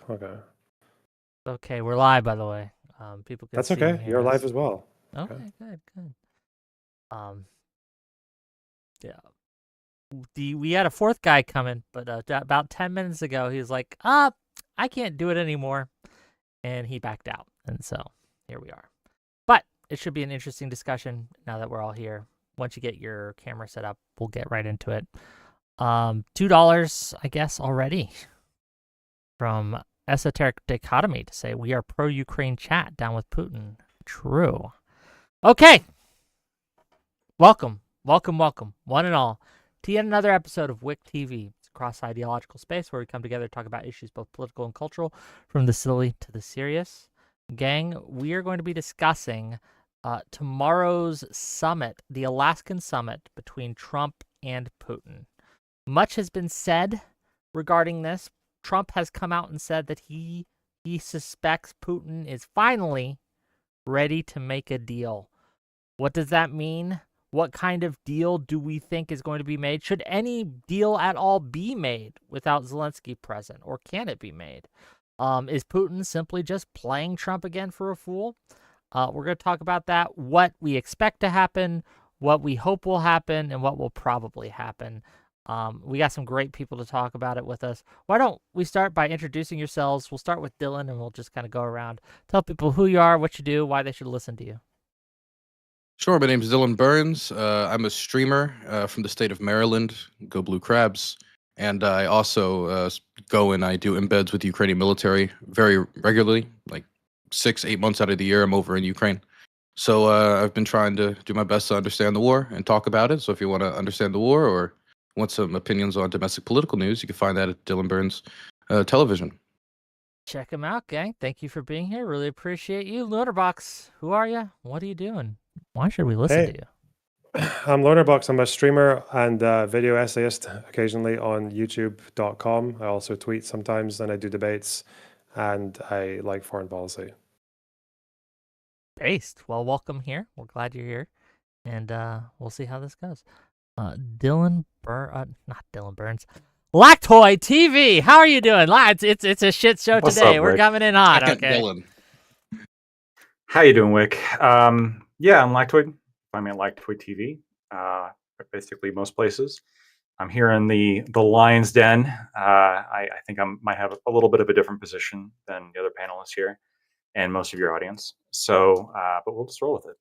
Okay. Okay, we're live, by the way. People can That's see okay. and hear You're live us. as well. Okay, good. Yeah. We had a fourth guy coming, but about 10 minutes ago, he was like, I can't do it anymore. And he backed out. And so here we are. But it should be an interesting discussion now that we're all here. Once you get your camera set up, we'll get right into it. $2, I guess, already from Esoteric Dichotomy to say we are pro-Ukraine chat down with Putin. True. Okay. Welcome, one and all, to yet another episode of WIC TV. It's a cross-ideological space where we come together to talk about issues both political and cultural, from the silly to the serious. Gang, we are going to be discussing tomorrow's summit, the Alaskan Summit between Trump and Putin. Much has been said regarding this. Trump has come out and said that he suspects Putin is finally ready to make a deal. What does that mean? What kind of deal do we think is going to be made? Should any deal at all be made without Zelensky present, or can it be made? Is Putin simply just playing Trump again for a fool? We're going to talk about that, what we expect to happen, what we hope will happen, and what will probably happen. We got some great people to talk about it with us. Why don't we start by introducing yourselves? We'll start with Dylan, and we'll just kind of go around. Tell people who you are, what you do, why they should listen to you. Sure, my name is Dylan Burns. I'm a streamer from the state of Maryland, Go Blue Crabs. And I also go and I do embeds with the Ukrainian military very regularly, like 6-8 months out of the year I'm over in Ukraine. So I've been trying to do my best to understand the war and talk about it. So if you want to understand the war or want some opinions on domestic political news, you can find that at Dylan Burns Television. Check him out, gang. Thank you for being here. Really appreciate you. Lonerbox, who are you? What are you doing? Why should we listen to Hey, you? I'm Lonerbox. I'm a streamer and video essayist occasionally on youtube.com. I also tweet sometimes and I do debates and I like foreign policy. Based. Well, welcome here. We're glad you're here. And we'll see how this goes. Not Dylan Burns. Lactoid TV. How are you doing? It's a shit show What's today. up, We're Wick? coming in hot, Second okay? Dylan. How you doing, Wick? Yeah, I'm Lactoid. Find me at Lactoid TV. Basically, most places. I'm here in the Lion's Den. I think I might have a little bit of a different position than the other panelists here and most of your audience. So, but we'll just roll with it.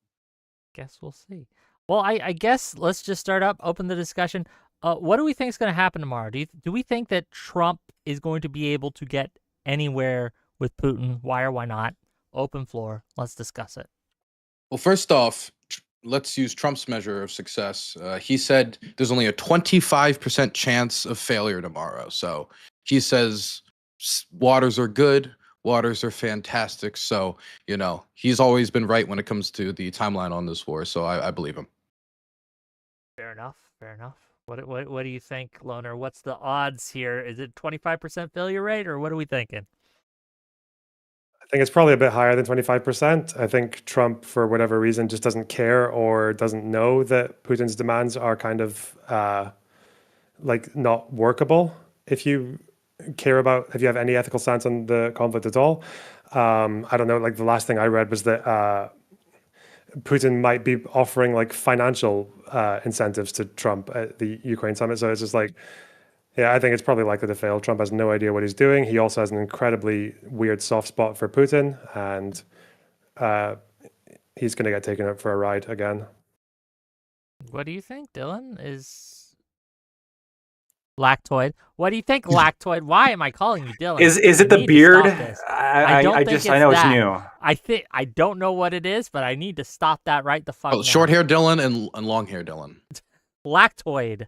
Guess we'll see. Well, I guess let's just start up, open the discussion. What do we think is going to happen tomorrow? Do we think that Trump is going to be able to get anywhere with Putin? Why or why not? Open floor. Let's discuss it. Well, first off, let's use Trump's measure of success. He said there's only a 25% chance of failure tomorrow. So he says waters are good, waters are fantastic. So, he's always been right when it comes to the timeline on this war. So I believe him. Fair enough. Fair enough. What do you think, Loner? What's the odds here? Is it 25% failure rate, or what are we thinking? I think it's probably a bit higher than 25%. I think Trump, for whatever reason, just doesn't care or doesn't know that Putin's demands are kind of not workable. If you have any ethical stance on the conflict at all. I don't know, like the last thing I read was that Putin might be offering like financial incentives to Trump at the Ukraine summit. So it's just like, yeah, I think it's probably likely to fail. Trump has no idea what he's doing. He also has an incredibly weird soft spot for Putin, and he's going to get taken out for a ride again. What do you think, Dylan? Is Lactoid? What do you think, Lactoid? Why am I calling you Dylan? Is it I the need to beard? stop this. I don't I think just it's I know that. it's new. I don't know what it is, but I need to stop that right the fuck now. Short hair Dylan and long hair Dylan. Lactoid,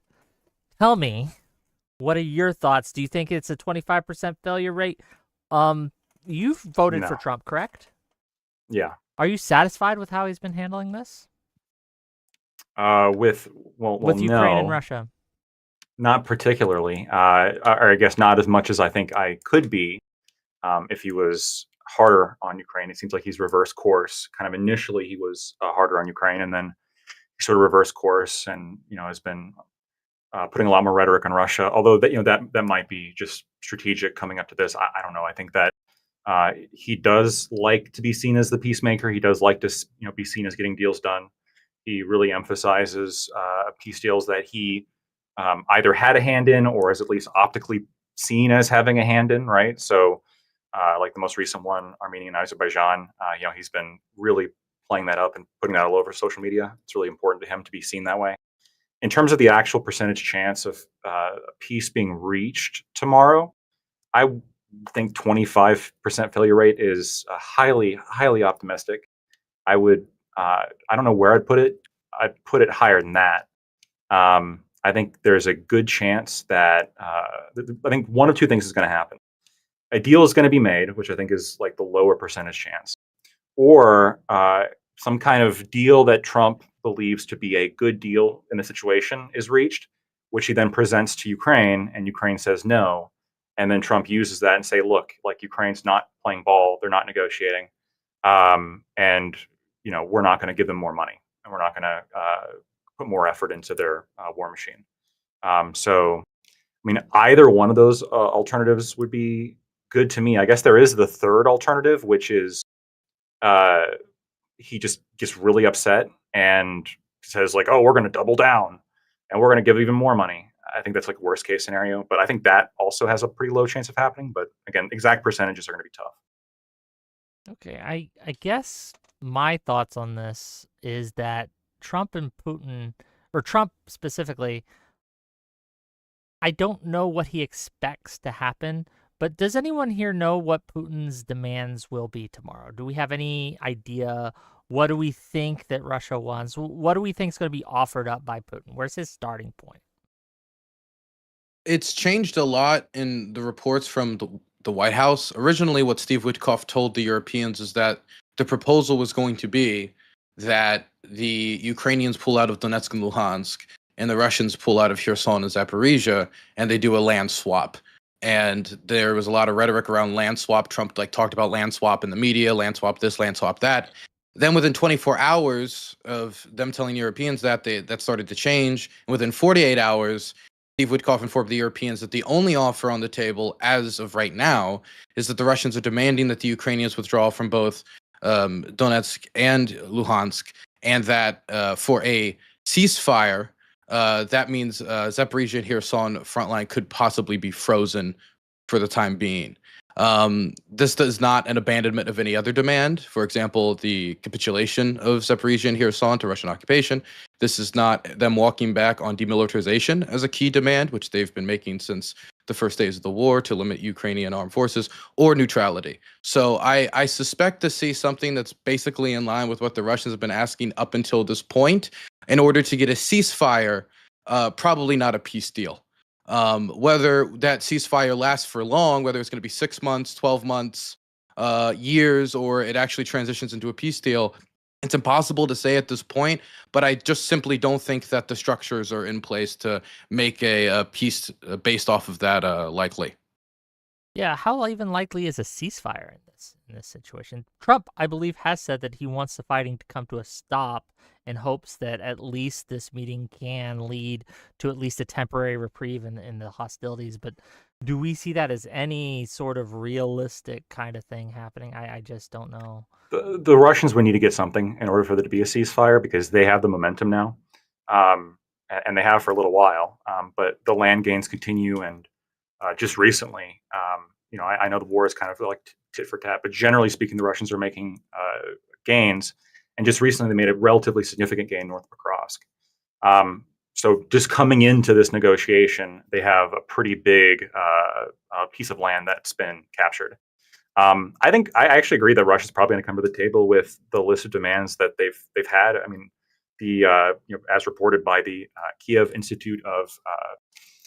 tell me, what are your thoughts? Do you think it's a 25% failure rate? You've voted for Trump, correct? Yeah. Are you satisfied with how he's been handling this? With Ukraine no, and Russia. not particularly. Or I guess not as much as I think I could be if he was harder on Ukraine. It seems like he's reversed course. Kind of initially he was harder on Ukraine, and then he sort of reversed course, and has been putting a lot more rhetoric on Russia. Although that might be just strategic coming up to this. I don't know. I think that he does like to be seen as the peacemaker. He does like to be seen as getting deals done. He really emphasizes peace deals that he either had a hand in or is at least optically seen as having a hand in. Right. So like the most recent one, Armenia and Azerbaijan, he's been really playing that up and putting that all over social media. It's really important to him to be seen that way. In terms of the actual percentage chance of peace being reached tomorrow, I think 25% failure rate is highly, highly optimistic. I don't know where I'd put it. I'd put it higher than that. I think there's a good chance that I think one of two things is going to happen. A deal is going to be made, which I think is like the lower percentage chance, or some kind of deal that Trump believes to be a good deal in the situation is reached, which he then presents to Ukraine, and Ukraine says no. And then Trump uses that and say, look, like Ukraine's not playing ball, they're not negotiating, and we're not going to give them more money, and we're not going to put more effort into their war machine. So, I mean, either one of those alternatives would be good to me. I guess there is the third alternative, which is he just gets really upset and says like, oh, we're going to double down and we're going to give even more money. I think that's like worst case scenario, but I think that also has a pretty low chance of happening. But again, exact percentages are going to be tough. Okay, I guess my thoughts on this is that Trump and Putin, or Trump specifically, I don't know what he expects to happen, but does anyone here know what Putin's demands will be tomorrow? Do we have any idea what do we think that Russia wants? What do we think is going to be offered up by Putin? Where's his starting point? It's changed a lot in the reports from the White House. Originally, what Steve Witkoff told the Europeans is that the proposal was going to be that the Ukrainians pull out of Donetsk and Luhansk, and the Russians pull out of Kherson and Zaporizhia, and they do a land swap. And there was a lot of rhetoric around land swap. Trump talked about land swap in the media, land swap this, land swap that. Then within 24 hours of them telling Europeans that started to change. And within 48 hours, Steve Witkoff informed the Europeans that the only offer on the table as of right now is that the Russians are demanding that the Ukrainians withdraw from both Donetsk and Luhansk, and that for a ceasefire, that means Zaporizhia and Kherson frontline could possibly be frozen for the time being. This is not an abandonment of any other demand. For example, the capitulation of Zaporizhia and Kherson to Russian occupation. This is not them walking back on demilitarization as a key demand, which they've been making since the first days of the war to limit Ukrainian armed forces, or neutrality. So I suspect to see something that's basically in line with what the Russians have been asking up until this point in order to get a ceasefire, probably not a peace deal. Whether that ceasefire lasts for long, whether it's going to be 6 months, 12 months, years, or it actually transitions into a peace deal, it's impossible to say at this point. But I just simply don't think that the structures are in place to make a peace based off of that likely. Yeah, how even likely is a ceasefire in this situation? Trump, I believe, has said that he wants the fighting to come to a stop in hopes that at least this meeting can lead to at least a temporary reprieve in the hostilities. But do we see that as any sort of realistic kind of thing happening? I just don't know. The Russians would need to get something in order for there to be a ceasefire because they have the momentum now, and they have for a little while. But the land gains continue, and just recently, I know the war is kind of like tit for tat, but generally speaking, the Russians are making gains, and just recently they made a relatively significant gain north of Kursk. So just coming into this negotiation, they have a pretty big piece of land that's been captured. I think I actually agree that Russia's probably going to come to the table with the list of demands that they've had. I mean, as reported by the Kiev Institute of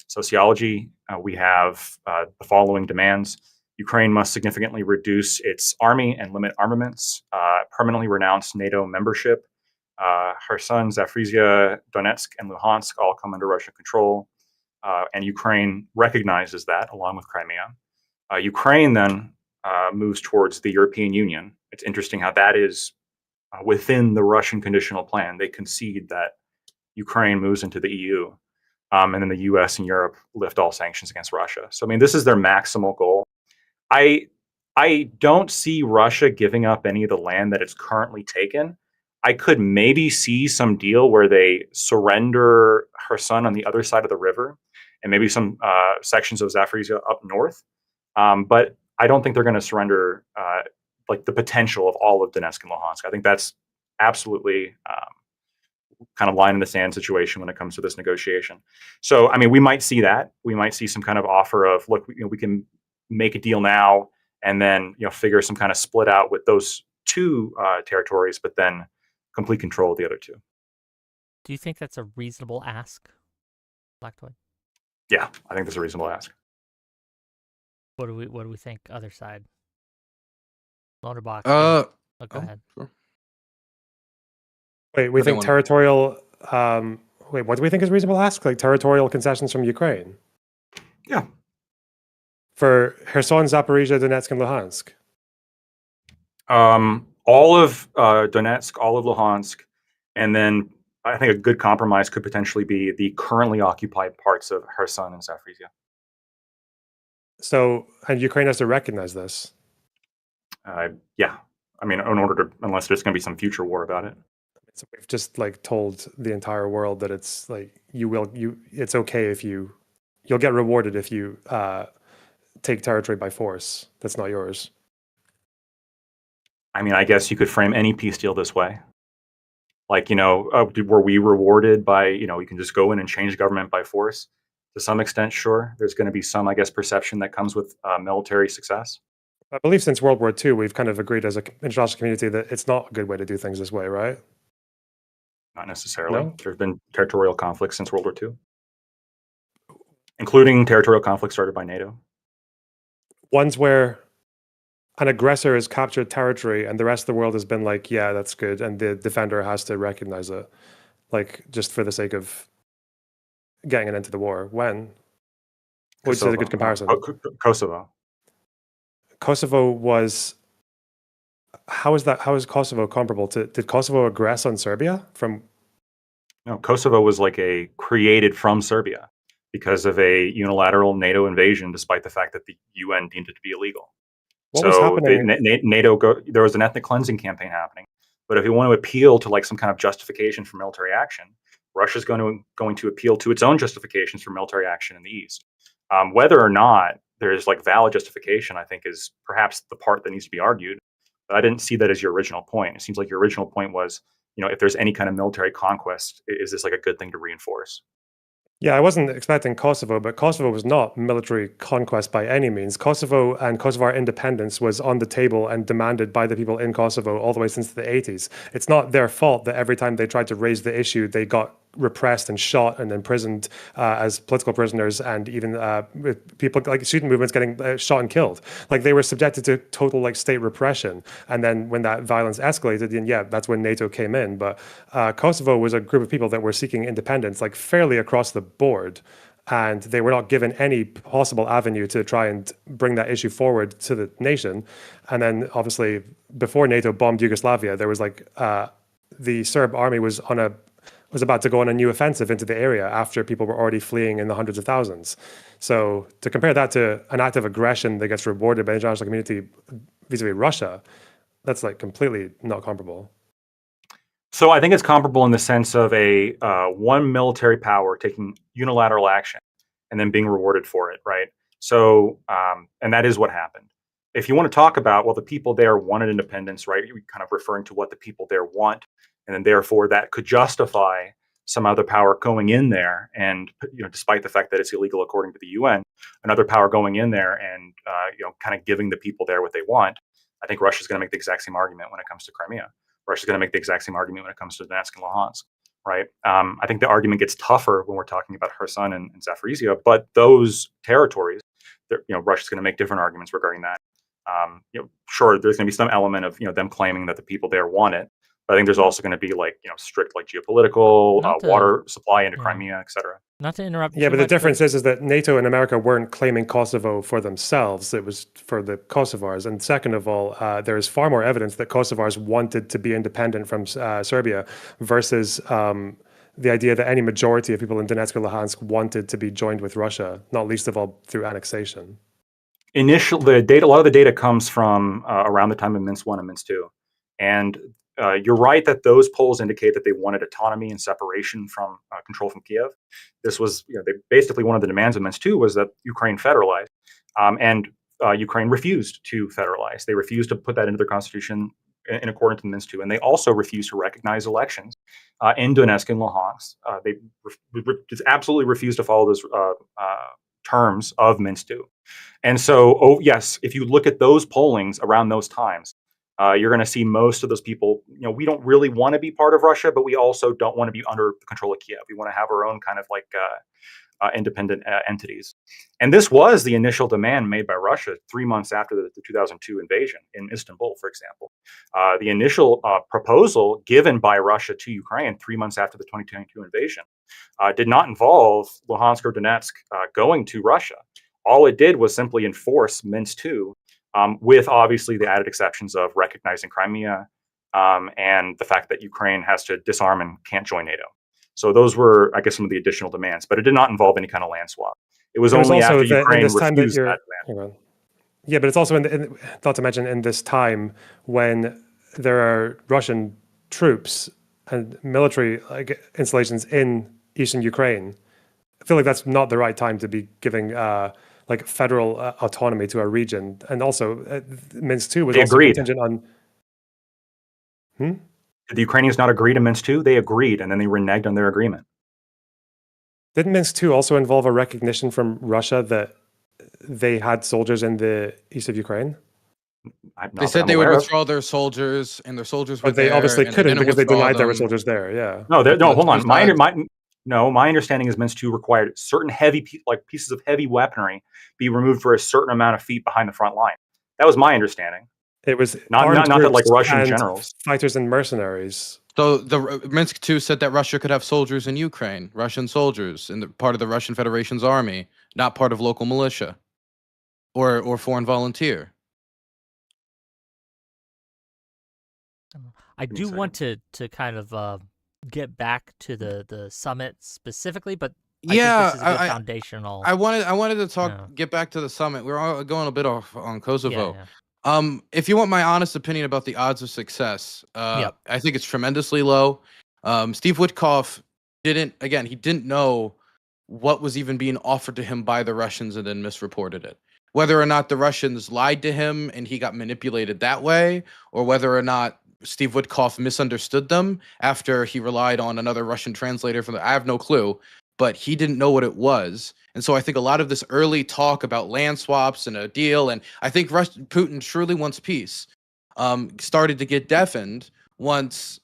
Sociology, we have the following demands. Ukraine must significantly reduce its army and limit armaments, permanently renounce NATO membership. Kherson, Zaporizhia, Donetsk, and Luhansk all come under Russian control, and Ukraine recognizes that, along with Crimea. Ukraine then moves towards the European Union. It's interesting how that is within the Russian conditional plan. They concede that Ukraine moves into the EU, and then the US and Europe lift all sanctions against Russia. So, I mean, this is their maximal goal. I don't see Russia giving up any of the land that it's currently taken. I could maybe see some deal where they surrender Kherson on the other side of the river, and maybe some sections of Zaporizhia up north. But I don't think they're going to surrender like the potential of all of Donetsk and Luhansk. I think that's absolutely kind of line in the sand situation when it comes to this negotiation. So, I mean, we might see that. We might see some kind of offer of, look, we can make a deal now and then figure some kind of split out with those two territories, but then complete control of the other two. Do you think that's a reasonable ask, Lactoid? Yeah, I think that's a reasonable ask. What do we think? Other side. Lonerbox. Go ahead. Sure. Wait, we think territorial. Wait, what do we think is reasonable ask? Like territorial concessions from Ukraine? Yeah. For Kherson, Zaporizhia, Donetsk, and Luhansk? All of Donetsk, all of Luhansk, and then I think a good compromise could potentially be the currently occupied parts of Kherson and Zaporizhia. So, and Ukraine has to recognize this. Yeah, I mean, unless there's going to be some future war about it. So we've just told the entire world that it's it's okay if you'll get rewarded if you take territory by force that's not yours. I mean, I guess you could frame any peace deal this way. Were we rewarded by, we can just go in and change government by force? To some extent, sure. There's going to be some, I guess, perception that comes with military success. I believe since World War II, we've kind of agreed as an international community that it's not a good way to do things this way, right? Not necessarily. No? There's been territorial conflicts since World War II, including territorial conflicts started by NATO. Ones where an aggressor has captured territory and the rest of the world has been like, yeah, that's good. And the defender has to recognize it, like just for the sake of getting it into the war. When? Which is a good comparison. Kosovo. Kosovo was, how is Kosovo comparable to, did Kosovo aggress on Serbia from? No, Kosovo was like created from Serbia because of a unilateral NATO invasion, despite the fact that the UN deemed it to be illegal. What was happening? There was an ethnic cleansing campaign happening. But if you want to appeal to like some kind of justification for military action, Russia's going to appeal to its own justifications for military action in the East. Whether or not there's like valid justification, I think is perhaps the part that needs to be argued. But I didn't see that as your original point. It seems like your original point was, if there's any kind of military conquest, is this like a good thing to reinforce? Yeah, I wasn't expecting Kosovo, but Kosovo was not military conquest by any means. Kosovo and Kosovar independence was on the table and demanded by the people in Kosovo all the way since the 80s. It's not their fault that every time they tried to raise the issue, they got repressed and shot and imprisoned as political prisoners, and even with people like student movements getting shot and killed. Like they were subjected to total like state repression. And then when that violence escalated, then yeah, that's when NATO came in. But Kosovo was a group of people that were seeking independence, like fairly across the board. And they were not given any possible avenue to try and bring that issue forward to the nation. And then obviously before NATO bombed Yugoslavia, there was like the Serb army was about to go on a new offensive into the area after people were already fleeing in the hundreds of thousands. So to compare that to an act of aggression that gets rewarded by the international community vis-a-vis Russia, that's like completely not comparable. So I think it's comparable in the sense of a one military power taking unilateral action and then being rewarded for it, right? So, and that is what happened. If you want to talk about, well, the people there wanted independence, right? You're kind of referring to what the people there want, and then therefore that could justify some other power going in there, and despite the fact that it's illegal according to the UN, another power going in there and kind of giving the people there what they want. I think Russia's going to make the exact same argument when it comes to Crimea. Russia's going to make the exact same argument when it comes to Donetsk and Luhansk, right? I think the argument gets tougher when we're talking about Kherson and Zaporizhia, but those territories, Russia's going to make different arguments regarding that. Sure, there's going to be some element of them claiming that the people there want it, but I think there's also going to be like strict like geopolitical water supply into Crimea, etc. Not to interrupt. Yeah, but the difference is that NATO and America weren't claiming Kosovo for themselves. It was for the Kosovars. And second of all, there is far more evidence that Kosovars wanted to be independent from Serbia versus the idea that any majority of people in Donetsk or Luhansk wanted to be joined with Russia, not least of all through annexation. A lot of the data comes from around the time of Minsk I and Minsk II. And you're right that those polls indicate that they wanted autonomy and separation from control from Kiev. This was, basically one of the demands of Minsk II was that Ukraine federalize, and Ukraine refused to federalize. They refused to put that into their constitution in accordance with Minsk II, and they also refused to recognize elections in Donetsk and Luhansk. They just absolutely refused to follow those terms of Minsk II. And so, yes, if you look at those pollings around those times, you're going to see most of those people, we don't really want to be part of Russia, but we also don't want to be under the control of Kiev. We want to have our own kind of like independent entities. And this was the initial demand made by Russia 3 months after the 2002 invasion in Istanbul, for example. The initial proposal given by Russia to Ukraine 3 months after the 2022 invasion did not involve Luhansk or Donetsk going to Russia. All it did was simply enforce Minsk II, with obviously the added exceptions of recognizing Crimea and the fact that Ukraine has to disarm and can't join NATO. So those were, I guess, some of the additional demands, but it did not involve any kind of land swap. It was only after Ukraine refused that demand. Yeah, but it's also not to mention in this time when there are Russian troops and military installations in eastern Ukraine. I feel like that's not the right time to be giving like federal autonomy to a region. And also, Minsk II was also contingent on. Did the Ukrainians not agree to Minsk II? They agreed, and then they reneged on their agreement. Didn't Minsk II also involve a recognition from Russia that they had soldiers in the east of Ukraine? They said they would withdraw their soldiers, and their soldiers were But they there, obviously and couldn't because they denied there were them. soldiers there. Yeah. No, But no, the hold two on. sides- My understanding is meant to require certain heavy, like pieces of heavy weaponry, be removed for a certain amount of feet behind the front line. That was my understanding. It was Not armed that like groups Russian and generals. fighters and mercenaries. So the Minsk II said that Russia could have soldiers in Ukraine, Russian soldiers, in the part of the Russian Federation's army, not part of local militia or foreign volunteer. I Give me a do want to kind of get back to the summit specifically, but I think this is a good foundational. I wanted to talk, Yeah. get back to the summit. We're all going a bit off on Kosovo. Yeah. If you want my honest opinion about the odds of success, Yep. I think it's tremendously low. Steve Witkoff he didn't know what was even being offered to him by the Russians and then misreported it. Whether or not the Russians lied to him and he got manipulated that way, or whether or not Steve Witkoff misunderstood them after he relied on another Russian translator I have no clue, but he didn't know what it was. And so I think a lot of this early talk about land swaps and a deal, and I think Putin truly wants peace, started to get deafened once,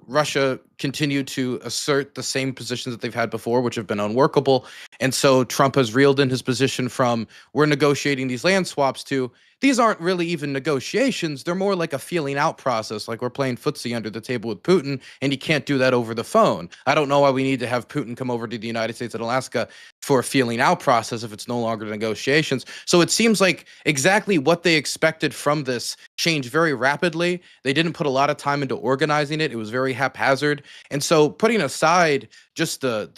Russia continued to assert the same positions that they've had before, which have been unworkable. And so Trump has reeled in his position from we're negotiating these land swaps to these aren't really even negotiations. They're more like a feeling out process, like we're playing footsie under the table with Putin, and you can't do that over the phone. I don't know why we need to have Putin come over to the United States and Alaska for a feeling out process if it's no longer negotiations. So it seems like exactly what they expected from this changed very rapidly. They didn't put a lot of time into organizing it. It was very haphazard. And so putting aside just the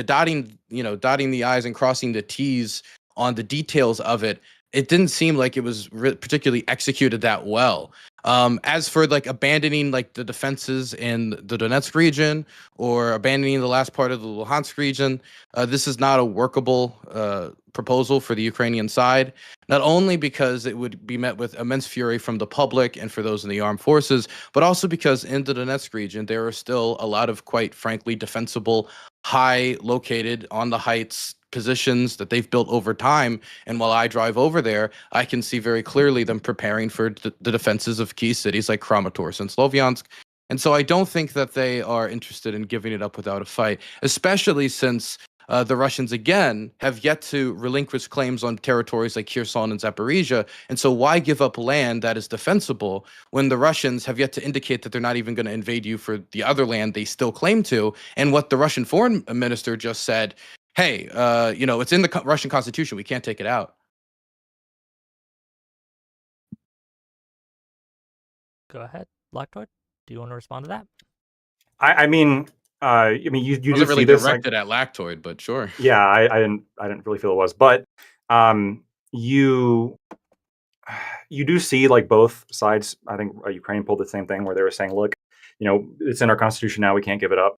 dotting the I's and crossing the T's on the details of it, it didn't seem like it was particularly executed that well. As for abandoning the defenses in the Donetsk region or abandoning the last part of the Luhansk region, this is not a workable proposal for the Ukrainian side, not only because it would be met with immense fury from the public and for those in the armed forces, but also because in the Donetsk region, there are still a lot of, quite frankly, defensible, high located on the heights positions that they've built over time. And while I drive over there, I can see very clearly them preparing for the defenses of key cities like Kramatorsk and Slovyansk. And so I don't think that they are interested in giving it up without a fight, especially since the Russians, again, have yet to relinquish claims on territories like Kherson and Zaporizhia. And so why give up land that is defensible when the Russians have yet to indicate that they're not even going to invade you for the other land they still claim to? And what the Russian foreign minister just said, hey, it's in the Russian constitution. We can't take it out. Go ahead, Lactoid. Do you want to respond to that? I mean, you do wasn't really see this directed at Lactoid, but sure. Yeah, I didn't really feel it was, but you do see both sides. I think Ukraine pulled the same thing where they were saying, look, it's in our constitution now, we can't give it up.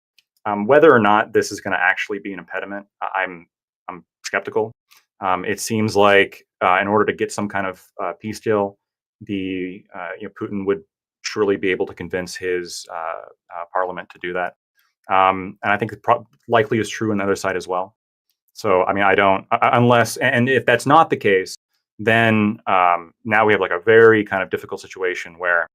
Whether or not this is going to actually be an impediment, I'm skeptical. It seems like in order to get some kind of peace deal, Putin would surely be able to convince his parliament to do that. And I think it likely is true on the other side as well. So, I mean, I don't, unless, and if that's not the case, then now we have a very kind of difficult situation where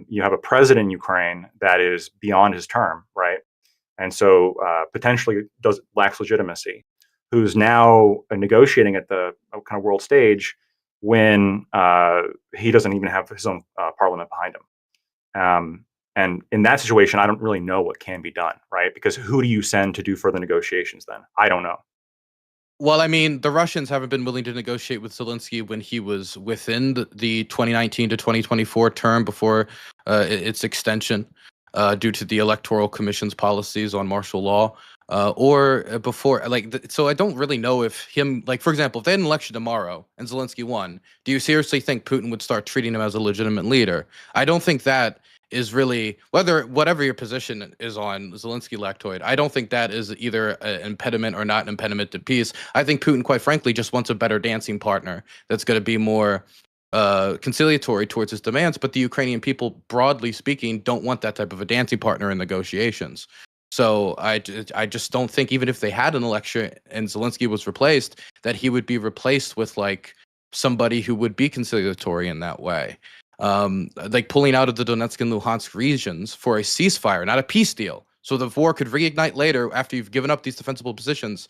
you have a president in Ukraine that is beyond his term, right? And so potentially lacks legitimacy, who's now negotiating at the kind of world stage when he doesn't even have his own parliament behind him. And in that situation, I don't really know what can be done, right? Because who do you send to do further negotiations then? I don't know. Well, I mean, the Russians haven't been willing to negotiate with Zelensky when he was within the 2019 to 2024 term before its extension due to the Electoral Commission's policies on martial law. Or before, so I don't really know if for example, if they had an election tomorrow and Zelensky won, do you seriously think Putin would start treating him as a legitimate leader? I don't think that is really, whatever your position is on Zelensky, Lactoid, I don't think that is either an impediment or not an impediment to peace. I think Putin, quite frankly, just wants a better dancing partner that's going to be more conciliatory towards his demands. But the Ukrainian people, broadly speaking, don't want that type of a dancing partner in negotiations. So I just don't think, even if they had an election and Zelensky was replaced, that he would be replaced with somebody who would be conciliatory in that way. Like pulling out of the Donetsk and Luhansk regions for a ceasefire, not a peace deal, so the war could reignite later after you've given up these defensible positions,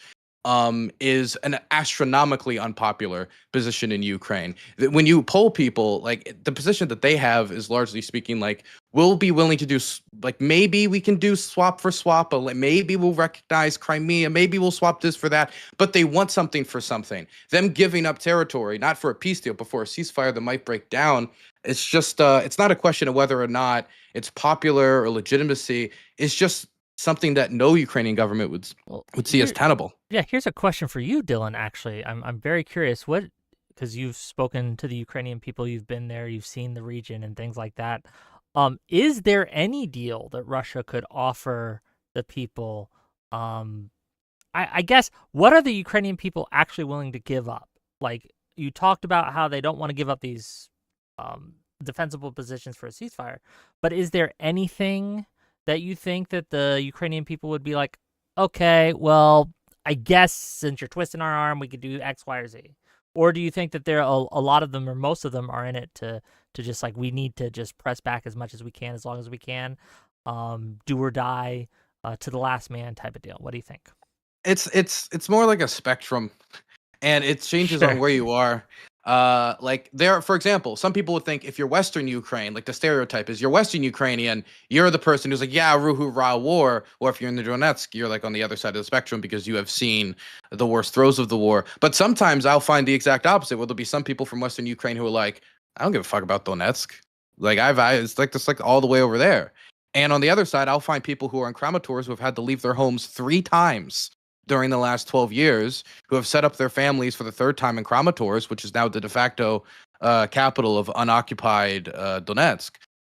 is an astronomically unpopular position in Ukraine. When you poll people, like the position that they have is largely speaking like, we'll be willing to do, like maybe we can do swap for swap, but like maybe we'll recognize Crimea, maybe we'll swap this for that, but they want something for something. Them giving up territory, not for a peace deal, but for a ceasefire that might break down. It's just, it's not a question of whether or not it's popular or legitimacy. It's just something that no Ukrainian government would see as tenable. Yeah, here's a question for you, Dylan. Actually, I'm very curious. Because you've spoken to the Ukrainian people, you've been there, you've seen the region and things like that. Is there any deal that Russia could offer the people? I guess, what are the Ukrainian people actually willing to give up? Like, you talked about how they don't want to give up these defensible positions for a ceasefire, but is there anything that you think that the Ukrainian people would be like, okay, well, I guess since you're twisting our arm, we could do X, Y, or Z? Or do you think that there are a lot of them, or most of them, are in it to just like, we need to just press back as much as we can, as long as we can, do or die, to the last man type of deal? What do you think? It's more like a spectrum, and it changes Sure. on where you are. Like there, for example, some people would think if you're Western Ukraine, like the stereotype is you're Western Ukrainian, you're the person who's like, yeah, ruhu ra war. Or if you're in the Donetsk, you're like on the other side of the spectrum because you have seen the worst throes of the war. But sometimes I'll find the exact opposite, where there'll be some people from Western Ukraine who are like, I don't give a fuck about Donetsk. Like it's like this, like all the way over there. And on the other side, I'll find people who are in Kramatorsk who have had to leave their homes 3 times during the last 12 years, who have set up their families for the 3rd time in Kramatorsk, which is now the de facto capital of unoccupied Donetsk.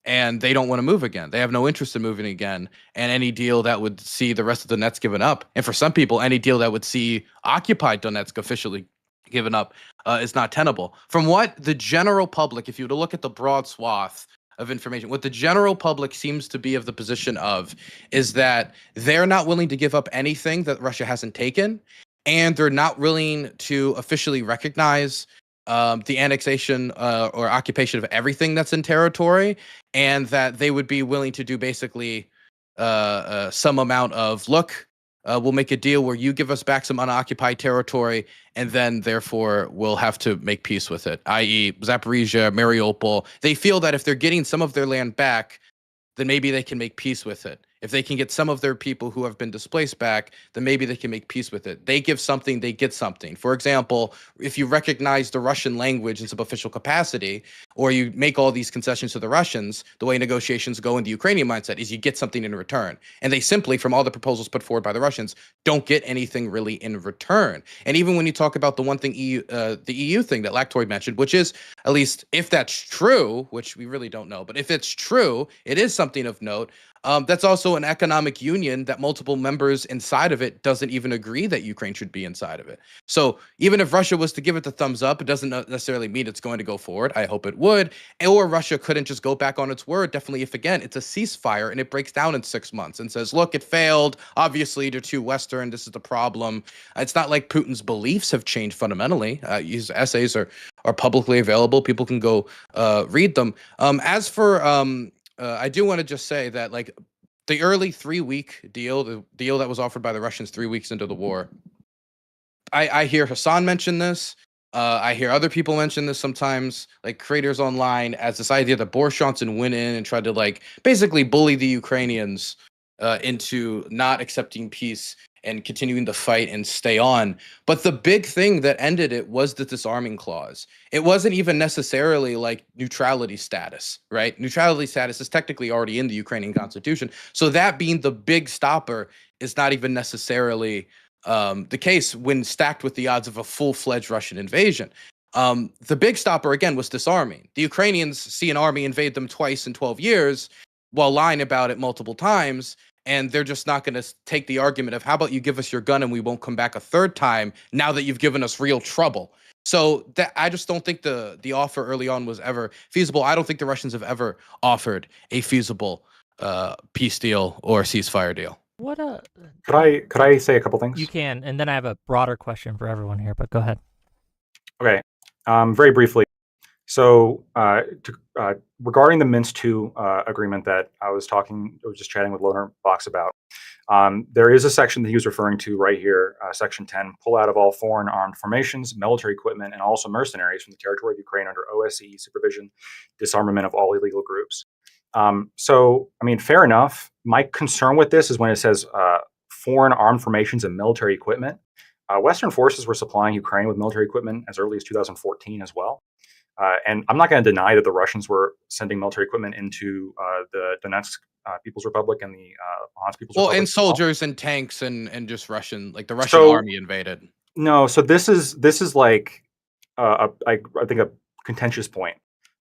And they don't want to move again. They have no interest in moving again. And any deal that would see the rest of Donetsk given up, and for some people, any deal that would see occupied Donetsk officially given up, is not tenable. From what the general public, if you were to look at the broad swath of information, what the general public seems to be of the position of is that they're not willing to give up anything that Russia hasn't taken, and they're not willing to officially recognize the annexation or occupation of everything that's in territory, and that they would be willing to do basically some amount of, look, we'll make a deal where you give us back some unoccupied territory, and then therefore we'll have to make peace with it, i.e. Zaporizhia, Mariupol. They feel that if they're getting some of their land back, then maybe they can make peace with it. If they can get some of their people who have been displaced back, then maybe they can make peace with it. They give something, they get something. For example, if you recognize the Russian language in some official capacity, or you make all these concessions to the Russians, the way negotiations go in the Ukrainian mindset is you get something in return. And they simply, from all the proposals put forward by the Russians, don't get anything really in return. And even when you talk about the one thing the EU thing that Lactoid mentioned, which is, at least if that's true, which we really don't know, but if it's true, it is something of note. That's also an economic union that multiple members inside of it doesn't even agree that Ukraine should be inside of it. So even if Russia was to give it the thumbs up, it doesn't necessarily mean it's going to go forward. I hope it would. Or Russia couldn't just go back on its word. Definitely if, again, it's a ceasefire and it breaks down in 6 months and says, look, it failed. Obviously, they're too Western. This is the problem. It's not like Putin's beliefs have changed fundamentally. His essays are publicly available. People can go read them. As for... I do want to just say that, like, the early 3-week deal, the deal that was offered by the Russians 3 weeks into the war, I hear Hassan mention this. I hear other people mention this sometimes, like creators online, as this idea that Boris Johnson went in and tried to, like, basically bully the Ukrainians into not accepting peace and continuing to fight and stay on. But the big thing that ended it was the disarming clause. It wasn't even necessarily like neutrality status, right? Neutrality status is technically already in the Ukrainian constitution. So that being the big stopper is not even necessarily the case when stacked with the odds of a full-fledged Russian invasion. The big stopper, again, was disarming. The Ukrainians see an army invade them twice in 12 years while lying about it multiple times. And they're just not going to take the argument of, how about you give us your gun and we won't come back a 3rd time now that you've given us real trouble. So that, I just don't think the offer early on was ever feasible. I don't think the Russians have ever offered a feasible peace deal or ceasefire deal. Could I say a couple things? You can, and then I have a broader question for everyone here, but go ahead. Okay. Very briefly. So, regarding the Minsk II agreement that I was just chatting with Lonerbox about, there is a section that he was referring to right here, Section 10, pull out of all foreign armed formations, military equipment, and also mercenaries from the territory of Ukraine under OSCE supervision, disarmament of all illegal groups. So, I mean, fair enough. My concern with this is when it says foreign armed formations and military equipment. Western forces were supplying Ukraine with military equipment as early as 2014 as well. And I'm not going to deny that the Russians were sending military equipment into the Donetsk People's Republic and the Luhansk People's Republic. Well, and as well. soldiers and tanks and just Russian, like the Russian So- army invaded. No, so this is like I think a contentious point.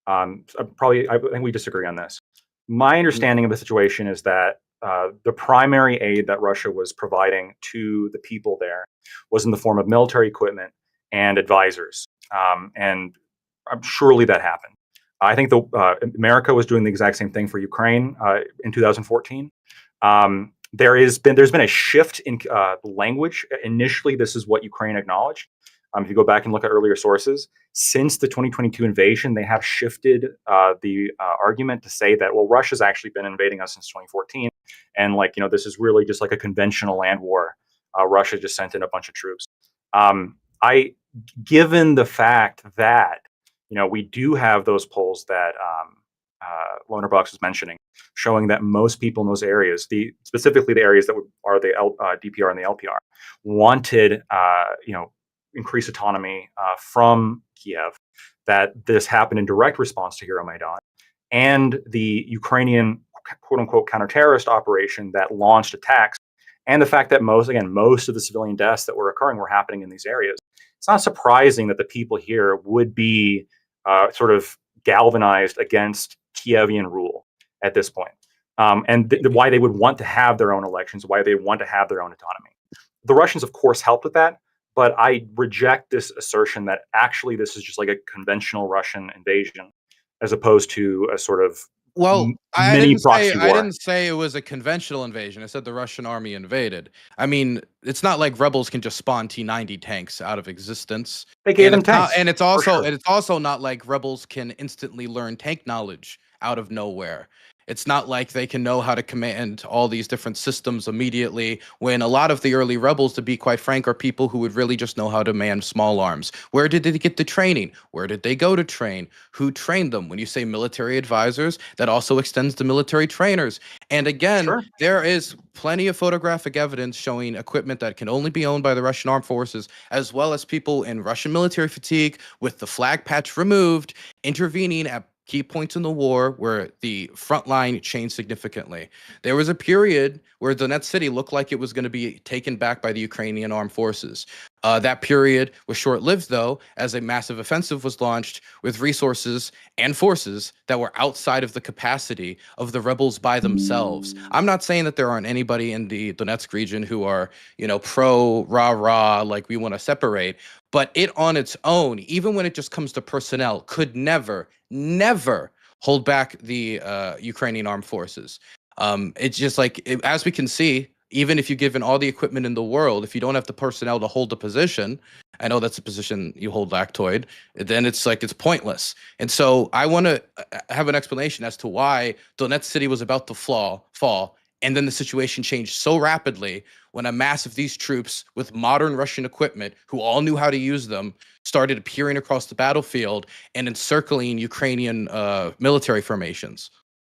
I think we disagree on this. My understanding of the situation is that the primary aid that Russia was providing to the people there was in the form of military equipment and advisors, and surely that happened. I think America was doing the exact same thing for Ukraine in 2014. There's been a shift in language. Initially, this is what Ukraine acknowledged. If you go back and look at earlier sources, since the 2022 invasion, they have shifted the argument to say that, well, Russia's actually been invading us since 2014, and this is really just like a conventional land war. Russia just sent in a bunch of troops. Given the fact that we do have those polls that Lonerbox was mentioning, showing that most people in those areas, specifically the areas that are the DPR and the LPR, wanted increased autonomy from Kiev, that this happened in direct response to Euromaidan, and the Ukrainian quote-unquote counter-terrorist operation that launched attacks, and the fact that most of the civilian deaths that were occurring were happening in these areas. It's not surprising that the people here would be sort of galvanized against Kievian rule at this point, and why they would want to have their own elections, why they want to have their own autonomy. The Russians, of course, helped with that, but I reject this assertion that actually this is just like a conventional Russian invasion, as opposed to a sort of mini proxy war. I didn't say it was a conventional invasion. I said the Russian army invaded. I mean, it's not like rebels can just spawn T-90 tanks out of existence. They gave them tanks, and it's also not like rebels can instantly learn tank knowledge out of nowhere. It's not like they can know how to command all these different systems immediately, when a lot of the early rebels, to be quite frank, are people who would really just know how to man small arms. Where did they get the training? Where did they go to train? Who trained them? When you say military advisors, that also extends to military trainers. And again, Sure. There is plenty of photographic evidence showing equipment that can only be owned by the Russian armed forces, as well as people in Russian military fatigue with the flag patch removed, intervening at key points in the war where the front line changed significantly. There was a period where Donetsk city looked like it was going to be taken back by the Ukrainian armed forces. That period was short-lived, though, as a massive offensive was launched with resources and forces that were outside of the capacity of the rebels by themselves. I'm not saying that there aren't anybody in the Donetsk region who are, pro rah-rah, like we want to separate, but it on its own, even when it just comes to personnel, could never hold back the Ukrainian armed forces. It's just like, as we can see, even if you're given all the equipment in the world, if you don't have the personnel to hold the position, I know that's a position you hold, Lactoid, then it's pointless. And so I want to have an explanation as to why Donetsk City was about to fall, and then the situation changed so rapidly when a mass of these troops with modern Russian equipment, who all knew how to use them, started appearing across the battlefield and encircling Ukrainian military formations.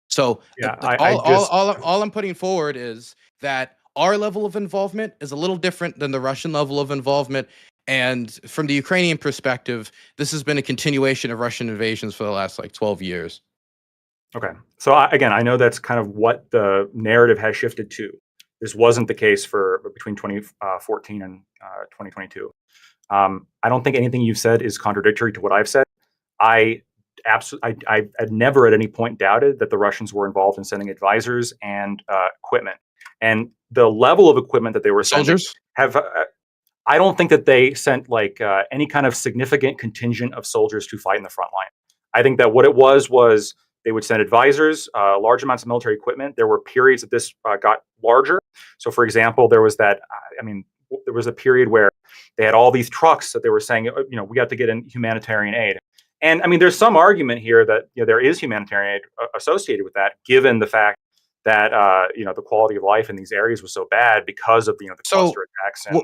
So Yeah, all I'm putting forward is that our level of involvement is a little different than the Russian level of involvement. And from the Ukrainian perspective, this has been a continuation of Russian invasions for the last 12 years. Okay. So I know that's kind of what the narrative has shifted to. This wasn't the case for between 2014 and 2022. I don't think anything you've said is contradictory to what I've said. I had never at any point doubted that the Russians were involved in sending advisors and equipment. And the level of equipment that they were sending I don't think that they sent any kind of significant contingent of soldiers to fight in the front line. I think that what it was they would send advisors, large amounts of military equipment. There were periods that this got larger. So, for example, there was a period where They had all these trucks that they were saying, we got to get in humanitarian aid. And I mean, there's some argument here that there is humanitarian aid associated with that, given the fact that the quality of life in these areas was so bad because of the cluster attacks and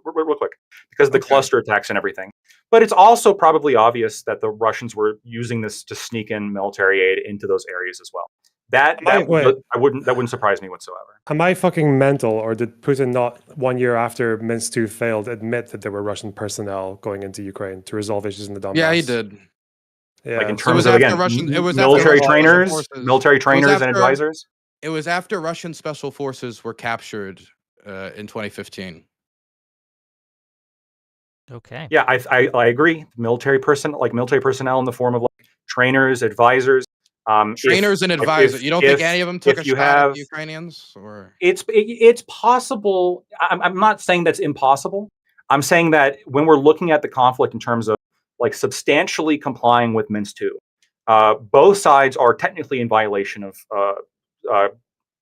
real quick, because of the cluster attacks and everything. But it's also probably obvious that the Russians were using this to sneak in military aid into those areas as well. That wouldn't surprise me whatsoever. Am I fucking mental, or did Putin not 1 year after Minsk II failed admit that there were Russian personnel going into Ukraine to resolve issues in the Donbass? Yeah, he did. Yeah. Like in terms of military trainers and advisors. It was after Russian special forces were captured in 2015. Okay. Yeah, I agree. Military personnel in the form of like trainers, advisors. Trainers and advisors. You don't think any of them took a shot at the Ukrainians? Or it's possible. I'm not saying that's impossible. I'm saying that when we're looking at the conflict in terms of like substantially complying with Minsk II, both sides are technically in violation of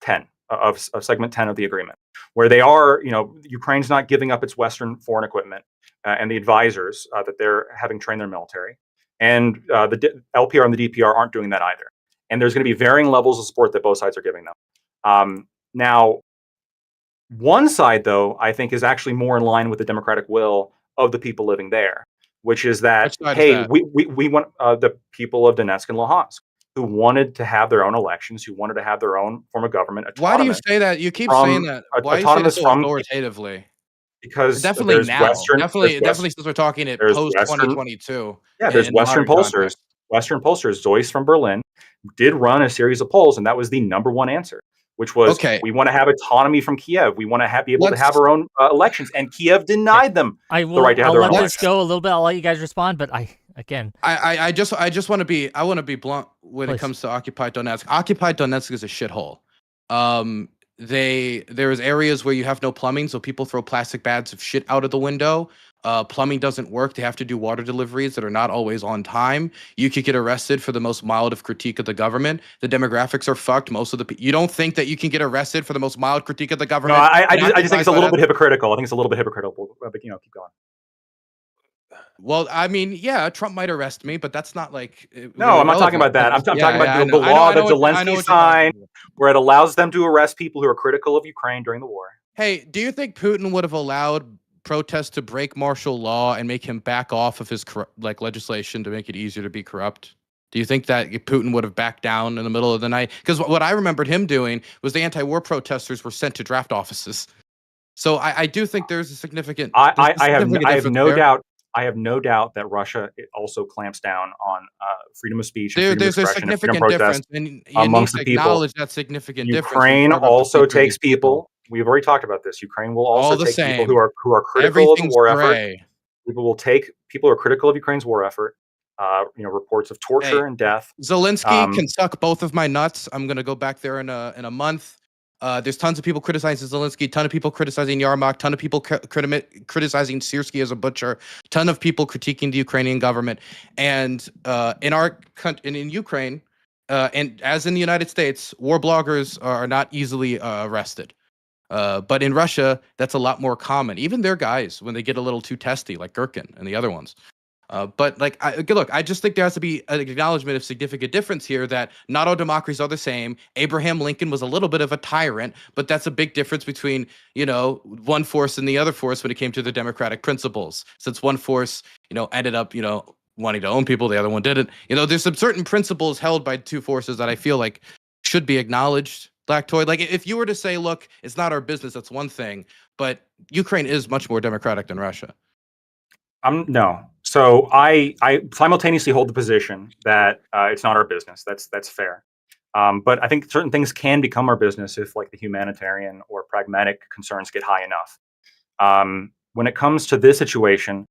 10 of segment 10 of the agreement, where they are, Ukraine's not giving up its Western foreign equipment and the advisors that they're having trained their military. And the LPR and the DPR aren't doing that either. And there's going to be varying levels of support that both sides are giving them. Now, one side, though, I think is actually more in line with the democratic will of the people living there, which is that, hey, we want the people of Donetsk and Luhansk who wanted to have their own elections, who wanted to have their own form of government. Why do you say that? You keep saying that. Why do you say that so authoritatively? Because definitely now, definitely since we're talking at post 2022. Yeah, there's Western pollsters. Western pollsters, Zoyce from Berlin, did run a series of polls, and that was the number one answer, which was, we want to have autonomy from Kiev. We want to be able to have our own elections, and Kiev denied them the right to have their own elections. I'll let this go a little bit. I'll let you guys respond, but I just want to be blunt when it comes to Occupied Donetsk. Occupied Donetsk is a shithole. There's areas where you have no plumbing, so people throw plastic bags of shit out of the window. Plumbing doesn't work. They have to do water deliveries that are not always on time. You could get arrested for the most mild of critique of the government. The demographics are fucked. You don't think that you can get arrested for the most mild critique of the government? No, I just think it's a little bit hypocritical. I think it's a little bit hypocritical, but keep going. Well, I mean, yeah, Trump might arrest me, but that's not like... No, I'm not talking about that. I'm talking about the law that Zelensky signed, where it allows them to arrest people who are critical of Ukraine during the war. Hey, do you think Putin would have allowed protests to break martial law and make him back off of his legislation to make it easier to be corrupt? Do you think that Putin would have backed down in the middle of the night? Because what I remembered him doing was the anti-war protesters were sent to draft offices. So I do think there's a significant... I have no doubt that Russia also clamps down on freedom of speech. There's a significant difference, and you amongst need to the people. Acknowledge that significant Ukraine difference. also takes people. We've already talked about this. Ukraine will also take people who are critical of the war effort. People will take people who are critical of Ukraine's war effort. Reports of torture and death. Zelensky can suck both of my nuts. I'm gonna go back there in a month. There's tons of people criticizing Zelensky, ton of people criticizing Yarmak, ton of people criticizing Syrskyi as a butcher, ton of people critiquing the Ukrainian government. And in Ukraine, and as in the United States, war bloggers are not easily arrested. But in Russia, that's a lot more common. Even their guys, when they get a little too testy, like Gherkin and the other ones. But I just think there has to be an acknowledgement of significant difference here, that not all democracies are the same. Abraham Lincoln was a little bit of a tyrant, but that's a big difference between, one force and the other force when it came to the democratic principles. Since one force, ended up, wanting to own people, the other one didn't. There's some certain principles held by two forces that I feel like should be acknowledged. Lactoid, like if you were to say, look, it's not our business, that's one thing, but Ukraine is much more democratic than Russia. No. So I simultaneously hold the position that it's not our business. That's fair. But I think certain things can become our business if like the humanitarian or pragmatic concerns get high enough. When it comes to this situation,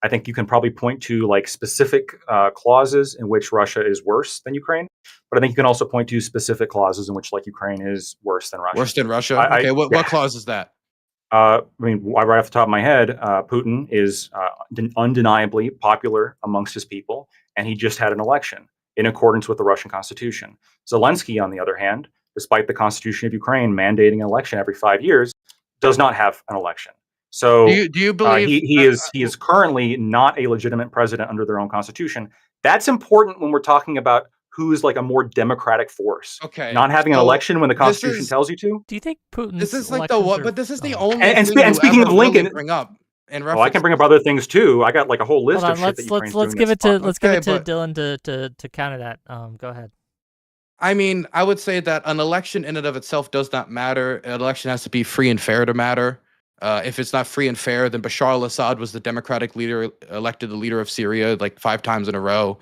I think you can probably point to like specific clauses in which Russia is worse than Ukraine. But I think you can also point to specific clauses in which like Ukraine is worse than Russia. Worse than Russia? Okay, what clause is that? Right off the top of my head, Putin is undeniably popular amongst his people, and he just had an election in accordance with the Russian constitution. Zelensky, on the other hand, despite the constitution of Ukraine mandating an election every 5 years, does not have an election. So Do you believe he is currently not a legitimate president under their own constitution. That's important when we're talking about who's like a more democratic force. Okay, Not having an so election when the this Constitution is tells you to. Do you think Putin's this is like the elections what? are? But this is the Oh. only And thing you speaking ever of really Lincoln, bring up in oh, I can reference. bring up other things too. I got like a whole list Hold of on, shit that Ukraine's let's doing. give it to Okay, but- Dylan to counter that. Go ahead. I mean, I would say that an election in and of itself does not matter. An election has to be free and fair to matter. If it's not free and fair, then Bashar al-Assad was the democratic leader, elected the leader of Syria like 5 times in a row.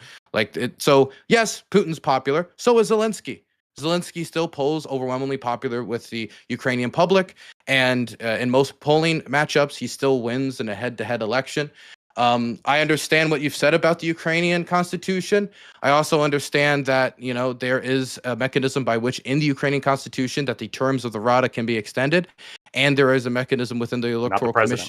So yes, Putin's popular. So is Zelensky. Zelensky still polls overwhelmingly popular with the Ukrainian public, and in most polling matchups, he still wins in a head-to-head election. I understand what you've said about the Ukrainian constitution. I also understand that, there is a mechanism by which in the Ukrainian constitution that the terms of the Rada can be extended, and there is a mechanism within the Electoral Commission.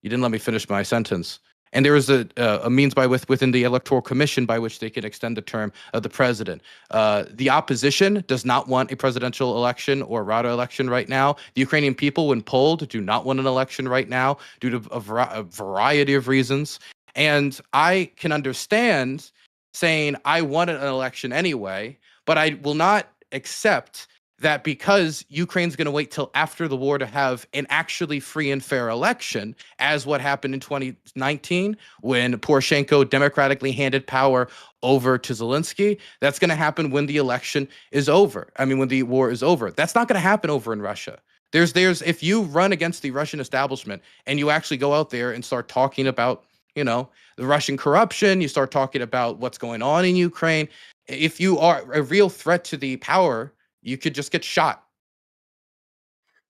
You didn't let me finish my sentence. And there is a means within the Electoral Commission by which they can extend the term of the president. The opposition does not want a presidential election or Rada election right now. The Ukrainian people, when polled, do not want an election right now due to a variety of reasons. And I can understand saying I wanted an election anyway, but I will not accept that because Ukraine's going to wait till after the war to have an actually free and fair election, as what happened in 2019 when Poroshenko democratically handed power over to Zelensky. That's going to happen when the election is over. I mean, when the war is over. That's not going to happen over in Russia. There's if you run against the Russian establishment and you actually go out there and start talking about, the Russian corruption, you start talking about what's going on in Ukraine. If you are a real threat to the power, you could just get shot.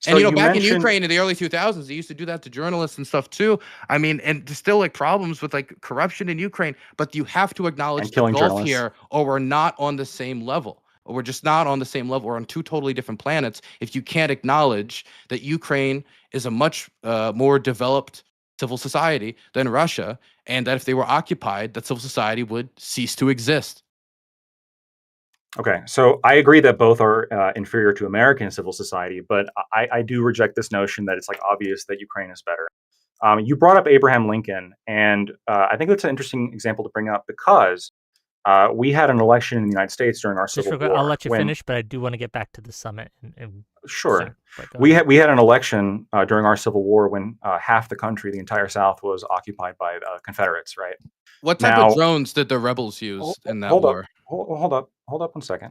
So And back in Ukraine in the early 2000s, they used to do that to journalists and stuff too. I mean, and there's still like problems with like corruption in Ukraine, but you have to acknowledge the gulf here, or we're not on the same level. Or we're just not on the same level. We're on 2 totally different planets. If you can't acknowledge that Ukraine is a much more developed civil society than Russia, and that if they were occupied, that civil society would cease to exist. Okay, so I agree that both are inferior to American civil society, but I do reject this notion that it's like obvious that Ukraine is better. You brought up Abraham Lincoln, and I think that's an interesting example to bring up because we had an election in the United States during our Civil War. I'll let you finish, but I do want to get back to the summit. Sure. We had an election during our Civil War when half the country, the entire South, was occupied by Confederates, right? What type of drones did the rebels use in that war? Hold up 1 second.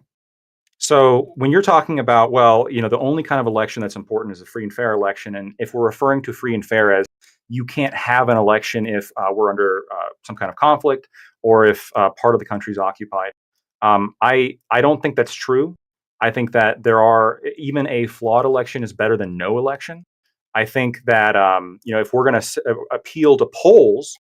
So when you're talking about, well, the only kind of election that's important is a free and fair election, and if we're referring to free and fair as you can't have an election if we're under some kind of conflict or if part of the country is occupied, I don't think that's true. I think that even a flawed election is better than no election. I think that if we're going to appeal to polls,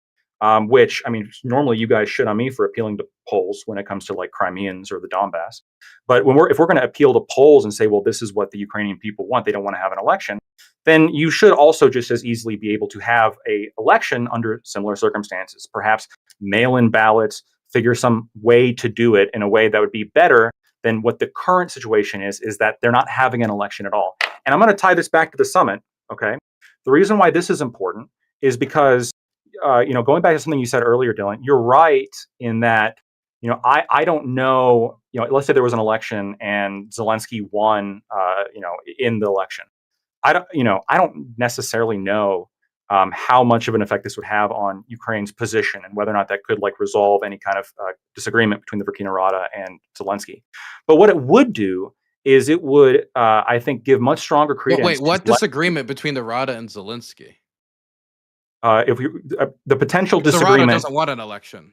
which, I mean, normally you guys shit on me for appealing to polls when it comes to like Crimeans or the Donbass. But if we're going to appeal to polls and say, well, this is what the Ukrainian people want, they don't want to have an election, then you should also just as easily be able to have a election under similar circumstances, perhaps mail-in ballots, figure some way to do it in a way that would be better than what the current situation is that they're not having an election at all. And I'm going to tie this back to the summit, okay? The reason why this is important is because going back to something you said earlier, Dylan, you're right in that, I don't know, let's say there was an election and Zelensky won, in the election. I don't necessarily know how much of an effect this would have on Ukraine's position and whether or not that could like resolve any kind of disagreement between the Verkhovna Rada and Zelensky. But what it would do is it would, I think, give much stronger credence. Wait, what disagreement between the Rada and Zelensky? The potential because disagreement, the Rada doesn't want an election.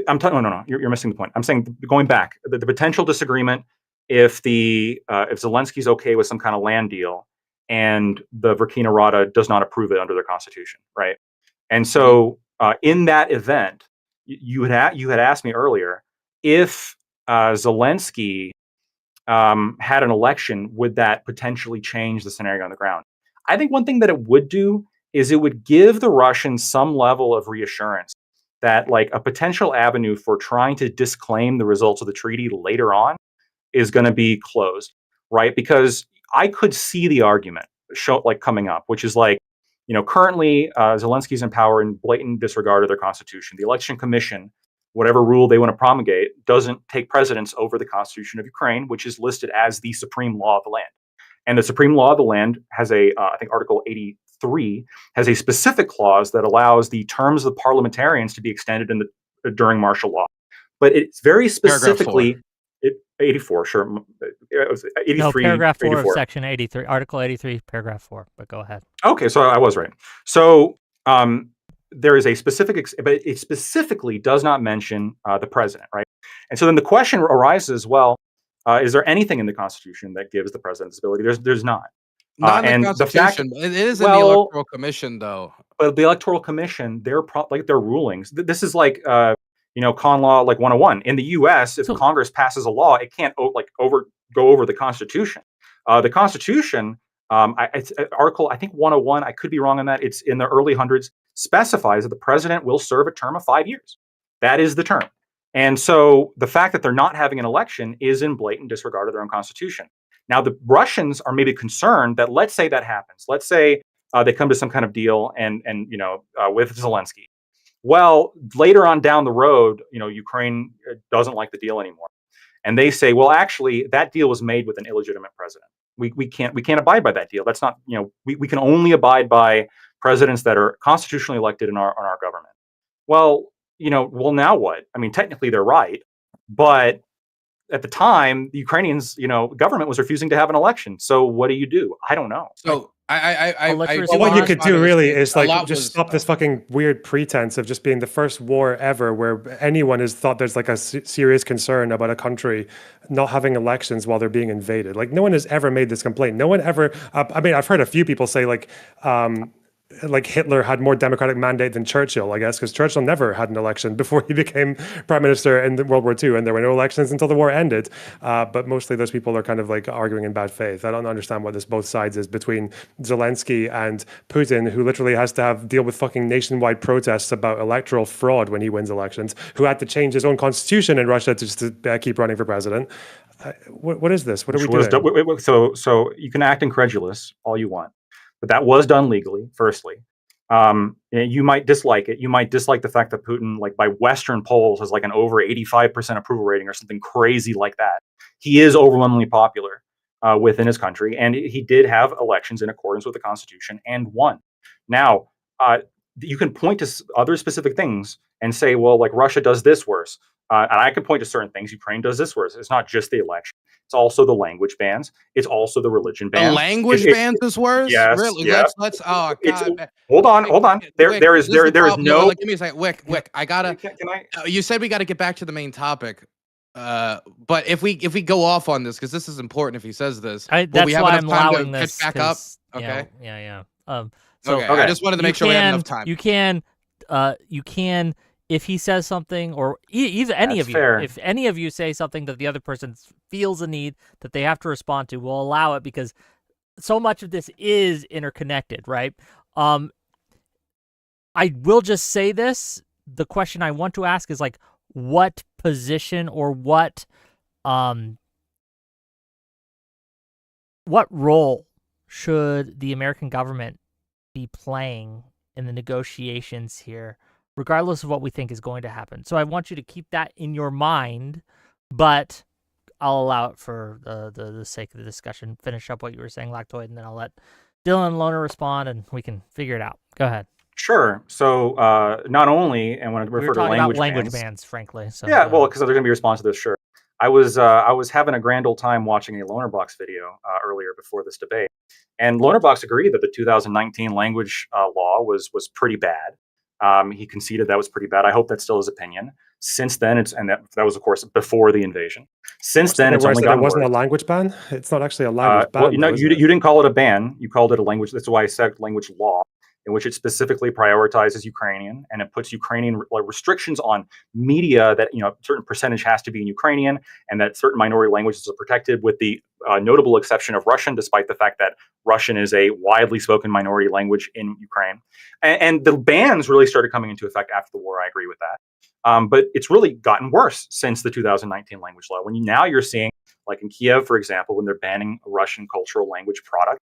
I'm telling no, you're missing the point. I'm saying going back, the potential disagreement if Zelensky's okay with some kind of land deal and the Verkhovna Rada does not approve it under their constitution, right? And so in that event, you had asked me earlier if Zelensky had an election, would that potentially change the scenario on the ground? I think one thing that it would do is it would give the Russians some level of reassurance that like a potential avenue for trying to disclaim the results of the treaty later on is going to be closed, right? Because I could see the argument coming up, which is like, currently Zelensky's in power in blatant disregard of their constitution. The election commission, whatever rule they want to promulgate, doesn't take precedence over the constitution of Ukraine, which is listed as the supreme law of the land. And the supreme law of the land has I think Article 83 has a specific clause that allows the terms of the parliamentarians to be extended during martial law. But it's very specifically 84, sure. It was 83. No, paragraph 4 84. of section 83, Article 83, paragraph 4. But go ahead. Okay, so I was right. So there is a specific, but it specifically does not mention the president, right? And so then the question arises, well, is there anything in the Constitution that gives the president this ability? There's not. Not in the Constitution. It is in the Electoral Commission, though. But the Electoral Commission, their rulings. This is like con law like 101. In the U.S., if Congress passes a law, it can't go over the Constitution. The Constitution, it's Article I think 101. I could be wrong on that. It's in the early hundreds. Specifies that the president will serve a term of 5 years. That is the term. And so the fact that they're not having an election is in blatant disregard of their own constitution. Now, the Russians are maybe concerned that, let's say that happens. Let's say they come to some kind of deal and with Zelensky. Well, later on down the road, Ukraine doesn't like the deal anymore. And they say, well, actually, that deal was made with an illegitimate president. We can't abide by that deal. That's not, we can only abide by presidents that are constitutionally elected in our government. Well, now what? I mean, technically they're right, but at the time, the Ukrainians, government was refusing to have an election. So what do you do? I don't know. So what you could do really is like just stop this fucking weird pretense of just being the first war ever where anyone has thought there's like a serious concern about a country not having elections while they're being invaded. Like no one has ever made this complaint. No one ever. I mean, I've heard a few people say like Hitler had more democratic mandate than Churchill, I guess, because Churchill never had an election before he became prime minister in World War II, and there were no elections until the war ended. But mostly those people are kind of like arguing in bad faith. I don't understand what this both sides is between Zelensky and Putin, who literally has to deal with fucking nationwide protests about electoral fraud when he wins elections, who had to change his own constitution in Russia to keep running for president. What is this? What are we doing? So you can act incredulous all you want. But that was done legally, firstly. You might dislike it. You might dislike the fact that Putin, like by Western polls, has like an over 85% approval rating or something crazy like that. He is overwhelmingly popular within his country, and he did have elections in accordance with the Constitution and won. Now, you can point to other specific things and say, well, like Russia does this worse. And I can point to certain things. Ukraine does this worse. It's not just the election. It's also the language bans. It's also the religion bans. The language bans is worse? Yes. Really? Yes. Let's oh god. Hold on. There is no. Give me a second. Wick, I gotta. Can I? You said we got to get back to the main topic. But if we go off on this, because this is important, if he says this, that's we have why enough I'm time allowing to this. Pick back up. Okay. Yeah. Okay. I just wanted to make sure we had enough time. You can. If he says something, or either any of you, if any of you say something that the other person feels a need that they have to respond to, we'll allow it because so much of this is interconnected, right? I will just say this. The question I want to ask is like, what position or what role should the American government be playing in the negotiations here, regardless of what we think is going to happen? So I want you to keep that in your mind, but I'll allow it for the sake of the discussion. Finish up what you were saying, Lactoid, and then I'll let Dylan and Loner respond, and we can figure it out. Go ahead. Sure. So not only, and when I refer to language bans, frankly. So, yeah, well, because they're going to be responsive to this, sure. I was having a grand old time watching a Lonerbox video earlier before this debate, and Lonerbox agreed that the 2019 language law was pretty bad. He conceded that was pretty bad. I hope that's still his opinion. Since then, that was, of course, before the invasion. Since then, it's only gotten worse. It wasn't a language ban? It's not actually a language ban. Well, you didn't call it a ban. You called it a language. That's why I said language law, in which it specifically prioritizes Ukrainian, and it puts Ukrainian restrictions on media that, a certain percentage has to be in Ukrainian, and that certain minority languages are protected, with the notable exception of Russian, despite the fact that Russian is a widely spoken minority language in Ukraine. And the bans really started coming into effect after the war. I agree with that. But it's really gotten worse since the 2019 language law. Now you're seeing, like in Kiev, for example, when they're banning a Russian cultural language product,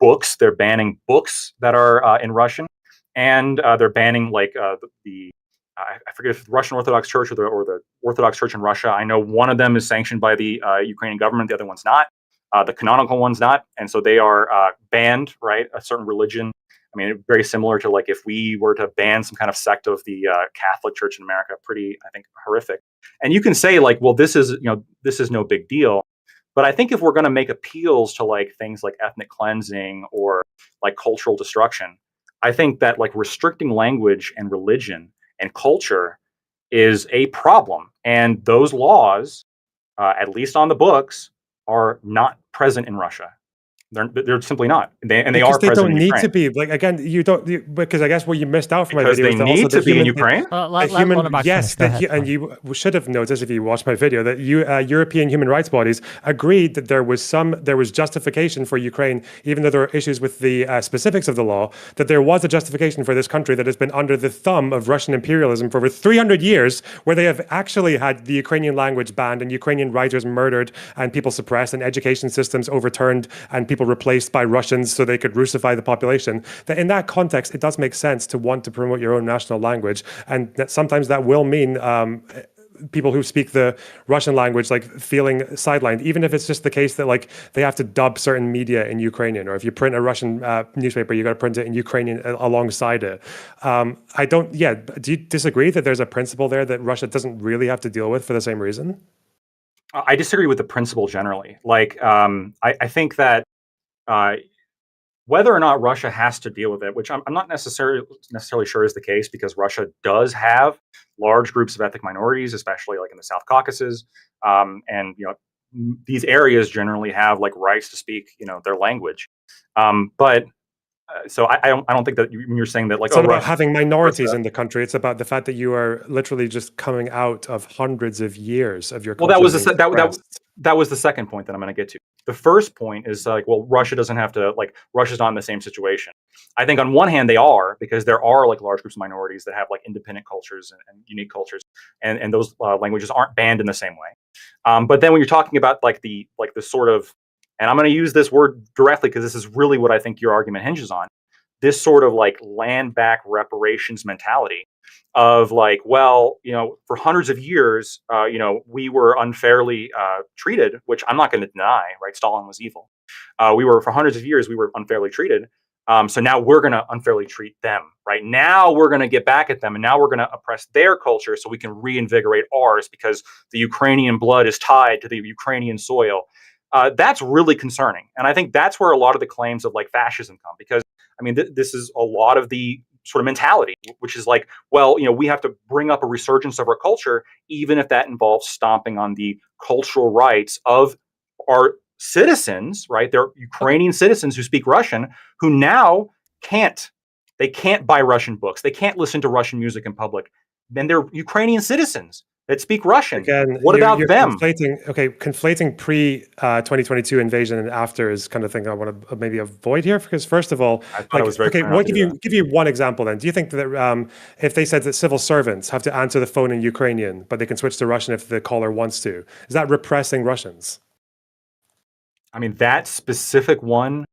books. They're banning books that are in Russian, and they're banning like I forget if the Russian Orthodox Church or the Orthodox Church in Russia. I know one of them is sanctioned by the Ukrainian government. The other one's not. The canonical one's not, and so they are banned. Right, a certain religion. I mean, very similar to like if we were to ban some kind of sect of the Catholic Church in America. Pretty, I think, horrific. And you can say like, well, this is no big deal. But I think if we're going to make appeals to like things like ethnic cleansing or like cultural destruction, I think that like restricting language and religion and culture is a problem. And those laws, at least on the books, are not present in Russia. They're simply not. They because are they present don't in need Ukraine. to be. Like again, because I guess what you missed out from my Because video they is that need also to be in Ukraine. Yes, and you should have noticed if you watched my video that European human rights bodies agreed that there was justification for Ukraine, even though there are issues with the specifics of the law, that there was a justification for this country that has been under the thumb of Russian imperialism for over 300 years, where they have actually had the Ukrainian language banned and Ukrainian writers murdered and people suppressed and education systems overturned and people replaced by Russians so they could Russify the population. That in that context, it does make sense to want to promote your own national language, and that sometimes that will mean people who speak the Russian language like feeling sidelined, even if it's just the case that like they have to dub certain media in Ukrainian, or if you print a Russian newspaper, you got to print it in Ukrainian alongside it. Do you disagree that there's a principle there that Russia doesn't really have to deal with for the same reason? I disagree with the principle generally. Like, I think that whether or not Russia has to deal with it, which I'm not necessarily sure is the case, because Russia does have large groups of ethnic minorities, especially like in the South Caucasus, and these areas generally have like rights to speak their language. So I don't think that you're saying that like it's not about having minorities Russia, in the country. It's about the fact that you are literally just coming out of hundreds of years of your well, culture. that was the second point that I'm going to get to. The first point is like, well, Russia doesn't have to, like, Russia's not in the same situation. I think on one hand they are, because there are like large groups of minorities that have like independent cultures and unique cultures, and those languages aren't banned in the same way. But then when you're talking about like the sort of, and I'm going to use this word directly because this is really what I think your argument hinges on, this sort of like land back reparations mentality of like, well, for hundreds of years, we were unfairly treated, which I'm not going to deny, right? Stalin was evil. For hundreds of years, we were unfairly treated. So now we're going to unfairly treat them, right? Now we're going to get back at them, and now we're going to oppress their culture so we can reinvigorate ours because the Ukrainian blood is tied to the Ukrainian soil. That's really concerning. And I think that's where a lot of the claims of like fascism come, because I mean, this is a lot of the sort of mentality, which is like, well, we have to bring up a resurgence of our culture, even if that involves stomping on the cultural rights of our citizens, right? They're Ukrainian citizens who speak Russian, who now can't buy Russian books. They can't listen to Russian music in public. Then they're Ukrainian citizens that speak Russian. Again, what about them? Conflating pre-2022 invasion and after is kind of thing I want to maybe avoid here, because first of all, I thought it was very clear not to do that. give you one example then. Do you think that if they said that civil servants have to answer the phone in Ukrainian, but they can switch to Russian if the caller wants to, is that repressing Russians? I mean, that specific one,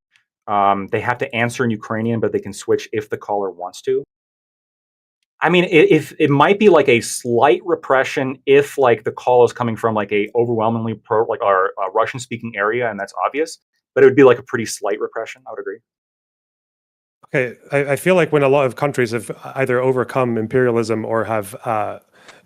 they have to answer in Ukrainian, but they can switch if the caller wants to. I mean, if it might be like a slight repression if like the call is coming from like a overwhelmingly Russian speaking area, and that's obvious, but it would be like a pretty slight repression. I would agree. Okay, I feel like when a lot of countries have either overcome imperialism or have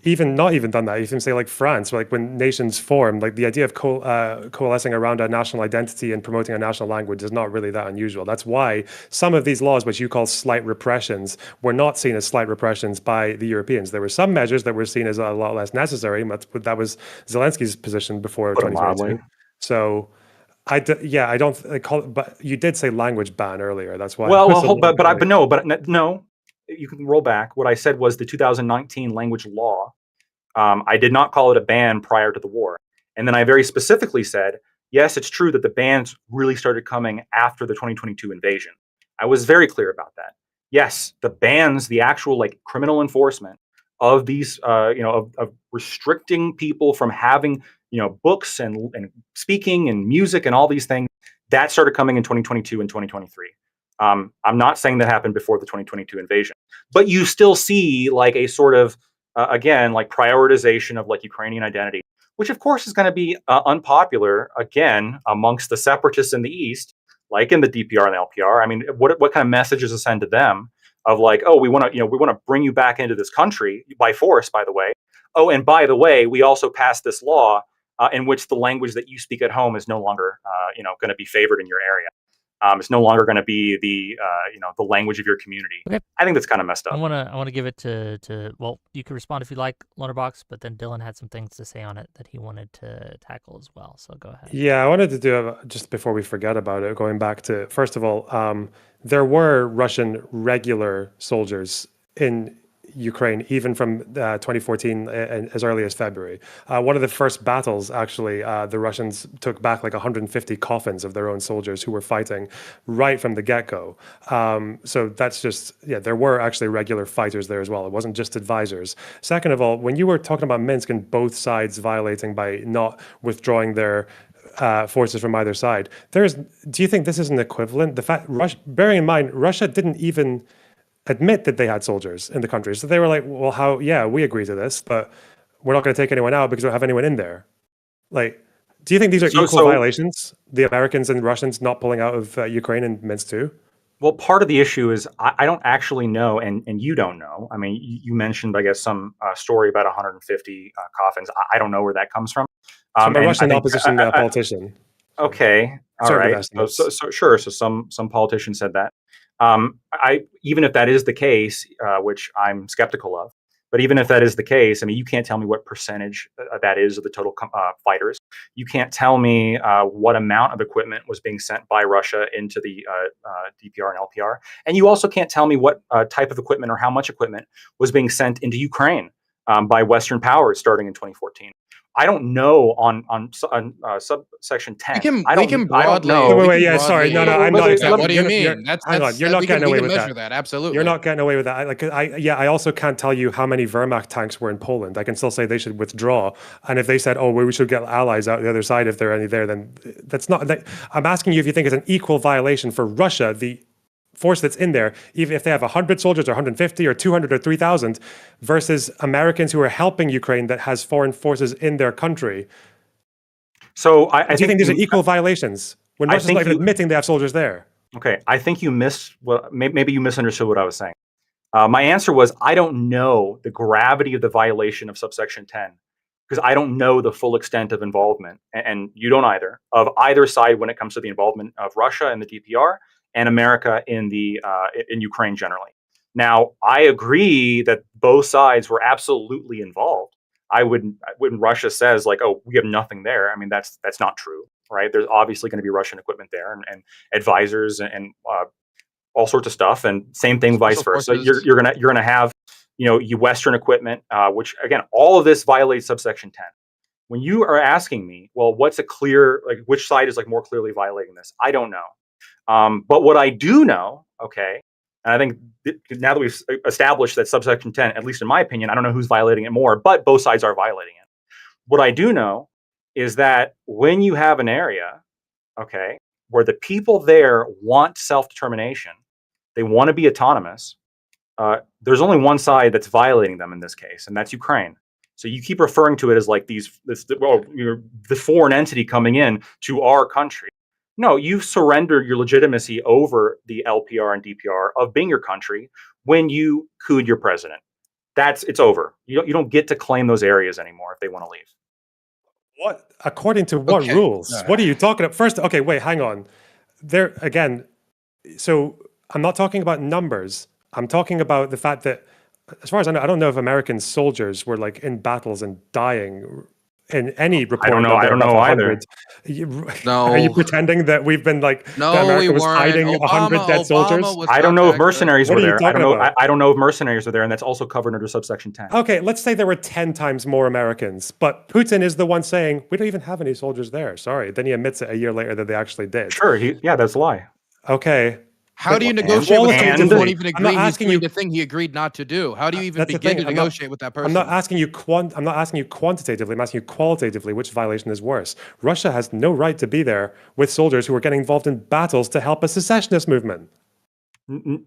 not even done that, you can say like France, like when nations form, like the idea of coalescing around a national identity and promoting a national language is not really that unusual. That's why some of these laws, which you call slight repressions, were not seen as slight repressions by the Europeans. There were some measures that were seen as a lot less necessary, but that was Zelensky's position before 2022. So I don't call it, but you did say language ban earlier. That's why. No, you can roll back. What I said was the 2019 language law. I did not call it a ban prior to the war. And then I very specifically said, yes, it's true that the bans really started coming after the 2022 invasion. I was very clear about that. Yes, the bans, the actual like criminal enforcement of these, of restricting people from having, books and speaking and music and all these things, That started coming in 2022 and 2023. I'm not saying that happened before the 2022 invasion, but you still see like a sort of, again, like prioritization of like Ukrainian identity, which of course is going to be unpopular again amongst the separatists in the East, like in the DPR and the LPR. I mean, what kind of messages to send to them of like, oh, we want to bring you back into this country by force, by the way. Oh, and by the way, we also passed this law in which the language that you speak at home is no longer, going to be favored in your area. It's no longer going to be the language of your community. Okay. I think that's kind of messed up. I wanna give it to well, you can respond if you like, Lonerbox, but then Dylan had some things to say on it that he wanted to tackle as well. So go ahead. Yeah, I wanted to do just before we forget about it, going back to, first of all, there were Russian regular soldiers in Ukraine, even from 2014 and as early as February. One of the first battles, actually, the Russians took back like 150 coffins of their own soldiers who were fighting right from the get-go. So that's just, yeah, there were actually regular fighters there as well. It wasn't just advisors. Second of all, when you were talking about Minsk and both sides violating by not withdrawing their forces from either side, do you think this is an equivalent? The fact, bearing in mind, Russia didn't even admit that they had soldiers in the country. So they were like, well, how, yeah, we agree to this, but we're not going to take anyone out because we don't have anyone in there. Like, do you think these are equal violations? The Americans and Russians not pulling out of Ukraine and Minsk too? Well, part of the issue is I don't actually know, and you don't know. I mean, you mentioned, I guess, some story about 150 coffins. I don't know where that comes from. From a Russian opposition politician. Okay, all right. So sure. So some politician said that. Even if that is the case, which I'm skeptical of, but even if that is the case, I mean, you can't tell me what percentage that is of the total fighters. You can't tell me what amount of equipment was being sent by Russia into the DPR and LPR, and you also can't tell me what type of equipment or how much equipment was being sent into Ukraine by Western powers starting in 2014. I don't know on subsection 10. We can broadly. Wait, yeah, sorry. No, I'm not exactly. What do you mean? Hang on, you're not getting away with that. Absolutely. You're not getting away with that. I also can't tell you how many Wehrmacht tanks were in Poland. I can still say they should withdraw. And if they said, oh, well, we should get allies out the other side if there are any there, then that's not. I'm asking you if you think it's an equal violation for Russia, the force that's in there, even if they have 100 soldiers or 150 or 200 or 3,000, versus Americans who are helping Ukraine that has foreign forces in their country. So do you think these are equal violations when Russia's not even admitting they have soldiers there? Okay, I think you maybe you misunderstood what I was saying. My answer was I don't know the gravity of the violation of subsection 10 because I don't know the full extent of involvement, and you don't either, of either side when it comes to the involvement of Russia and the DPR and America in Ukraine generally. Now, I agree that both sides were absolutely involved. When Russia says like, "Oh, we have nothing there," I mean that's not true, right? There's obviously going to be Russian equipment there and advisors and all sorts of stuff, and same thing vice versa. You're gonna have you Western equipment, which again, all of this violates subsection 10. When you are asking me, well, what's a clear which side is more clearly violating this? I don't know. But what I do know, okay, and I think now that we've established that subsection 10, at least in my opinion, I don't know who's violating it more, but both sides are violating it. What I do know is that when you have an area, okay, where the people there want self-determination, they want to be autonomous, there's only one side that's violating them in this case, and that's Ukraine. So you keep referring to it as like the foreign entity coming in to our country. No, you surrendered your legitimacy over the LPR and DPR of being your country when you couped your president. It's over. You don't get to claim those areas anymore if they want to leave. What? According to what rules? What are you talking about? First, okay, wait, hang on. There again. So I'm not talking about numbers. I'm talking about the fact that, as far as I know, I don't know if American soldiers were in battles and dying. In any report, I don't know either. No, are you pretending that we've been no, America was hiding 100 dead soldiers? I don't know if mercenaries were there. I don't know if mercenaries were there, and that's also covered under subsection 10. Okay, let's say there were 10 times more Americans, but Putin is the one saying we don't even have any soldiers there. Sorry. Then he admits it a year later that they actually did. Sure, that's a lie. Okay, How do you And- negotiate with someone who qualitatively, won't even I'm not agree he's asking doing you- the thing he agreed not to do? How do you even That's the begin thing. to negotiate with that person? I'm not asking you quantitatively. I'm asking you qualitatively which violation is worse. Russia has no right to be there with soldiers who are getting involved in battles to help a secessionist movement.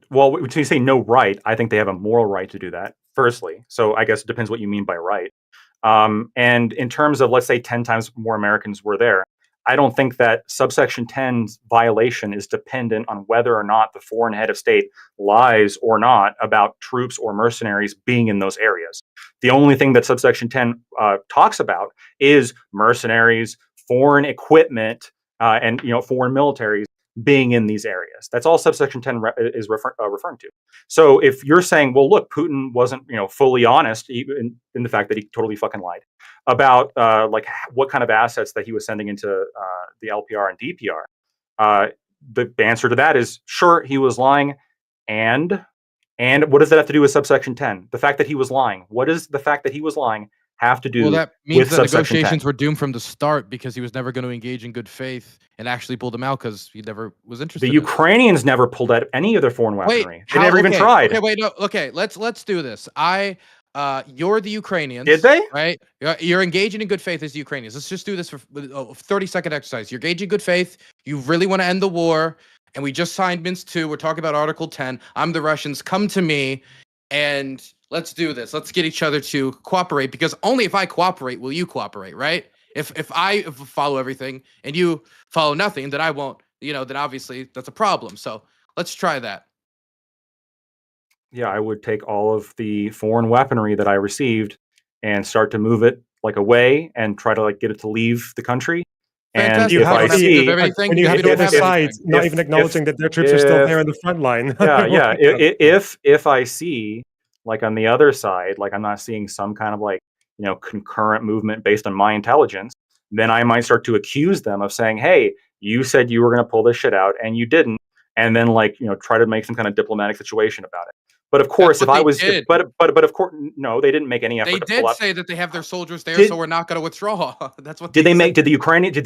Well, when you say no right, I think they have a moral right to do that, firstly. So I guess it depends what you mean by right. And in terms of, let's say, 10 times more Americans were there, I don't think that subsection 10's violation is dependent on whether or not the foreign head of state lies or not about troops or mercenaries being in those areas. The only thing that subsection 10 talks about is mercenaries, foreign equipment, and foreign militaries being in these areas. That's all subsection 10 is referring to. So if you're saying, well, look, Putin wasn't fully honest in the fact that he totally fucking lied about what kind of assets that he was sending into the LPR and DPR, the answer to that is sure, he was lying. And what does that have to do with subsection 10? The fact that he was lying. What does the fact that he was lying have to do Well, that means with that subsection 10? negotiations were doomed from the start because he was never going to engage in good faith and actually pull them out because he never was interested. The in it. Ukrainians never pulled out any of their foreign weaponry. Wait, They never even tried. Okay, wait, no, okay. Let's do this. You're the Ukrainians. Did they? Right? You're engaging in good faith as the Ukrainians. Let's just do this for a 30-second exercise. You're engaging good faith. You really want to end the war, and we just signed Minsk 2. We're talking about Article 10. I'm the Russians. Come to me, and let's do this. Let's get each other to cooperate, because only if I cooperate will you cooperate, right? If I follow everything and you follow nothing, then I won't. Then obviously that's a problem. So let's try that. Yeah, I would take all of the foreign weaponry that I received and start to move it away and try to get it to leave the country. Fantastic. And if I see when you have the other side not even acknowledging that their troops are still there in the front line. Yeah. If I see on the other side, I'm not seeing some kind of concurrent movement based on my intelligence, then I might start to accuse them of saying, hey, you said you were going to pull this shit out and you didn't. And then try to make some kind of diplomatic situation about it. But of course, if I was, but of course, no, they didn't make any effort. They did say that they have their soldiers there, so we're not going to withdraw. That's what. Did the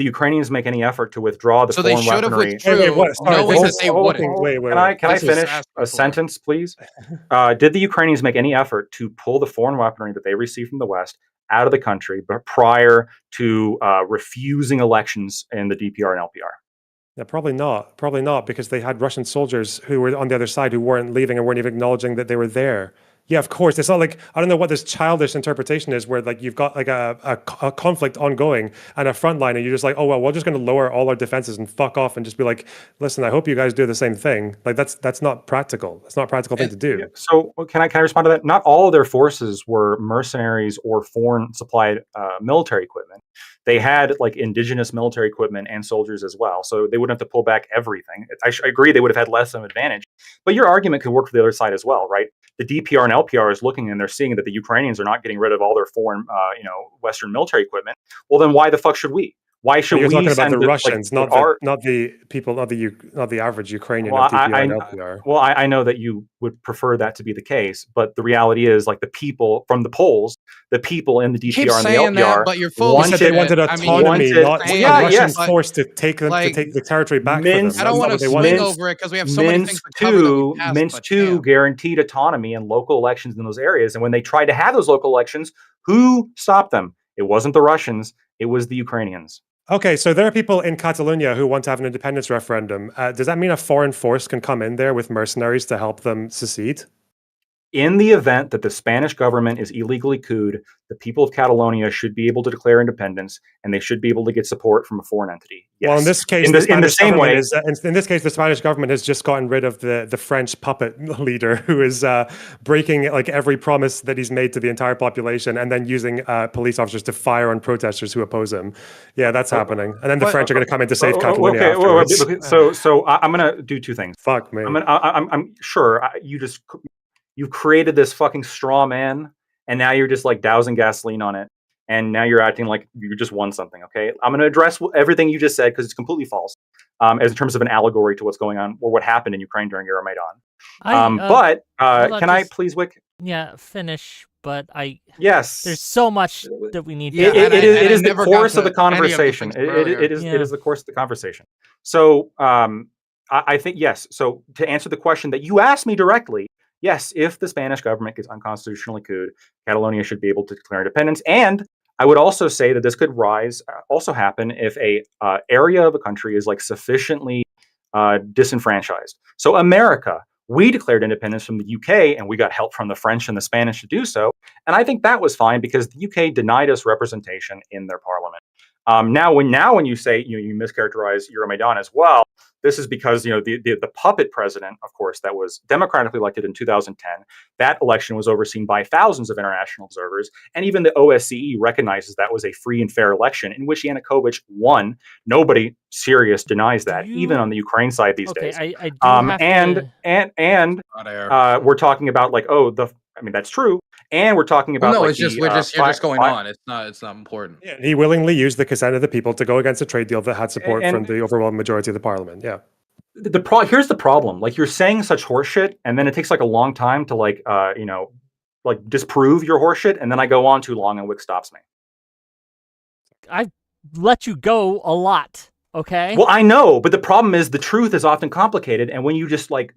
Ukrainians make any effort to withdraw the foreign weaponry? So they should have withdrew, knowing that they wouldn't. Wait. Can I finish a sentence, please? Did the Ukrainians make any effort to pull the foreign weaponry that they received from the West out of the country, but prior to refusing elections in the DPR and LPR? Yeah, probably not, because they had Russian soldiers who were on the other side who weren't leaving and weren't even acknowledging that they were there. Yeah, of course. It's not I don't know what this childish interpretation is where you've got a conflict ongoing and a front line and you're just oh, well, we're just going to lower all our defenses and fuck off and just be listen, I hope you guys do the same thing. That's not practical. That's not a practical thing to do. Yeah. So can I respond to that? Not all of their forces were mercenaries or foreign supplied military equipment. They had indigenous military equipment and soldiers as well. So they wouldn't have to pull back everything. I agree they would have had less of an advantage. But your argument could work for the other side as well, right? The DPR and LPR is looking and they're seeing that the Ukrainians are not getting rid of all their foreign, Western military equipment. Well, then why the fuck should we? Why should You're we talking about send the Russians, not the people, not the average Ukrainian of DPR and LPR. Well, I know that you would prefer that to be the case, but the reality is, the people from the polls, the people in the DPR and the LPR, but you're full. They wanted autonomy, not Russians forced to take the territory back from them. I don't want to swing over it because we have so many things to cover. Minsk 2 guaranteed autonomy and local elections in those areas, and when they tried to have those local elections, who stopped them? It wasn't the Russians; it was the Ukrainians. Okay, so there are people in Catalonia who want to have an independence referendum. Does that mean a foreign force can come in there with mercenaries to help them secede? In the event that the Spanish government is illegally couped, the people of Catalonia should be able to declare independence, and they should be able to get support from a foreign entity. Yes. Well, in this case, the Spanish government has just gotten rid of the French puppet leader who is breaking every promise that he's made to the entire population, and then using police officers to fire on protesters who oppose him. Yeah, that's happening. And then the French are going to come in to save Catalonia afterwards. So I'm going to do two things. Fuck me. I'm sure you've created this fucking straw man, and now you're just dousing gasoline on it, and now you're acting like you just won something. Okay, I'm going to address everything you just said because it's completely false, as in terms of an allegory to what's going on or what happened in Ukraine during Euromaidan. Can I please, Wick? Yeah, finish. But yes, there's so much that we need. It is the course of the conversation. It is the course of the conversation. So I think yes. So to answer the question that you asked me directly, yes, if the Spanish government gets unconstitutionally couped, Catalonia should be able to declare independence. And I would also say that this could also happen if a area of a country is like sufficiently disenfranchised. So America, we declared independence from the UK, and we got help from the French and the Spanish to do so. And I think that was fine because the UK denied us representation in their parliament. Now, when you say you mischaracterize Euromaidan as well, this is because the puppet president, of course, that was democratically elected in 2010. That election was overseen by thousands of international observers, and even the OSCE recognizes that was a free and fair election in which Yanukovych won. Nobody serious denies that, even on the Ukraine side these days. I do have and we're talking about that's true. And we're talking about you're just going on. It's not important. Yeah, he willingly used the consent of the people to go against a trade deal that had support from the overwhelming majority of the parliament. Yeah. Here's the problem. Like, you're saying such horseshit, and then it takes like a long time to disprove your horseshit, and then I go on too long and Wick stops me. I've let you go a lot. Okay. Well, I know, but the problem is the truth is often complicated, and when you just spew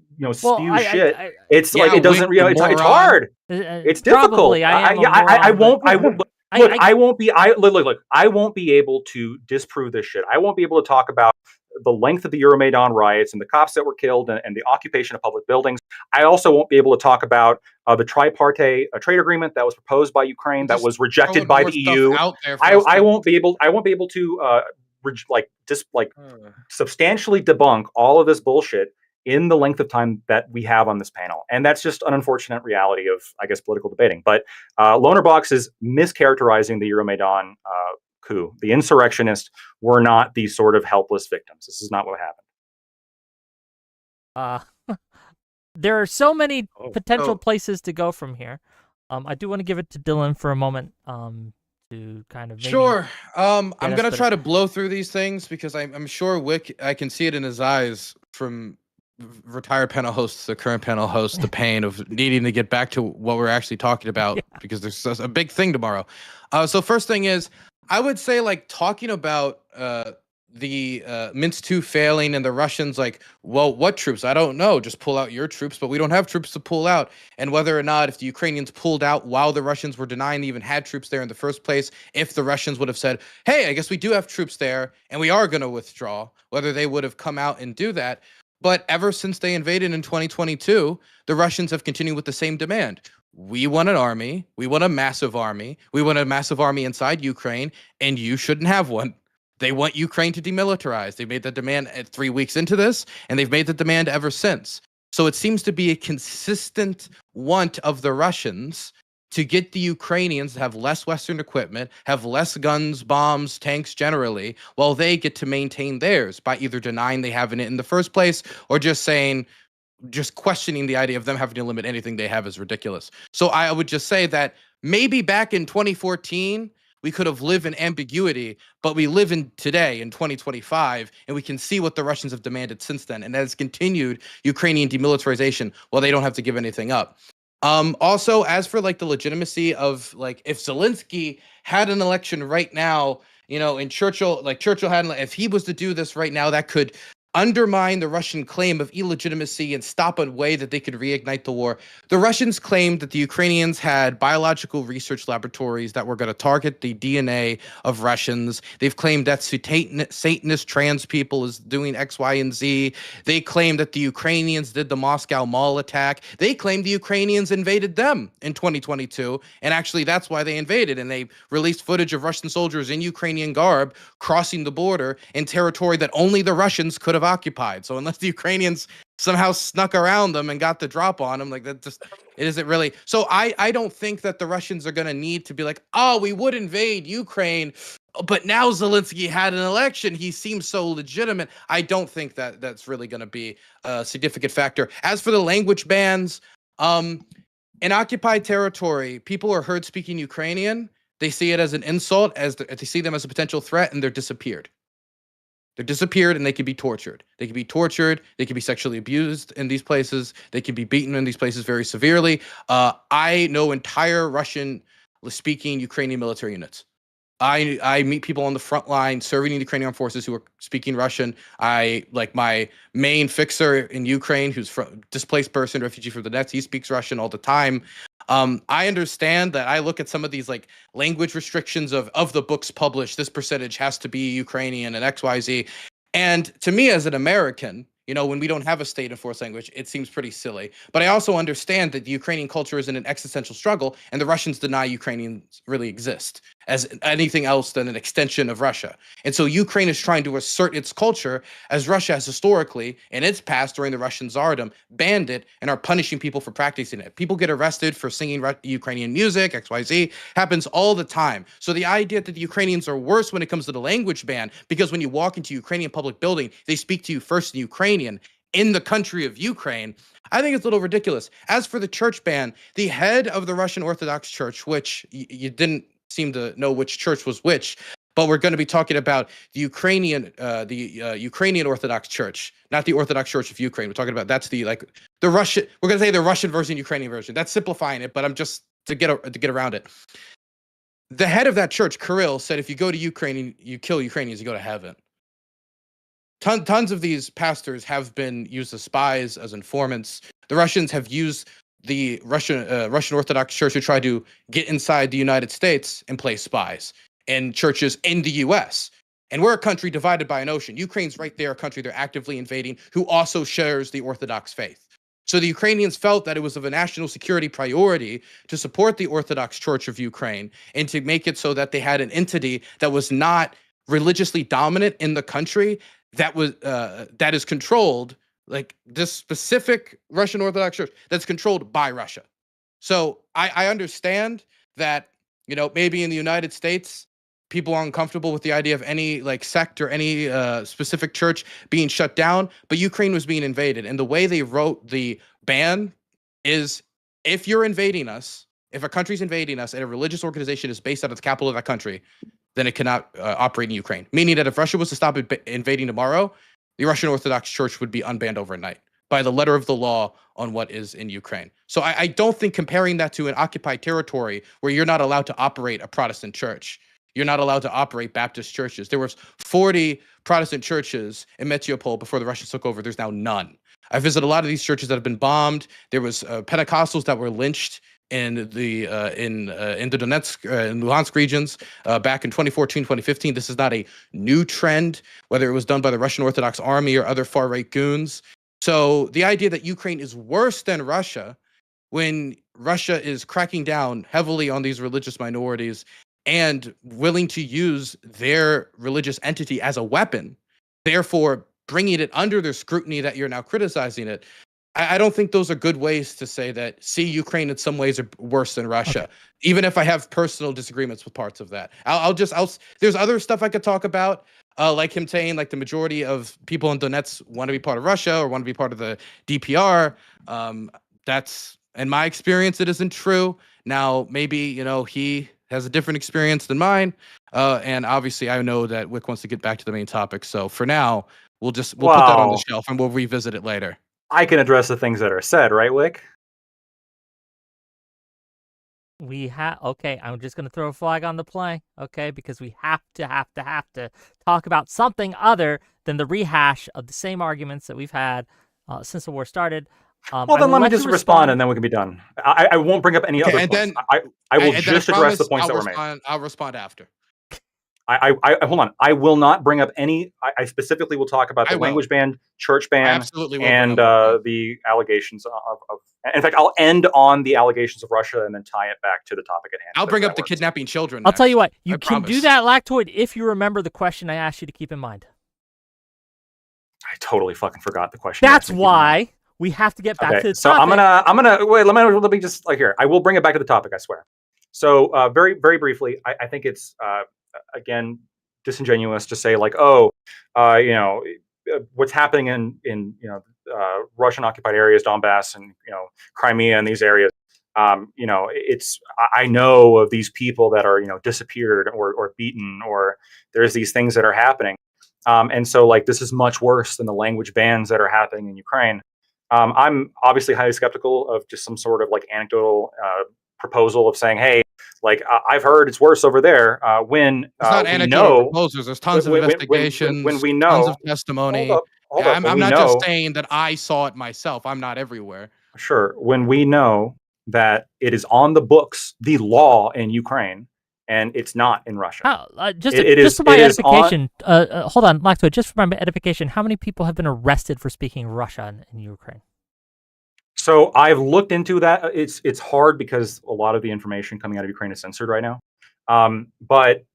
shit, it's doesn't. It's hard. It's difficult. I won't be able to disprove this shit. I won't be able to talk about the length of the Euromaidan riots and the cops that were killed and the occupation of public buildings. I also won't be able to talk about the tripartite trade agreement that was proposed by Ukraine that was rejected by the EU. I won't be able to substantially debunk all of this bullshit in the length of time that we have on this panel. And that's just an unfortunate reality of, I guess, political debating. But Lonerbox is mischaracterizing the Euromaidan coup. The insurrectionists were not these sort of helpless victims. This is not what happened. There are so many potential places to go from here. I do want to give it to Dylan for a moment. To kind of sure. I'm gonna try to blow through these things because I'm sure Wick. I can see it in his eyes from retired panel host to current panel host. The pain of needing to get back to what we're actually talking about because there's a big thing tomorrow. So first thing is, I would say talking about the Minsk II failing and the Russians well, what troops? I don't know. Just pull out your troops, but we don't have troops to pull out. And whether or not if the Ukrainians pulled out while the Russians were denying they even had troops there in the first place, if the Russians would have said, hey, I guess we do have troops there and we are going to withdraw, whether they would have come out and do that. But ever since they invaded in 2022, the Russians have continued with the same demand. We want an army. We want a massive army. We want a massive army inside Ukraine, and you shouldn't have one. They want Ukraine to demilitarize. They made that demand 3 weeks into this, and they've made the demand ever since. So it seems to be a consistent want of the Russians to get the Ukrainians to have less Western equipment, have less guns, bombs, tanks generally, while they get to maintain theirs by either denying they have it in the first place or just questioning the idea of them having to limit anything they have is ridiculous. So I would just say that maybe back in 2014, we could have lived in ambiguity, but we live in today in 2025, and we can see what the Russians have demanded since then, and that has continued Ukrainian demilitarization while they don't have to give anything up. Also, as for the legitimacy of if Zelensky had an election right now, and Churchill had, if he was to do this right now, that could undermine the Russian claim of illegitimacy and stop a way that they could reignite the war. The Russians claimed that the Ukrainians had biological research laboratories that were going to target the DNA of Russians. They've claimed that Satanist trans people is doing X, Y, and Z. They claim that the Ukrainians did the Moscow Mall attack. They claim the Ukrainians invaded them in 2022, and actually that's why they invaded, and they released footage of Russian soldiers in Ukrainian garb crossing the border in territory that only the Russians could have occupied. So unless the Ukrainians somehow snuck around them and got the drop on them, it isn't really. So I don't think that the Russians are going to need to be we would invade Ukraine, but now Zelensky had an election. He seems so legitimate. I don't think that that's really going to be a significant factor. As for the language bans, in occupied territory, people are heard speaking Ukrainian. They see it as an insult, they see them as a potential threat, and they're disappeared. They're disappeared, and they can be tortured. They can be tortured. They can be sexually abused in these places. They can be beaten in these places very severely. I know entire Russian-speaking Ukrainian military units. I meet people on the front line serving in the Ukrainian armed forces who are speaking Russian. I like my main fixer in Ukraine, who's from displaced person, refugee from the Donetsk. He speaks Russian all the time. I understand that I look at some of these like language restrictions of the books published. This percentage has to be Ukrainian and XYZ. And to me, as an American, you know, when we don't have a state enforced language, it seems pretty silly. But I also understand that the Ukrainian culture is in an existential struggle, and the Russians deny Ukrainians really exist as anything else than an extension of Russia. And so Ukraine is trying to assert its culture as Russia has historically, in its past during the Russian Tsardom, banned it and are punishing people for practicing it. People get arrested for singing Ukrainian music, XYZ, happens all the time. So the idea that the Ukrainians are worse when it comes to the language ban, because when you walk into Ukrainian public building, they speak to you first in Ukrainian in the country of Ukraine, I think it's a little ridiculous. As for the church ban, the head of the Russian Orthodox Church, which you didn't seem to know which church was which, but we're going to be talking about the Ukrainian Orthodox Church, not the Orthodox Church of Ukraine. We're talking about that's the Russian. We're going to say the Russian version, Ukrainian version. That's simplifying it, but I'm just to get around it. The head of that church, Kirill, said if you go to Ukraine and you kill Ukrainians, you go to heaven. Tons of these pastors have been used as spies, as informants. The Russians have used the Russian Orthodox Church to try to get inside the United States and play spies in churches in the U.S. And we're a country divided by an ocean. Ukraine's right there, a country they're actively invading, who also shares the Orthodox faith. So the Ukrainians felt that it was of a national security priority to support the Orthodox Church of Ukraine and to make it so that they had an entity that was not religiously dominant in the country, that is controlled, like this specific Russian Orthodox Church that's controlled by Russia. So I understand that, you know, maybe in the United States, people are uncomfortable with the idea of any like sect or any specific church being shut down, but Ukraine was being invaded. And the way they wrote the ban is if you're invading us, if a country's invading us and a religious organization is based out of the capital of that country, then it cannot operate in Ukraine. Meaning that if Russia was to stop invading tomorrow, the Russian Orthodox Church would be unbanned overnight by the letter of the law on what is in Ukraine. So I don't think comparing that to an occupied territory where you're not allowed to operate a Protestant church, you're not allowed to operate Baptist churches. There was 40 Protestant churches in Metropole before the Russians took over. There's now none. I visited a lot of these churches that have been bombed. There was Pentecostals that were lynched in the Donetsk and Luhansk regions back in 2014, 2015. This is not a new trend, whether it was done by the Russian Orthodox Army or other far-right goons. So the idea that Ukraine is worse than Russia when Russia is cracking down heavily on these religious minorities and willing to use their religious entity as a weapon, therefore bringing it under their scrutiny that you're now criticizing it, I don't think those are good ways to say that, see, Ukraine in some ways are worse than Russia, okay, even if I have personal disagreements with parts of that. There's other stuff I could talk about, like him saying like the majority of people in Donetsk want to be part of Russia or want to be part of the DPR. That's, in my experience, it isn't true. Now, maybe, you know, he has a different experience than mine. And obviously I know that Wick wants to get back to the main topic. So for now, we'll put that on the shelf and we'll revisit it later. I can address the things that are said, right, Wick? Okay, I'm just going to throw a flag on the play, okay, because we have to talk about something other than the rehash of the same arguments that we've had since the war started. Well, then let me just respond and then we can be done. I won't bring up any other points. Then, I will just address the points that were made. I'll respond after. I hold on. I will not bring up any. I specifically will talk about the language ban, church ban, and the allegations of. In fact, I'll end on the allegations of Russia and then tie it back to the topic at hand. I'll bring up the kidnapping children. I'll tell you what. You can do that, Lactoid, if you remember the question I asked you to keep in mind. I totally fucking forgot the question. That's why we have to get back to the topic. So I'm gonna wait. Let me just here. I will bring it back to the topic. I swear. So very briefly, I think it's again disingenuous to say like, oh, you know, what's happening in you know Russian occupied areas, Donbass and you know Crimea and these areas. You know, I know of these people that are, you know, disappeared or beaten, or there's these things that are happening. And so like this is much worse than the language bans that are happening in Ukraine. I'm obviously highly skeptical of just some sort of like anecdotal proposal of saying, hey, like I've heard it's worse over there. When It's not we anecdotal know, proposals. There's tons of when investigations, we tons know, of testimony. hold up. When I'm we not just know, saying that I saw it myself. I'm not everywhere. sure, when we know that it is on the books, the law in Ukraine, and it's not in Russia. How, just It is- for my it is edification, hold on, Lactoid, just for my edification, how many people have been arrested for speaking Russian in Ukraine? So I've looked into that. It's hard because a lot of the information coming out of Ukraine is censored right now. But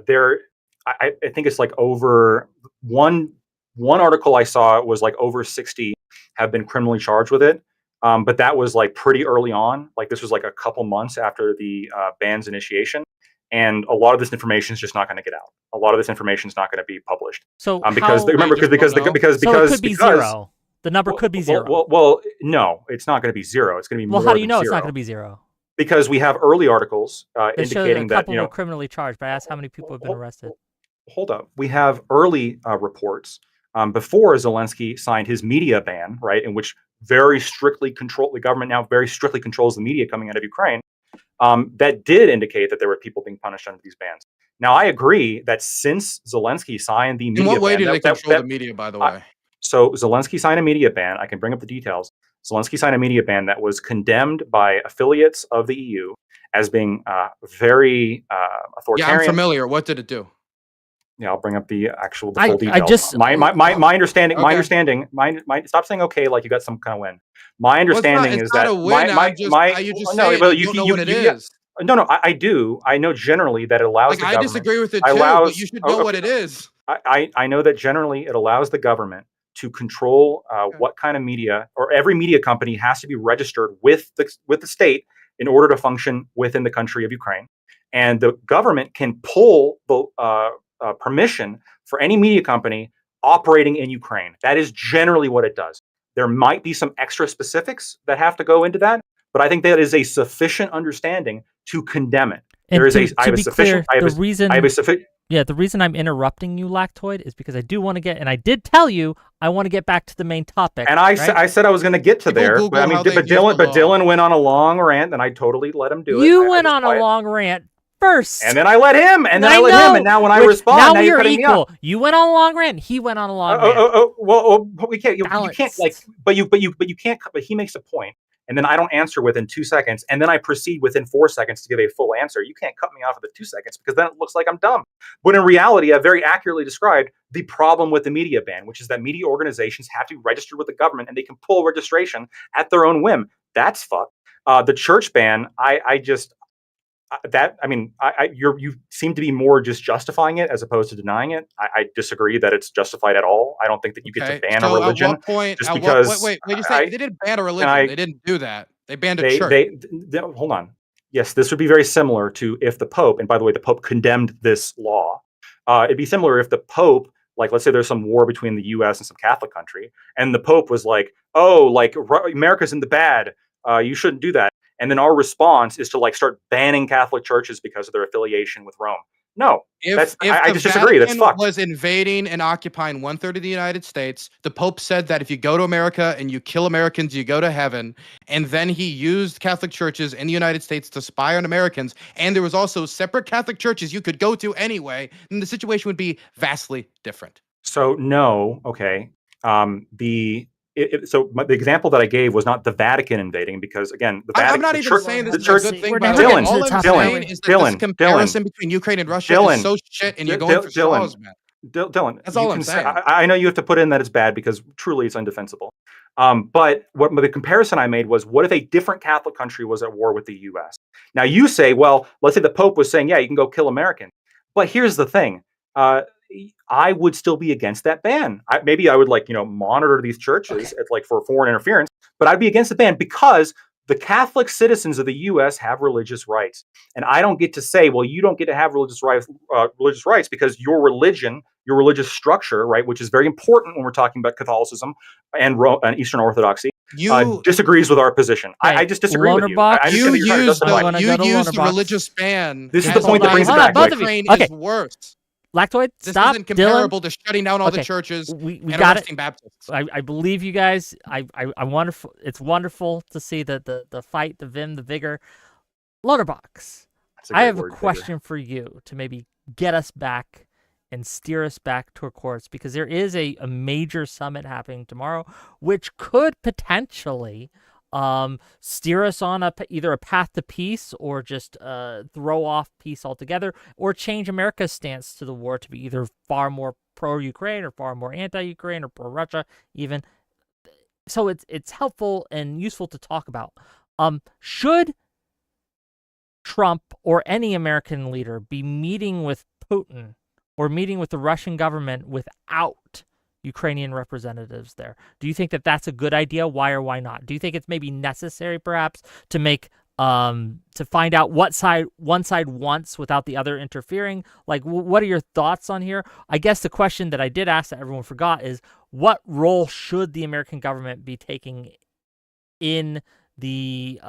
there, I think it's like over one article I saw was like over 60 have been criminally charged with it. But that was like pretty early on. Like this was like a couple months after the ban's initiation. And a lot of this information is just not going to get out. A lot of this information is not going to be published. So because how, remember, because so it could be zero. The number could be zero. Well, no, it's not going to be zero. It's going to be well, more how do you than know zero. it's not going to be zero? Because we have early articles They indicating showed a couple that were criminally charged, but I asked how many people have been arrested. Hold up, we have early reports before Zelensky signed his media ban, right, in which the government now very strictly controls the media coming out of Ukraine. That did indicate that there were people being punished under these bans. Now, I agree that since Zelensky signed the media ban, in what way did they control the media, by the way? So Zelensky signed a media ban. I can bring up the details. Zelensky signed a media ban that was condemned by affiliates of the EU as being very authoritarian. Yeah, I'm familiar. What did it do? Yeah, I'll bring up the full details. I just my understanding. Okay. My understanding. Stop saying okay like you got some kind of win. My understanding is that a win. You just say it, you don't know what it is. No, I do. I know generally that it allows the government. I disagree with it too, but you should know what it is. I know that generally it allows the government to control what kind of media, or every media company has to be registered with the state in order to function within the country of Ukraine, and the government can pull the permission for any media company operating in Ukraine. That is generally what it does. There might be some extra specifics that have to go into that, but I think that is a sufficient understanding to condemn it. And there is the reason I'm interrupting you, Lactoid, is because I do want to get, and I did tell you, I want to get back to the main topic. And I said I was going to get to there, but I mean, Dylan went on a long rant, and I totally let him do it. You went on a long rant first, and then I let him, and now when I respond, now you're cutting equal. me off. You went on a long rant. He went on a long rant. Well, we can't. You can't like, but you can't. But he makes a point, and then I don't answer within 2 seconds, and then I proceed within 4 seconds to give a full answer. You can't cut me off at the 2 seconds because then it looks like I'm dumb. But in reality, I've very accurately described the problem with the media ban, which is that media organizations have to be registered with the government, and they can pull registration at their own whim. That's fucked. The church ban, you seem to be more just justifying it as opposed to denying it. I disagree that it's justified at all. I don't think that you get to ban a religion. At what point? Just because Wait, you say they didn't ban a religion. They didn't do that. They banned a church. Hold on. Yes, this would be very similar to if the Pope, and by the way, the Pope condemned this law. It'd be similar if the Pope, like, let's say there's some war between the U.S. and some Catholic country, and the Pope was like, "Oh, like America's in the bad. You shouldn't do that." And then our response is to like start banning Catholic churches because of their affiliation with Rome. No, I just disagree. That's fucked. Was invading and occupying 1/3 of the United States. The Pope said that if you go to America and you kill Americans, you go to heaven. And then he used Catholic churches in the United States to spy on Americans. And there was also separate Catholic churches you could go to anyway. And the situation would be vastly different. So no, okay. The example that I gave was not the Vatican invading, because again, the Vatican. I'm not even saying this is a good thing. Dylan, all I'm saying is that this comparison between Ukraine and Russia is so shit, and you're going for straws, man. Dylan, that's all I'm saying. I know you have to put in that it's bad because truly it's undefensible. But the comparison I made was, what if a different Catholic country was at war with the U.S.? Now you say, well, let's say the Pope was saying, yeah, you can go kill Americans. But here's the thing. I would still be against that ban. Maybe I would monitor these churches for foreign interference, but I'd be against the ban because the Catholic citizens of the U.S. have religious rights, and I don't get to say, well, you don't get to have religious rights because your religion, your religious structure, right, which is very important when we're talking about Catholicism and Eastern Orthodoxy, disagrees with our position. I just disagree with you. You use the religious ban. This is the point that brings it back. Ukraine is worse. Lactoid, this stop. Isn't comparable Dylan. To shutting down all the churches we and got arresting Baptists. I believe you guys. I wonderful. It's wonderful to see the fight, the vim, the vigor. Lonerbox, That's a I great have a word, Digger. question for you to maybe get us back and steer us back to a course, because there is a major summit happening tomorrow, which could potentially steer us on either a path to peace, or just throw off peace altogether, or change America's stance to the war to be either far more pro-Ukraine or far more anti-Ukraine or pro-Russia even. So it's helpful and useful to talk about. Should Trump or any American leader be meeting with Putin or meeting with the Russian government without Ukrainian representatives there? Do you think that that's a good idea? Why or why not? Do you think it's maybe necessary, perhaps, to make to find out what side one side wants without the other interfering? Like, what are your thoughts on here? I guess the question that I did ask that everyone forgot is, what role should the American government be taking in the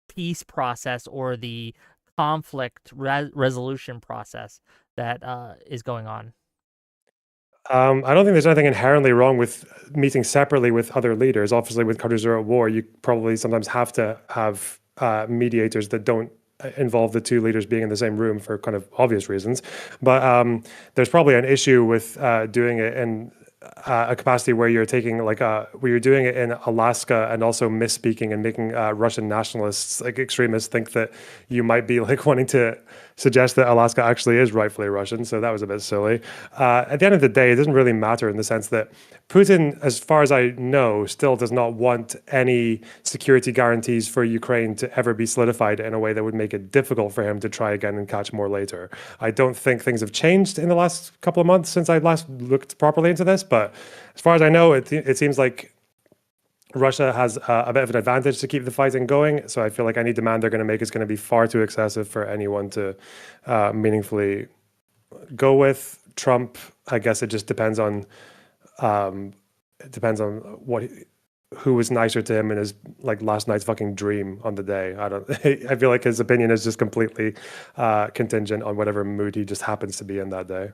peace process or the conflict resolution process that is going on? I don't think there's anything inherently wrong with meeting separately with other leaders. Obviously, with countries that are at war, you probably sometimes have to have mediators that don't involve the two leaders being in the same room for kind of obvious reasons. But there's probably an issue with doing it in a capacity where you're taking where you're doing it in Alaska and also misspeaking and making Russian nationalists, like extremists, think that you might be like wanting to suggest that Alaska actually is rightfully Russian. So that was a bit silly. At the end of the day, it doesn't really matter in the sense that Putin, as far as I know, still does not want any security guarantees for Ukraine to ever be solidified in a way that would make it difficult for him to try again and catch more later. I don't think things have changed in the last couple of months since I last looked properly into this, but as far as I know, it seems like Russia has a bit of an advantage to keep the fighting going. So I feel like any demand they're going to make is going to be far too excessive for anyone to meaningfully go with. Trump, I guess it just depends on who was nicer to him in his last night's fucking dream on the day. I feel like his opinion is just completely contingent on whatever mood he just happens to be in that day.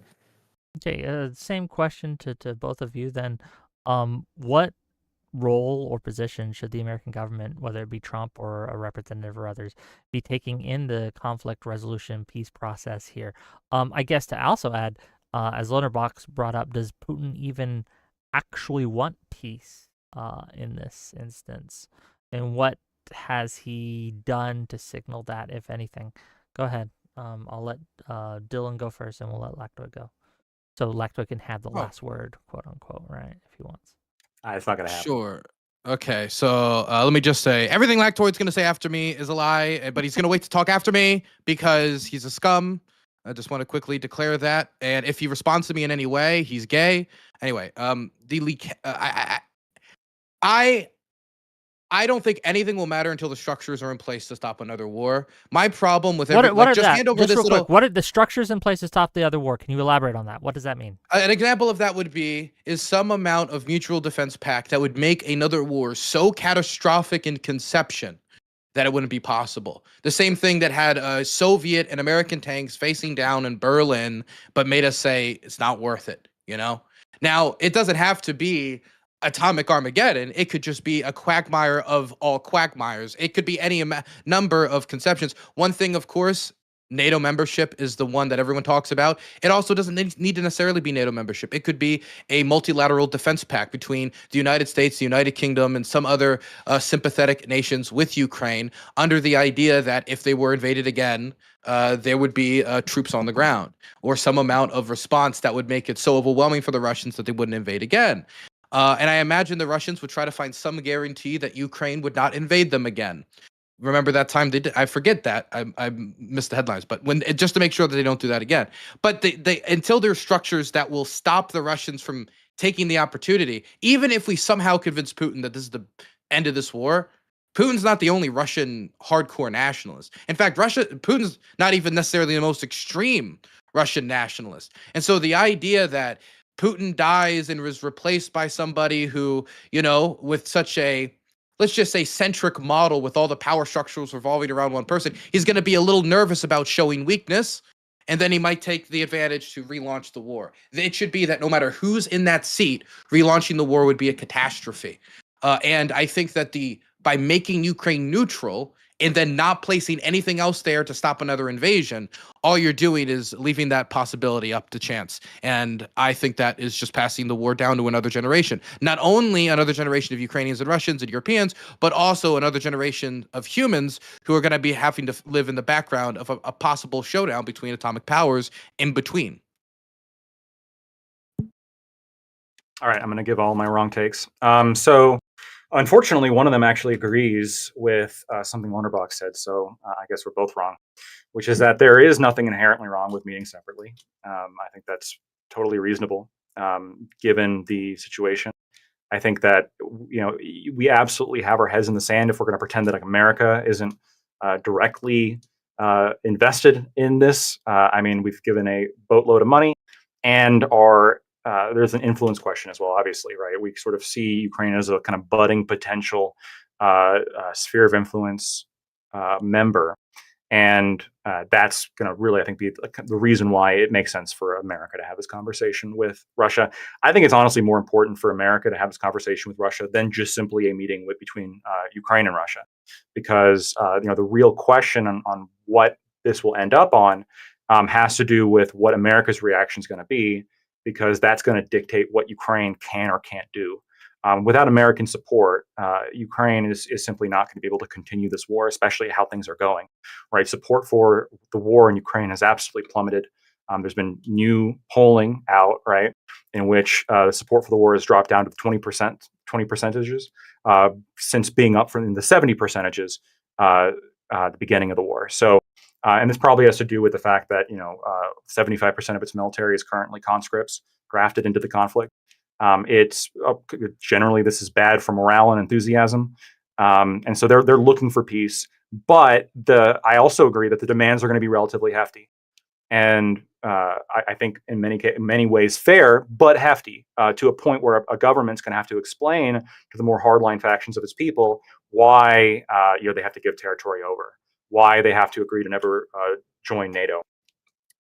Okay, same question to both of you then. What role or position should the American government, whether it be Trump or a representative or others, be taking in the conflict resolution peace process here? I guess to also add, as Lonerbox brought up, does Putin even actually want peace in this instance? And what has he done to signal that, if anything? Go ahead. I'll let Dylan go first, and we'll let Lactoid go. So Lactoid can have the last word, quote unquote, right, if he wants. It's not going to happen. Sure. Okay, so let me just say, everything Lactoid's going to say after me is a lie, but he's going to wait to talk after me because he's a scum. I just want to quickly declare that. And if he responds to me in any way, he's gay. Anyway, the leak. I don't think anything will matter until the structures are in place to stop another war. My problem with hand over this little. What are the structures in place to stop the other war? Can you elaborate on that? What does that mean? An example of that would be some amount of mutual defense pact that would make another war so catastrophic in conception that it wouldn't be possible. The same thing that had Soviet and American tanks facing down in Berlin, but made us say it's not worth it. Now it doesn't have to be atomic Armageddon. It could just be a quagmire of all quagmires. It could be any number of conceptions. One thing, of course, NATO membership is the one that everyone talks about. It also doesn't need to necessarily be NATO membership. It could be a multilateral defense pact between the United States, the United Kingdom, and some other sympathetic nations with Ukraine, under the idea that if they were invaded again, there would be troops on the ground, or some amount of response that would make it so overwhelming for the Russians that they wouldn't invade again. And I imagine the Russians would try to find some guarantee that Ukraine would not invade them again. Remember that time they did? I forget that. I missed the headlines, but just to make sure that they don't do that again. But they until there's structures that will stop the Russians from taking the opportunity, even if we somehow convince Putin that this is the end of this war, Putin's not the only Russian hardcore nationalist. In fact, Putin's not even necessarily the most extreme Russian nationalist. And so the idea that Putin dies and was replaced by somebody who, with such a, let's just say, centric model with all the power structures revolving around one person, he's going to be a little nervous about showing weakness, and then he might take the advantage to relaunch the war. It should be that no matter who's in that seat, relaunching the war would be a catastrophe. And I think that by making Ukraine neutral and then not placing anything else there to stop another invasion, all you're doing is leaving that possibility up to chance. And I think that is just passing the war down to another generation. Not only another generation of Ukrainians and Russians and Europeans, but also another generation of humans who are going to be having to live in the background of a possible showdown between atomic powers in between. All right, I'm going to give all my wrong takes. So, unfortunately, one of them actually agrees with something Lonerbox said. So, I guess we're both wrong, which is that there is nothing inherently wrong with meeting separately. I think that's totally reasonable given the situation. I think that we absolutely have our heads in the sand if we're going to pretend that like America isn't directly invested in this. I mean, we've given a boatload of money, and there's an influence question as well. Obviously, right? We sort of see Ukraine as a kind of budding potential sphere of influence member. And that's going to really, I think, be the reason why it makes sense for America to have this conversation with Russia. I think it's honestly more important for America to have this conversation with Russia than just simply a meeting between Ukraine and Russia, because the real question on what this will end up on has to do with what America's reaction is going to be, because that's going to dictate what Ukraine can or can't do. Without American support, Ukraine is simply not going to be able to continue this war, especially how things are going. Right, support for the war in Ukraine has absolutely plummeted. There's been new polling out, right, in which the support for the war has dropped down to 20% since being up from the 70 percentages at the beginning of the war. So, and this probably has to do with the fact that 75% of its military is currently conscripts drafted into the conflict. It's generally, this is bad for morale and enthusiasm, and so they're looking for peace. But I also agree that the demands are going to be relatively hefty, and I think in many ways fair but hefty, to a point where a government's going to have to explain to the more hardline factions of its people why they have to give territory over, why they have to agree to never join NATO,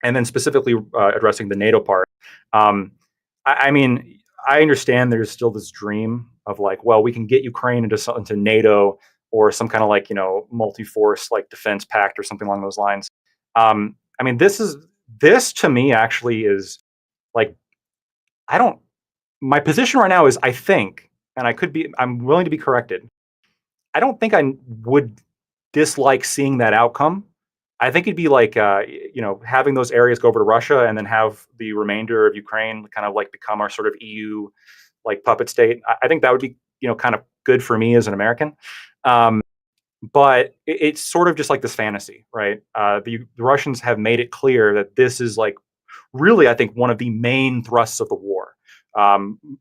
and then specifically addressing the NATO part. I mean, I understand there's still this dream of like, well, we can get Ukraine into NATO or some kind of like, multi-force like defense pact or something along those lines. I mean, this to me actually is like, my position right now is, I think, and I'm willing to be corrected. I don't think I would dislike seeing that outcome. I think it'd be like, having those areas go over to Russia and then have the remainder of Ukraine kind of like become our sort of EU like puppet state. I think that would be, kind of good for me as an American. But it's sort of just like this fantasy, right? The Russians have made it clear that this is like really, I think, one of the main thrusts of the war,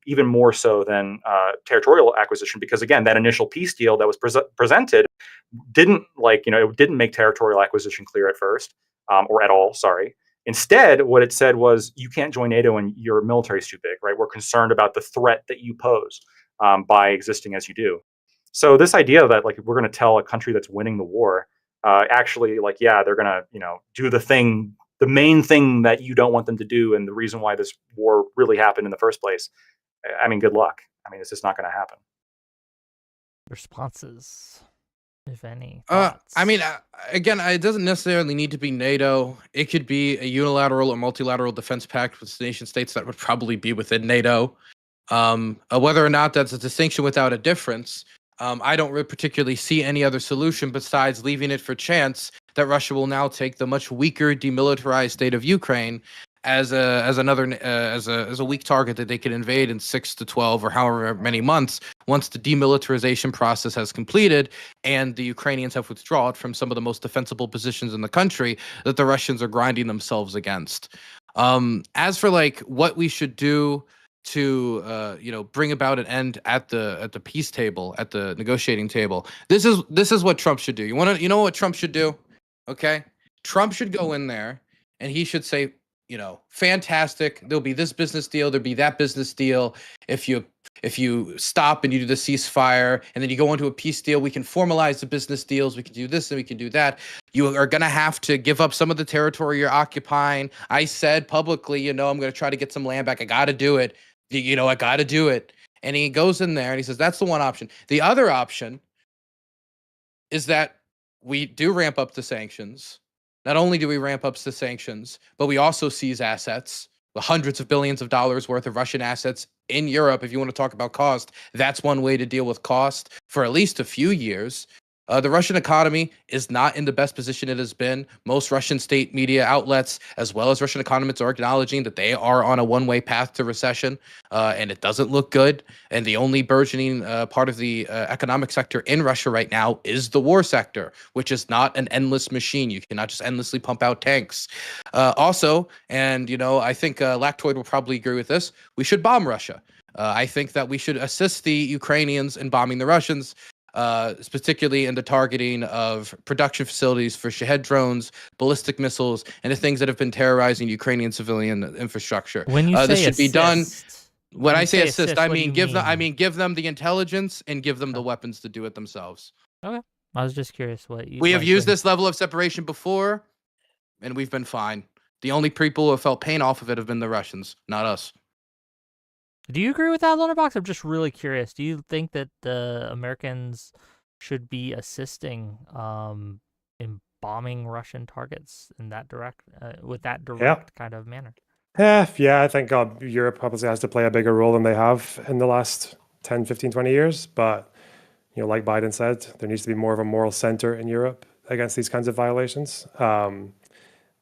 even more so than territorial acquisition, because again, that initial peace deal that was presented didn't it didn't make territorial acquisition clear at first, or at all. Sorry. Instead, what it said was, you can't join NATO and your military is too big, right? We're concerned about the threat that you pose by existing as you do. So this idea that like we're going to tell a country that's winning the war, actually, like, yeah, they're going to do the main thing that you don't want them to do, and the reason why this war really happened in the first place. I mean, good luck. I mean, it's just not going to happen. Responses, if any. I mean, again, it doesn't necessarily need to be NATO. It could be a unilateral or multilateral defense pact with nation states that would probably be within NATO. Whether or not that's a distinction without a difference, I don't particularly see any other solution besides leaving it for chance that Russia will now take the much weaker, demilitarized state of Ukraine as a weak target that they could invade in 6 to 12 or however many months once the demilitarization process has completed and the Ukrainians have withdrawn from some of the most defensible positions in the country that the Russians are grinding themselves against. As for like what we should do to bring about an end at the peace table, at the negotiating table, this is what Trump should do. You know what Trump should do? Okay, Trump should go in there and he should say, fantastic, there'll be this business deal, there'll be that business deal. If you stop and you do the ceasefire and then you go into a peace deal, we can formalize the business deals, we can do this and we can do that. You are going to have to give up some of the territory you're occupying. I said publicly, I'm going to try to get some land back. I got to do it. I got to do it. And he goes in there and he says, that's the one option. The other option is that we do ramp up the sanctions. Not only do we ramp up the sanctions, but we also seize assets, the hundreds of billions of dollars worth of Russian assets in Europe. If you want to talk about cost, that's one way to deal with cost for at least a few years. The Russian economy is not in the best position it has been. Most Russian state media outlets, as well as Russian economists, are acknowledging that they are on a one-way path to recession, and it doesn't look good. And the only burgeoning part of the economic sector in Russia right now is the war sector, which is not an endless machine. You cannot just endlessly pump out tanks. Also, and I think Lactoid will probably agree with this, we should bomb Russia. I think that we should assist the Ukrainians in bombing the Russians, particularly in the targeting of production facilities for Shahed drones, ballistic missiles, and the things that have been terrorizing Ukrainian civilian infrastructure. When you say this should be done. When I you say assist, I what do mean you give them. I mean? mean give them the intelligence and give them the weapons to do it themselves. Okay, I was just curious what you. We have used this level of separation before, and we've been fine. The only people who have felt pain off of it have been the Russians, not us. Do you agree with that, Lonerbox? I'm just really curious. Do you think that the Americans should be assisting in bombing Russian targets in that with that direct kind of manner? Yeah, I think Europe obviously has to play a bigger role than they have in the last 10, 15, 20 years. But, like Biden said, there needs to be more of a moral center in Europe against these kinds of violations.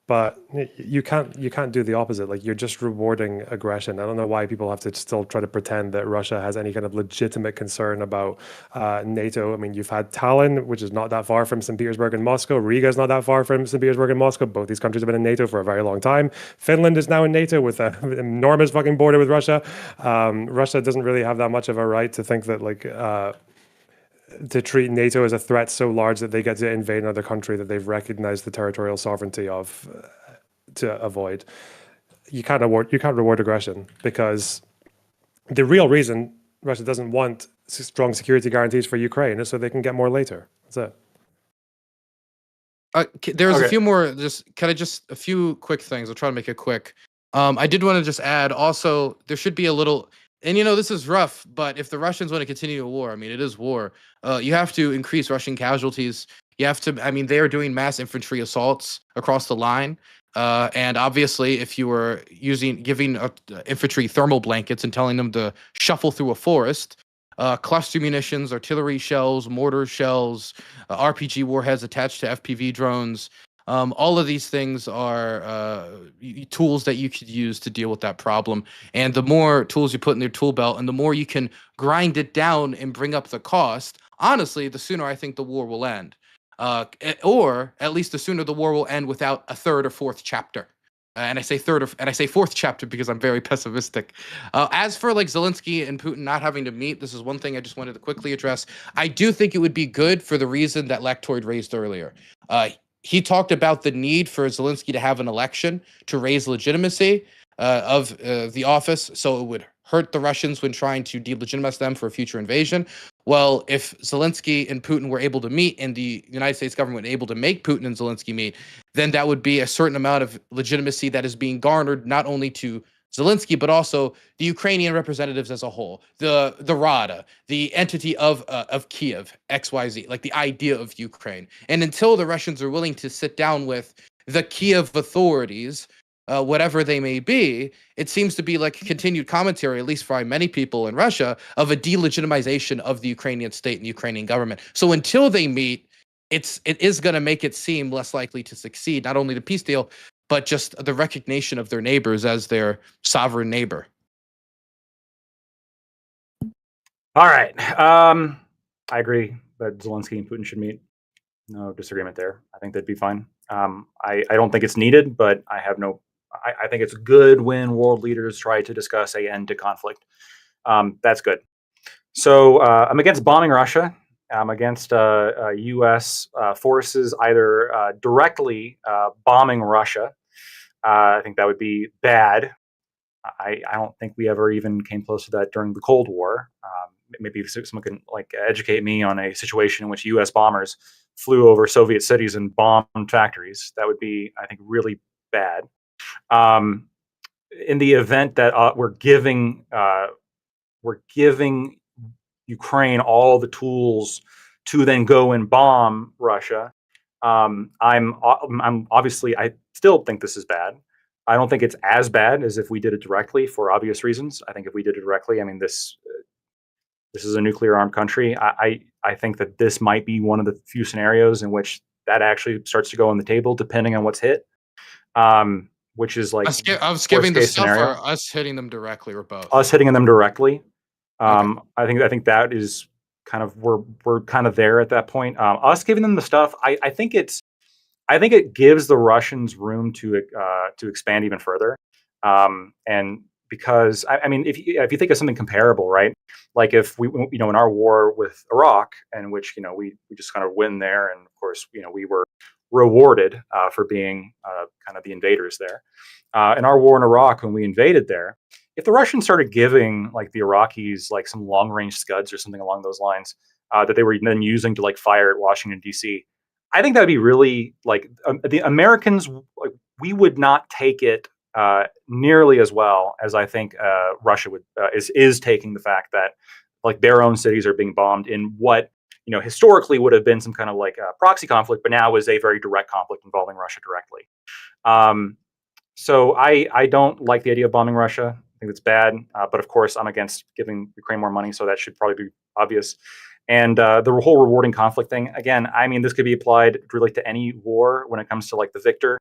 But you can't do the opposite. Like, you're just rewarding aggression. I don't know why people have to still try to pretend that Russia has any kind of legitimate concern about NATO. I mean, you've had Tallinn, which is not that far from St. Petersburg and Moscow. Riga is not that far from St. Petersburg and Moscow. Both these countries have been in NATO for a very long time. Finland is now in NATO with an enormous fucking border with Russia. Russia doesn't really have that much of a right to think that to treat NATO as a threat so large that they get to invade another country that they've recognized the territorial sovereignty of to avoid. You can't reward aggression, because the real reason Russia doesn't want strong security guarantees for Ukraine is so they can get more later. That's it. There's a few more, just a few quick things. I'll try to make it quick. I did want to just add also, there should be a little, and this is rough, but if the Russians want to continue a war, I mean, it is war, you have to increase Russian casualties. You have to, they are doing mass infantry assaults across the line. And obviously, if you were giving infantry thermal blankets and telling them to shuffle through a forest, cluster munitions, artillery shells, mortar shells, RPG warheads attached to FPV drones, all of these things are tools that you could use to deal with that problem. And the more tools you put in your tool belt, and the more you can grind it down and bring up the cost, honestly, the sooner I think the war will end. Or at least the sooner the war will end without a third or fourth chapter. And I say fourth chapter because I'm very pessimistic. As for Zelensky and Putin not having to meet, this is one thing I just wanted to quickly address. I do think it would be good for the reason that Lactoid raised earlier. He talked about the need for Zelensky to have an election to raise legitimacy of the office, so it would hurt the Russians when trying to delegitimize them for a future invasion. Well, if Zelensky and Putin were able to meet, and the United States government able to make Putin and Zelensky meet, then that would be a certain amount of legitimacy that is being garnered not only to Zelensky, but also the Ukrainian representatives as a whole, the Rada, the entity of Kiev, XYZ, like the idea of Ukraine. And until the Russians are willing to sit down with the Kiev authorities, whatever they may be, it seems to be like a continued commentary, at least for many people in Russia, of a delegitimization of the Ukrainian state and the Ukrainian government. So until they meet, it is going to make it seem less likely to succeed, not only the peace deal, but just the recognition of their neighbors as their sovereign neighbor. All right. I agree that Zelensky and Putin should meet. No disagreement there. I think that'd be fine. I don't think it's needed, but I think it's good when world leaders try to discuss an end to conflict. That's good. So I'm against bombing Russia. I'm against U.S. forces either directly bombing Russia. I think that would be bad. I don't think we ever even came close to that during the Cold War. Maybe someone can educate me on a situation in which U.S. bombers flew over Soviet cities and bombed factories. That would be, I think, really bad. In the event that we're giving Ukraine all the tools to then go and bomb Russia, I'm obviously, I still think this is bad. I don't think it's as bad as if we did it directly for obvious reasons. I think if we did it directly, I mean, this is a nuclear armed country. I think that this might be one of the few scenarios in which that actually starts to go on the table, depending on what's hit. Which is like us giving the case stuff scenario. or us hitting them directly or both? Us hitting them directly. Okay. I think that is kind of we're kind of there at that point. Us giving them the stuff, I think it gives the Russians room to expand even further. And because I mean, if you think of something comparable, right? Like if we, in our war with Iraq, in which we just kind of win there, and of course we were rewarded for being kind of the invaders there. In our war in Iraq, when we invaded there, if the Russians started giving like the Iraqis like some long range Scuds or something along those lines that they were then using to like fire at Washington D.C., I think that would be really like the Americans. Like, we would not take it nearly as well as I think Russia would is taking the fact that like their own cities are being bombed in what historically would have been some kind of like proxy conflict, but now is a very direct conflict involving Russia directly. So I don't like the idea of bombing Russia. I think it's bad, but of course I'm against giving Ukraine more money, so that should probably be obvious. And the whole rewarding conflict thing, again, I mean, this could be applied really to any war when it comes to like the victor.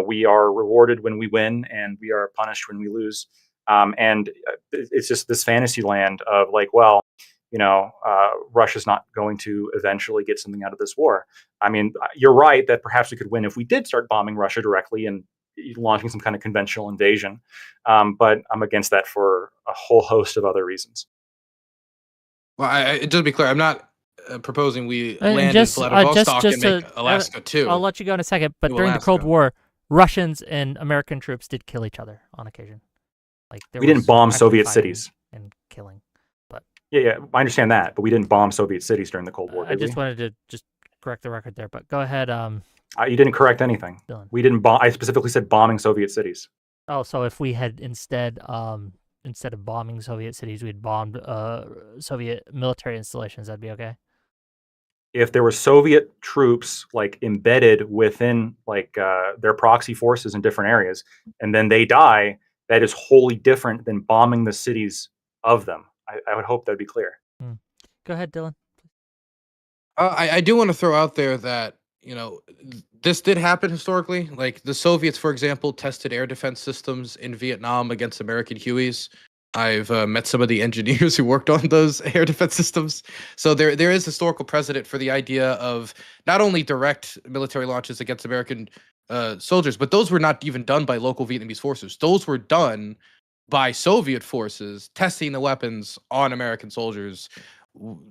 We are rewarded when we win and we are punished when we lose. And it's just this fantasy land of like, well, Russia's not going to eventually get something out of this war. I mean, you're right that perhaps we could win if we did start bombing Russia directly and launching some kind of conventional invasion. But I'm against that for a whole host of other reasons. Well, just to be clear, I'm not proposing we land in Vladivostok and make Alaska too. I'll let you go in a second, but during Alaska. the Cold War, Russians and American troops did kill each other on occasion. Like we didn't bomb Soviet cities and killing. But yeah, I understand that, but we didn't bomb Soviet cities during the Cold War. I just wanted to just correct the record there. But go ahead. You didn't correct anything. Dylan. We didn't bomb. I specifically said bombing Soviet cities. Oh, so if we had instead of bombing Soviet cities, we'd bombed Soviet military installations, that'd be okay? If there were Soviet troops like embedded within like their proxy forces in different areas, and then they die, that is wholly different than bombing the cities of them. I would hope that'd be clear. Go ahead, Dylan. I do want to throw out there that this did happen historically. Like the Soviets, for example, tested air defense systems in Vietnam against American Hueys. I've met some of the engineers who worked on those air defense systems. So there is historical precedent for the idea of not only direct military launches against American soldiers, but those were not even done by local Vietnamese forces. Those were done by Soviet forces testing the weapons on American soldiers.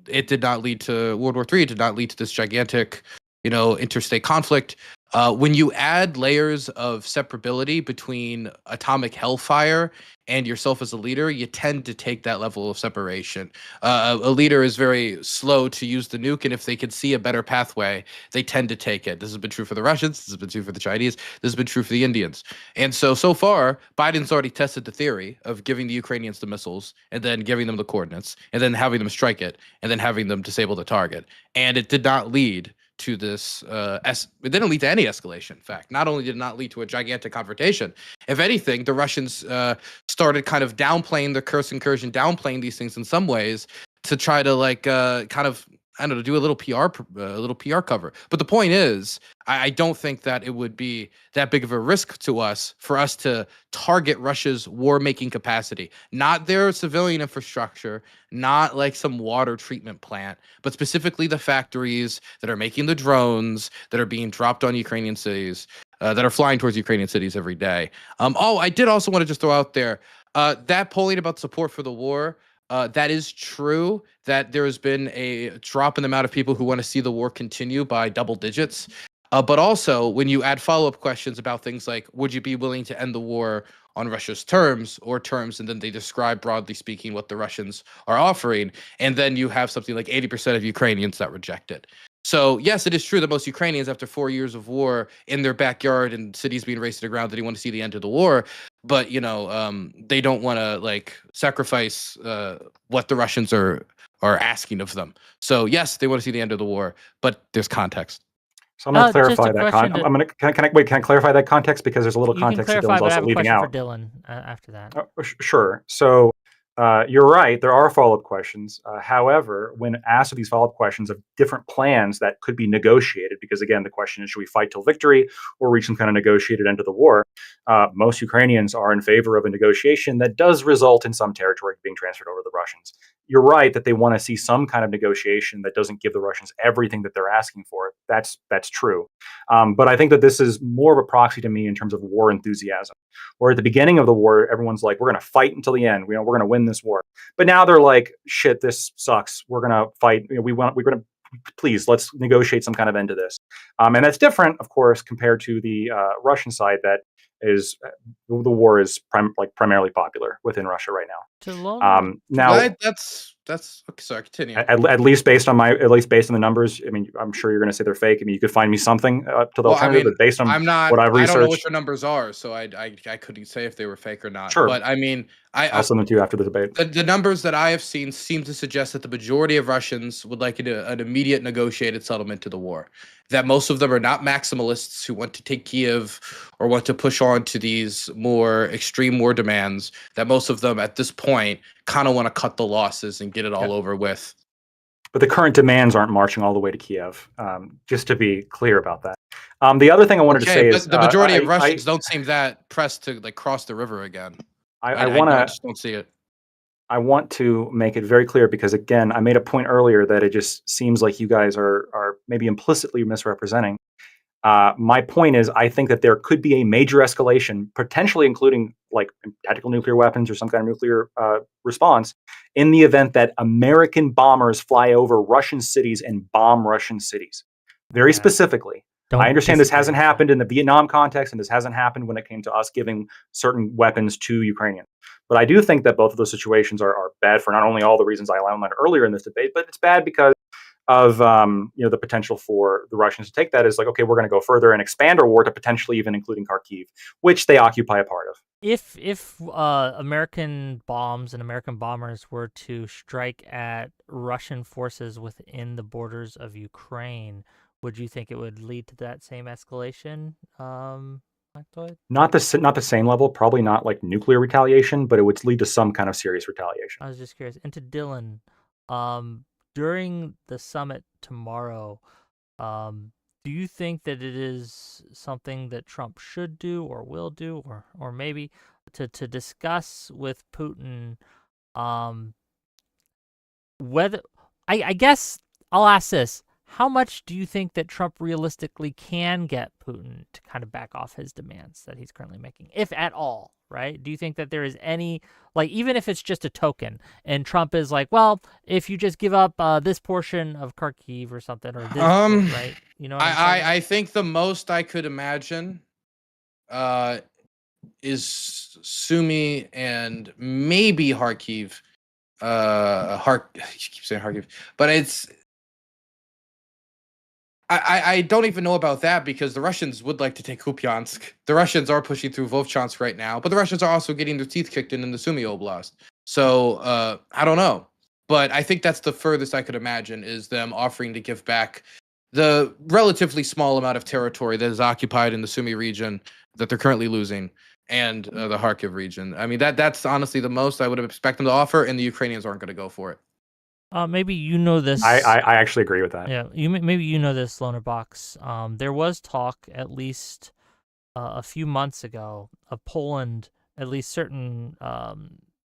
It did not lead to World War III. It did not lead to this gigantic interstate conflict. When you add layers of separability between atomic hellfire and yourself as a leader, you tend to take that level of separation. A leader is very slow to use the nuke, and if they can see a better pathway, they tend to take it. This has been true for the Russians. This has been true for the Chinese. This has been true for the Indians. And so far, Biden's already tested the theory of giving the Ukrainians the missiles and then giving them the coordinates and then having them strike it and then having them disable the target. And it did not lead to this it didn't lead to any escalation. In fact, not only did it not lead to a gigantic confrontation, if anything, the Russians started kind of downplaying the Kursk incursion, downplaying these things in some ways to try to like kind of do a little PR cover. But the point is, I don't think that it would be that big of a risk to us for us to target Russia's war-making capacity, not their civilian infrastructure, not like some water treatment plant, but specifically the factories that are making the drones that are being dropped on Ukrainian cities, that are flying towards Ukrainian cities every day. I did also want to just throw out there that polling about support for the war. That is true that there has been a drop in the amount of people who want to see the war continue by double digits. But also, when you add follow-up questions about things like, would you be willing to end the war on Russia's terms, and then they describe, broadly speaking, what the Russians are offering, and then you have something like 80% of Ukrainians that reject it. So, yes, it is true that most Ukrainians, after 4 years of war in their backyard and cities being razed to the ground, they want to see the end of the war. But, they don't want to, like, sacrifice what the Russians are asking of them. So, yes, they want to see the end of the war, but there's context. So I'm going to Just clarify a that. question to- I'm going to can I clarify that context because there's a little You can context that clarify, Dylan's but I also have a leaving question out. for Dylan after that. Sure. So you're right. There are follow-up questions. However, when asked of these follow-up questions of different plans that could be negotiated, because again, the question is, should we fight till victory or reach some kind of negotiated end to the war? Most Ukrainians are in favor of a negotiation that does result in some territory being transferred over to the Russians. You're right that they want to see some kind of negotiation that doesn't give the Russians everything that they're asking for. That's true. But I think that this is more of a proxy to me in terms of war enthusiasm. Where at the beginning of the war, everyone's like, we're going to fight until the end. We're going to win this war. But now they're like, shit, this sucks. We're going to fight. We're going to, please, let's negotiate some kind of end to this. And that's different, of course, compared to the Russian side that is, the war is primarily popular within Russia right now. Now, that's okay. Sorry, continue. At least based on the numbers. I mean, I'm sure you're going to say they're fake. I mean, you could find me something to the alternative, but based on what I've researched, I don't know what your numbers are, so I couldn't say if they were fake or not. Sure. But I mean, I'll send them to you after the debate. The numbers that I have seen seem to suggest that the majority of Russians would like an immediate negotiated settlement to the war. That most of them are not maximalists who want to take Kiev or want to push on to these more extreme war demands. That most of them at this point kind of want to cut the losses and get it all over with. But the current demands aren't marching all the way to Kiev, just to be clear about that. The other thing I wanted to say is the majority of Russians don't seem that pressed to like cross the river again. I just don't see it. I want to make it very clear because, again, I made a point earlier that it just seems like you guys are maybe implicitly misrepresenting. My point is, I think that there could be a major escalation, potentially including like tactical nuclear weapons or some kind of nuclear response, in the event that American bombers fly over Russian cities and bomb Russian cities. Very specifically. I understand this hasn't happened in the Vietnam context, and this hasn't happened when it came to us giving certain weapons to Ukrainians. But I do think that both of those situations are bad for not only all the reasons I outlined earlier in this debate, but it's bad because of the potential for the Russians to take that as like, okay, we're going to go further and expand our war to potentially even including Kharkiv, which they occupy a part of. If American bombs and American bombers were to strike at Russian forces within the borders of Ukraine, would you think it would lead to that same escalation, Lactoid? Not the same level, probably not like nuclear retaliation, but it would lead to some kind of serious retaliation. I was just curious. And to Dylan, during the summit tomorrow, do you think that it is something that Trump should do or will do, or maybe to discuss with Putin, whether I guess I'll ask this: how much do you think that Trump realistically can get Putin to kind of back off his demands that he's currently making, if at all? Right? Do you think that there is any, like, even if it's just a token, and Trump is like, well, if you just give up this portion of Kharkiv or something, or this, right? You know, I think the most I could imagine is Sumy and maybe Kharkiv. I keep saying Kharkiv, but it's. I don't even know about that because the Russians would like to take Kupiansk. The Russians are pushing through Vovchansk right now, but the Russians are also getting their teeth kicked in the Sumy Oblast. So I don't know. But I think that's the furthest I could imagine is them offering to give back the relatively small amount of territory that is occupied in the Sumy region that they're currently losing and the Kharkiv region. I mean, that's honestly the most I would expect them to offer, and the Ukrainians aren't going to go for it. Maybe you know this. I actually agree with that. Yeah, maybe you know this, Lonerbox. There was talk at least a few months ago of Poland, at least certain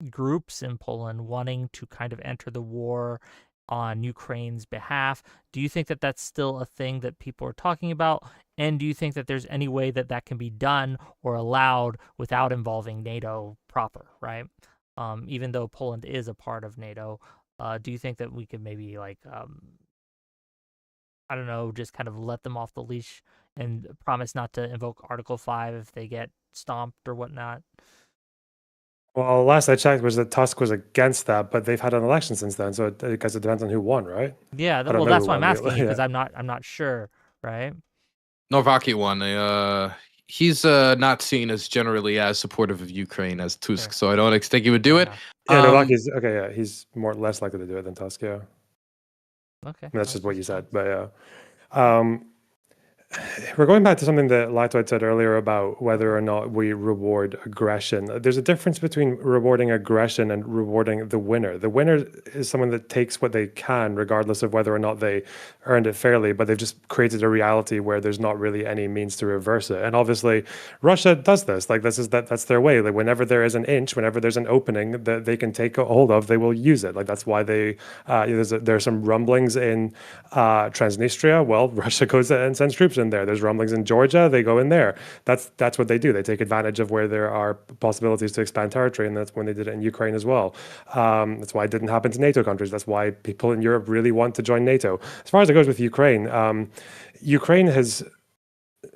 groups in Poland wanting to kind of enter the war on Ukraine's behalf. Do you think that that's still a thing that people are talking about? And do you think that there's any way that that can be done or allowed without involving NATO proper, right? Even though Poland is a part of NATO, do you think that we could maybe, like, I don't know, just kind of let them off the leash and promise not to invoke Article 5 if they get stomped or whatnot? Well, last I checked was that Tusk was against that, but they've had an election since then, so I guess it depends on who won, right? Yeah, well, that's why I'm asking you, because I'm not sure, right? Novaki won. He's not seen as generally as supportive of Ukraine as Tusk, so I don't think he would do it. Yeah, Novaki's okay. Yeah, he's less likely to do it than Tusk. Yeah. Okay. That's just what you said, but yeah. we're going back to something that Lactoid said earlier about whether or not we reward aggression. There's a difference between rewarding aggression and rewarding the winner. The winner is someone that takes what they can, regardless of whether or not they earned it fairly, but they've just created a reality where there's not really any means to reverse it. And obviously, Russia does this. Like that's their way. Like whenever there is an inch, whenever there's an opening that they can take a hold of, they will use it. Like that's why there are some rumblings in Transnistria. Well, Russia goes and sends troops in there. There's rumblings in Georgia. They go in there. That's what they do. They take advantage of where there are possibilities to expand territory, and that's when they did it in Ukraine as well. That's why it didn't happen to NATO countries. That's why people in Europe really want to join NATO. As far as it goes with Ukraine, Ukraine has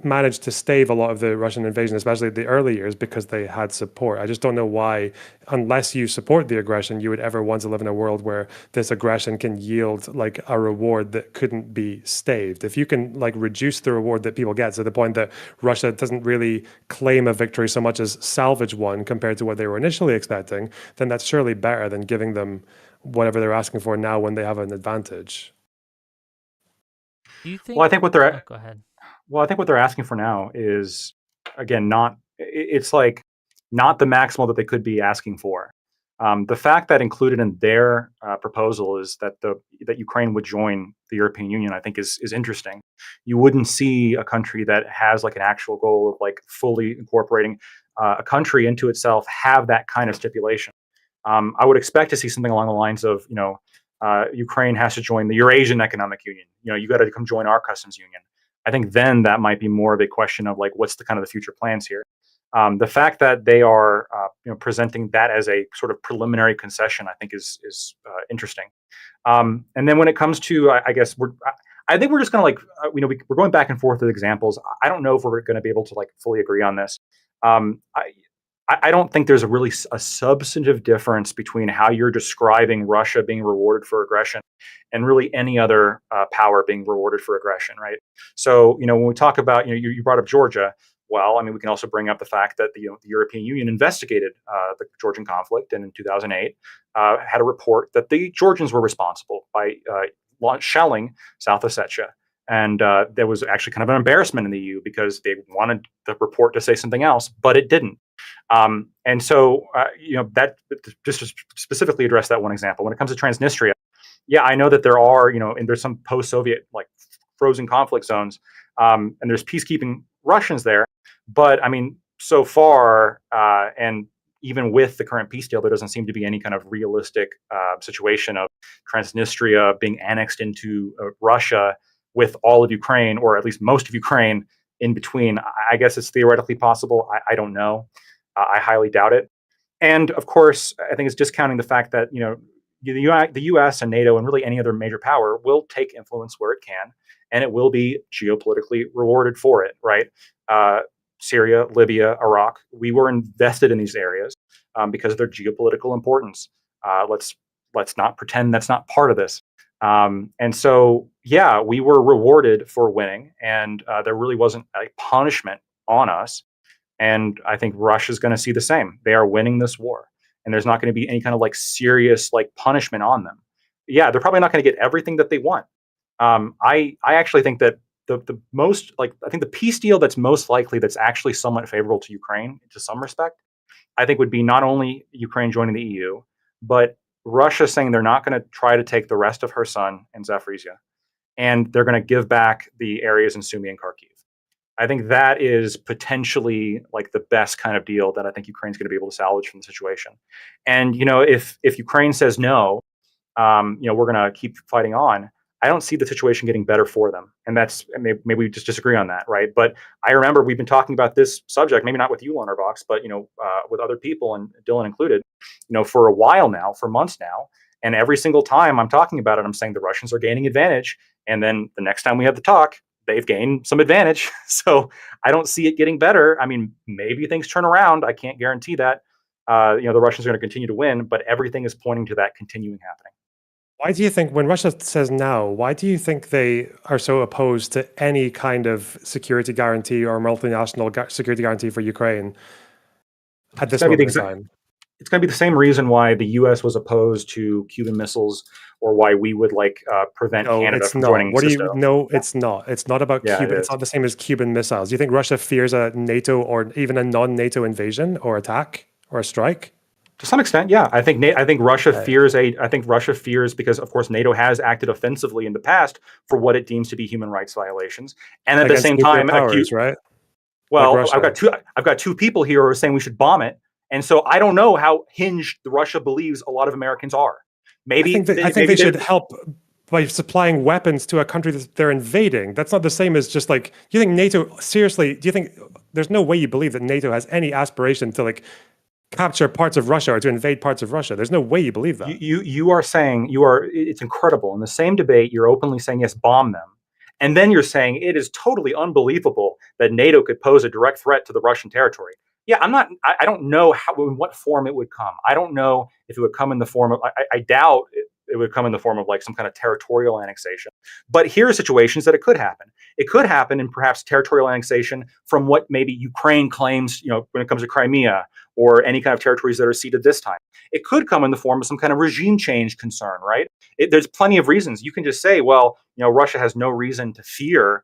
managed to stave a lot of the Russian invasion, especially the early years, because they had support. I just don't know why, unless you support the aggression, you would ever want to live in a world where this aggression can yield like a reward that couldn't be staved. If you can like reduce the reward that people get to the point that Russia doesn't really claim a victory so much as salvage one compared to what they were initially expecting, then that's surely better than giving them whatever they're asking for now when they have an advantage. Do you think? Well, I think what they're go ahead. Well, I think what they're asking for now is, again, it's like not the maximal that they could be asking for. The fact that included in their proposal is that that Ukraine would join the European Union, I think is interesting. You wouldn't see a country that has like an actual goal of like fully incorporating a country into itself have that kind of stipulation. I would expect to see something along the lines of, Ukraine has to join the Eurasian Economic Union. You got to come join our customs union. I think then that might be more of a question of like, what's the kind of the future plans here? The fact that they are, presenting that as a sort of preliminary concession, I think is interesting. And then when it comes to, I guess I think we're just going to like, we're going back and forth with examples. I don't know if we're going to be able to like fully agree on this. I don't think there's a substantive difference between how you're describing Russia being rewarded for aggression and really any other power being rewarded for aggression, right? So, when we talk about, you brought up Georgia. Well, I mean, we can also bring up the fact that the European Union investigated the Georgian conflict, and in 2008 had a report that the Georgians were responsible by shelling South Ossetia. And there was actually kind of an embarrassment in the EU because they wanted the report to say something else, but it didn't. And so, that just to specifically address that one example, when it comes to Transnistria, yeah, I know that there are, and there's some post-Soviet like frozen conflict zones, and there's peacekeeping Russians there. But I mean, so far, and even with the current peace deal, there doesn't seem to be any kind of realistic situation of Transnistria being annexed into Russia with all of Ukraine, or at least most of Ukraine in between. I guess it's theoretically possible. I don't know. I highly doubt it. And of course, I think it's discounting the fact that, the US and NATO and really any other major power will take influence where it can, and it will be geopolitically rewarded for it, right? Syria, Libya, Iraq, we were invested in these areas because of their geopolitical importance. Let's not pretend that's not part of this. And so, yeah, we were rewarded for winning, and there really wasn't a punishment on us. And I think Russia's going to see the same. They are winning this war, and there's not going to be any kind of like serious like punishment on them. Yeah, they're probably not going to get everything that they want. I actually think that the most like I think the peace deal that's most likely that's actually somewhat favorable to Ukraine to some respect, I think would be not only Ukraine joining the EU, but Russia saying they're not going to try to take the rest of Kherson and Zaporizhia, and they're going to give back the areas in Sumy and Kharkiv. I think that is potentially like the best kind of deal that I think Ukraine's going to be able to salvage from the situation. And if Ukraine says no, we're going to keep fighting on, I don't see the situation getting better for them. And that's maybe we just disagree on that, right? But I remember we've been talking about this subject, maybe not with you, Lonerbox, but with other people, and Dylan included, for a while now, for months now. And every single time I'm talking about it, I'm saying the Russians are gaining advantage. And then the next time we have the talk, they've gained some advantage. So I don't see it getting better. I mean, maybe things turn around. I can't guarantee that. The Russians are going to continue to win, but everything is pointing to that continuing happening. Why do you think, when Russia says no, why do you think they are so opposed to any kind of security guarantee or multinational security guarantee for Ukraine at this moment in time? it's going to be the same reason why the U.S. was opposed to Cuban missiles, or why we would prevent No, Canada it's from not. joining What do SISTO. you? No, it's not. It's not about Yeah, it Cuba. It's is. not the same as Cuban missiles. Do you think Russia fears a NATO or even a non-NATO invasion or attack or a strike? To some extent, yeah. I think Russia Okay. fears because, of course, NATO has acted offensively in the past for what it deems to be human rights violations, and at the Against same nuclear time, powers, right? Like well, Russia. I've got two people here who are saying we should bomb it, and so I don't know how hinged Russia believes a lot of Americans are. I think they should help by supplying weapons to a country that they're invading. That's not the same as just like, you think NATO, seriously, do you think there's no way you believe that NATO has any aspiration to like capture parts of Russia or to invade parts of Russia? There's no way you believe that. You are saying it's incredible. In the same debate, you're openly saying, yes, bomb them. And then you're saying it is totally unbelievable that NATO could pose a direct threat to the Russian territory. Yeah, I don't know in what form it would come. I don't know if it would come in the form of, I doubt it would come in the form of like some kind of territorial annexation. But here are situations that it could happen. It could happen in perhaps territorial annexation from what maybe Ukraine claims, when it comes to Crimea or any kind of territories that are ceded this time. It could come in the form of some kind of regime change concern, right? There's plenty of reasons. You can just say, well, Russia has no reason to fear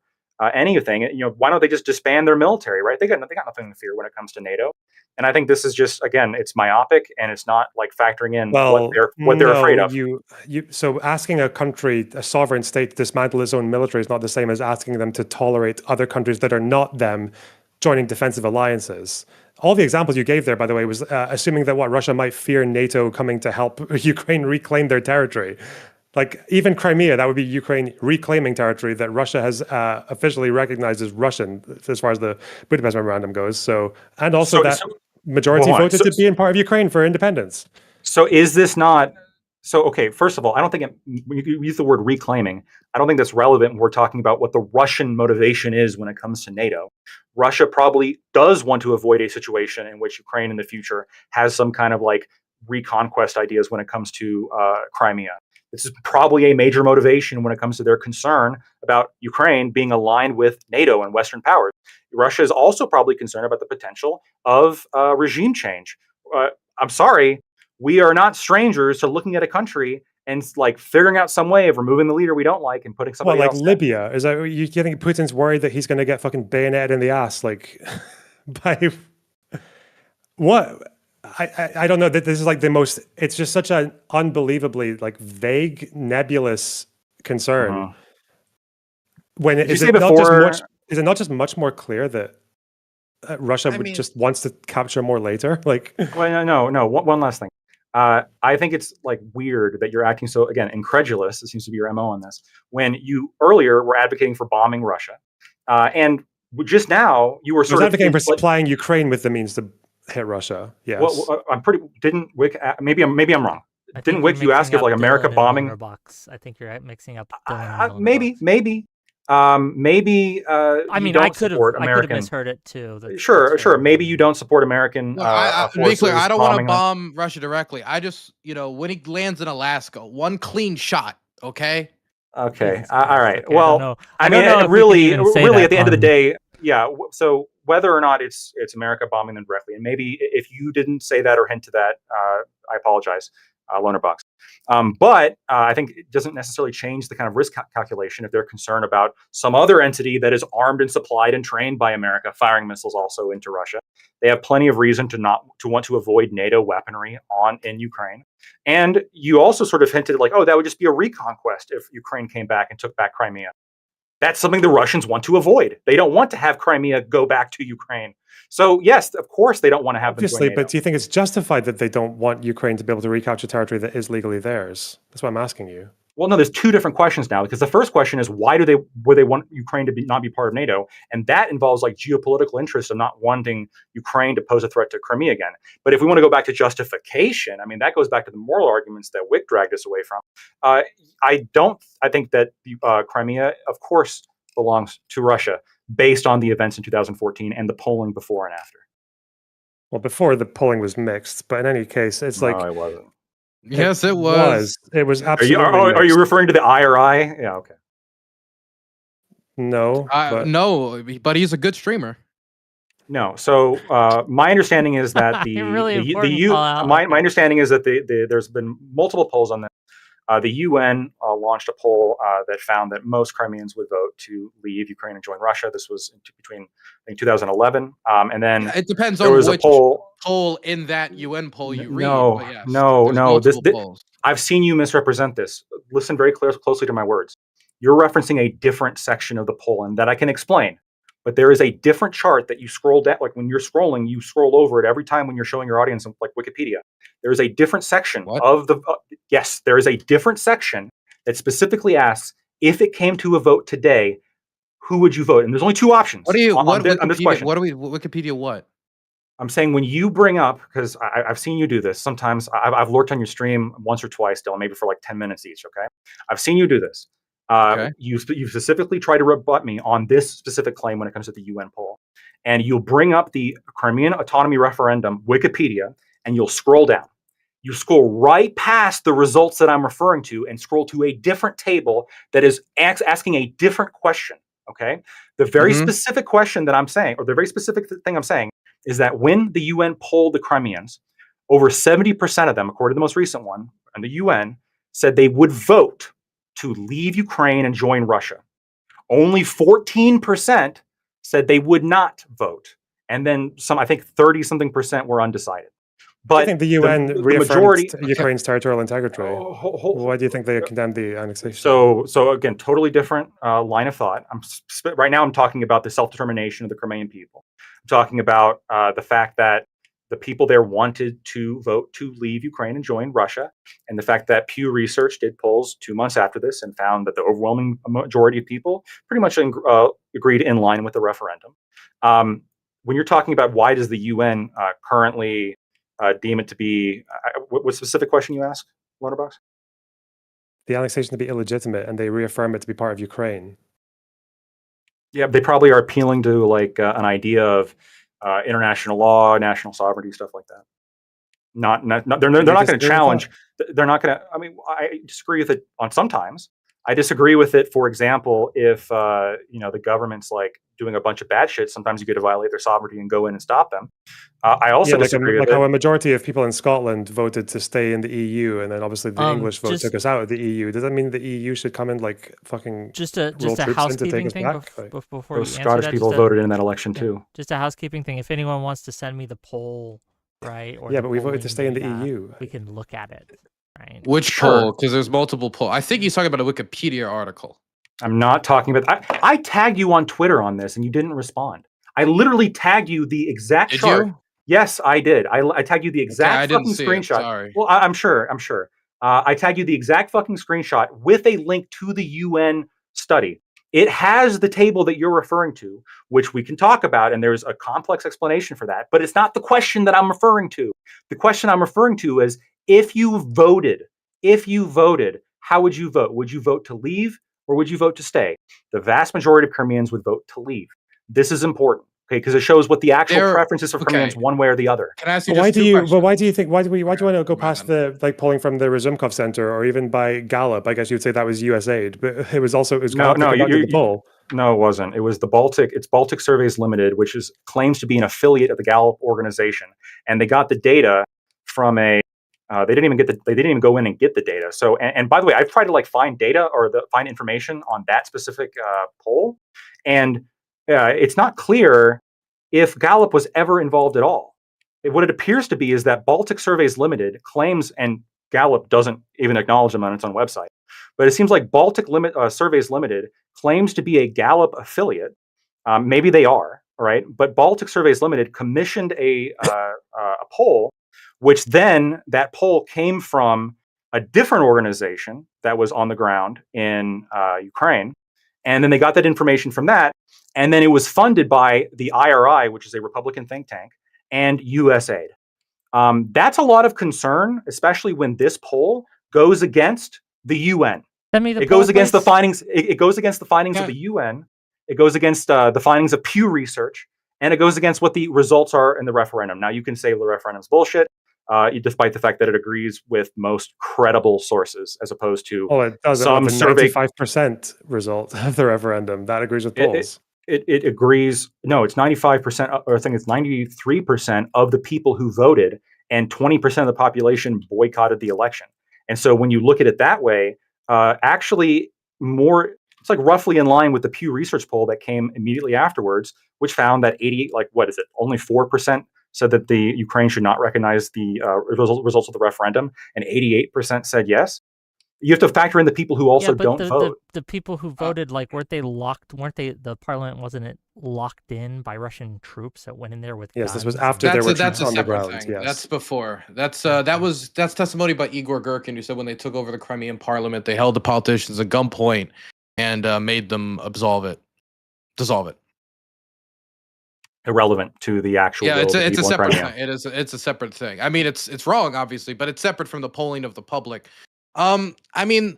anything. Why don't they just disband their military, right? They got nothing to fear when it comes to NATO. And I think this is just, again, it's myopic and it's not like factoring in what they're afraid of. So asking a country, a sovereign state, to dismantle its own military is not the same as asking them to tolerate other countries that are not them joining defensive alliances. All the examples you gave there, by the way, was assuming that Russia might fear NATO coming to help Ukraine reclaim their territory. Like even Crimea, that would be Ukraine reclaiming territory that Russia has officially recognized as Russian, as far as the Budapest Memorandum goes. So, and also majority voted to be in part of Ukraine for independence. So is this not? So, okay, first of all, I don't think when you use the word reclaiming, I don't think that's relevant when we're talking about what the Russian motivation is when it comes to NATO. Russia probably does want to avoid a situation in which Ukraine in the future has some kind of like reconquest ideas when it comes to Crimea. This is probably a major motivation when it comes to their concern about Ukraine being aligned with NATO and Western powers. Russia is also probably concerned about the potential of regime change. I'm sorry, we are not strangers to looking at a country and like figuring out some way of removing the leader we don't like and putting somebody else. Libya? Is that you think Putin's worried that he's going to get fucking bayoneted in the ass like by what? I don't know that this is like the most. It's just such an unbelievably like vague, nebulous concern. When is it not just much more clear that Russia just wants to capture more later? Like, well, no. One last thing. I think it's like weird that you're acting so, again, incredulous. It seems to be your MO on this. When you earlier were advocating for bombing Russia, and just now you were advocating for supplying Ukraine with the means to hit Russia. Yes. Well, didn't Wick? Maybe I'm wrong. Didn't Wick you ask if like America bombing? Lonerbox. I think you're mixing up. Maybe. I mean, I could have misheard it too. Sure. Maybe you don't support American. To be clear, I don't want to bomb Russia directly. I just, when he lands in Alaska, one clean shot. Okay. Okay. All right. Okay, well, I mean, really, at the end of the day, yeah. So whether or not it's America bombing them directly, and maybe if you didn't say that or hint to that, I apologize, Lonerbox. But I think it doesn't necessarily change the kind of risk calculation if they're concerned about some other entity that is armed and supplied and trained by America firing missiles also into Russia. They have plenty of reason to want to avoid NATO weaponry in Ukraine. And you also sort of hinted like, oh, that would just be a reconquest if Ukraine came back and took back Crimea. That's something the Russians want to avoid. They don't want to have Crimea go back to Ukraine. So yes, of course they don't want to have them obviously, but do you think it's justified that they don't want Ukraine to be able to recapture territory that is legally theirs? That's what I'm asking you. Well, no, there's two different questions now, because the first question is why would they want Ukraine to not be part of NATO? And that involves like geopolitical interests of not wanting Ukraine to pose a threat to Crimea again. But if we want to go back to justification, I mean, that goes back to the moral arguments that Wick dragged us away from. I think that Crimea, of course, belongs to Russia based on the events in 2014 and the polling before and after. Well, before the polling was mixed, but in any case, it's like... No, it wasn't. Yes, it was. It was absolutely. Are you referring to the IRI? Yeah, okay. No, no, but he's a good streamer. No. So my understanding is that Really important call out. my Okay. understanding is that there's been multiple polls on this. The UN launched a poll that found that most Crimeans would vote to leave Ukraine and join Russia. This was between, I think, 2011, and then It depends there on was a which poll. poll in that UN poll you read. No, But yes, no, there's no. multiple polls. I've seen you misrepresent this. Listen very closely to my words. You're referencing a different section of the poll, and that I can explain. But there is a different chart that you scroll down. Like when you're scrolling, you scroll over it every time when you're showing your audience, like Wikipedia. There is a different section of the. Yes, there is a different section that specifically asks, if it came to a vote today, who would you vote? And there's only two options. What do you? on this question. What do we? Wikipedia? What? I'm saying when you bring up, because I've seen you do this. Sometimes I've lurked on your stream once or twice, Dylan, maybe for like 10 minutes each. Okay, I've seen you do this. Okay. You specifically try to rebut me on this specific claim when it comes to the UN poll, and you'll bring up the Crimean autonomy referendum Wikipedia, and you'll scroll down. You scroll right past the results that I'm referring to, and scroll to a different table that is asking a different question. Okay, the very specific question that I'm saying, or the very specific thing I'm saying, is that when the UN polled the Crimeans, over 70% of them, according to the most recent one, and the UN said they would vote to leave Ukraine and join Russia. Only 14% said they would not vote. And then I think 30-something% were undecided. But I think the UN reaffirmed majority, Ukraine's territorial integrity. Why do you think they condemned the annexation? So again, totally different line of thought. Right now I'm talking about the self-determination of the Crimean people. I'm talking about the fact that the people there wanted to vote to leave Ukraine and join Russia, and the fact that Pew Research did polls 2 months after this and found that the overwhelming majority of people pretty much agreed in line with the referendum. When you're talking about why does the UN currently deem it to be, what specific question you asked, Lonerbox? The annexation to be illegitimate, and they reaffirm it to be part of Ukraine. Yeah, they probably are appealing to like an idea of international law, national sovereignty, stuff like that. They're not going to challenge. They're not going to. I mean, I disagree with it on sometimes. I disagree with it. For example, if the government's like doing a bunch of bad shit, sometimes you get to violate their sovereignty and go in and stop them. I also disagree with how a majority of people in Scotland voted to stay in the EU, and then obviously the English vote took us out of the EU. Does that mean the EU should come and like fucking just a housekeeping thing before those Scottish people voted in that election too? Just a housekeeping thing. If anyone wants to send me the poll, right? Or but we voted to stay in the EU. We can look at it. Right. Which poll? Because there's multiple polls. I think he's talking about a Wikipedia article. I'm not talking about. I tagged you on Twitter on this, and you didn't respond. I literally tagged you the exact chart. You? Yes, I did. I tagged you the exact fucking screenshot. Sorry. Well, I'm sure. I tagged you the exact fucking screenshot with a link to the UN study. It has the table that you're referring to, which we can talk about, and there's a complex explanation for that. But it's not the question that I'm referring to. The question I'm referring to is, if you voted, how would you vote? Would you vote to leave or would you vote to stay? The vast majority of Crimeans would vote to leave. This is important, okay, because it shows what the actual preferences for Crimeans one way or the other. Can I ask you why do you want to go past the like polling from the Razumkov Center or even by Gallup? I guess you'd say that was USAID, but it was Gallup that conducted the poll. No, it wasn't. It was the Baltic Surveys Limited, which claims to be an affiliate of the Gallup organization, and they got the data from a. They didn't even go in and get the data. So, and by the way, I've tried to like find data or find information on that specific poll, and it's not clear if Gallup was ever involved at all. What it appears to be is that Baltic Surveys Limited claims, and Gallup doesn't even acknowledge them on its own website, but it seems like Baltic Surveys Limited claims to be a Gallup affiliate. Maybe they are, right? But Baltic Surveys Limited commissioned a poll, which then that poll came from a different organization that was on the ground in Ukraine. And then they got that information from that. And then it was funded by the IRI, which is a Republican think tank, and USAID. That's a lot of concern, especially when this poll goes against the UN. It goes against the findings. It goes against the findings of the UN. It goes against the findings of Pew Research. And it goes against what the results are in the referendum. Now, you can say the referendum's bullshit. Despite the fact that it agrees with most credible sources, as opposed to it does. some survey. 95% result of the referendum that agrees with polls. It agrees. No, it's 95%, or I think it's 93% of the people who voted, and 20% of the population boycotted the election. And so when you look at it that way, actually more, it's like roughly in line with the Pew Research poll that came immediately afterwards, which found that only 4% said that the Ukraine should not recognize the results of the referendum, and 88% said yes. You have to factor in the people who also don't vote. The people who voted, weren't they locked? Weren't they? The parliament wasn't it locked in by Russian troops that went in there with guns? Yes, this was after there were troops on the ground. Thing. Yes. That's before. That's testimony by Igor Girkin, who said when they took over the Crimean parliament, they held the politicians at gunpoint and made them dissolve it. Irrelevant to the actual. Yeah, it's a separate thing. It's a separate thing. I mean, it's wrong, obviously, but it's separate from the polling of the public. I mean,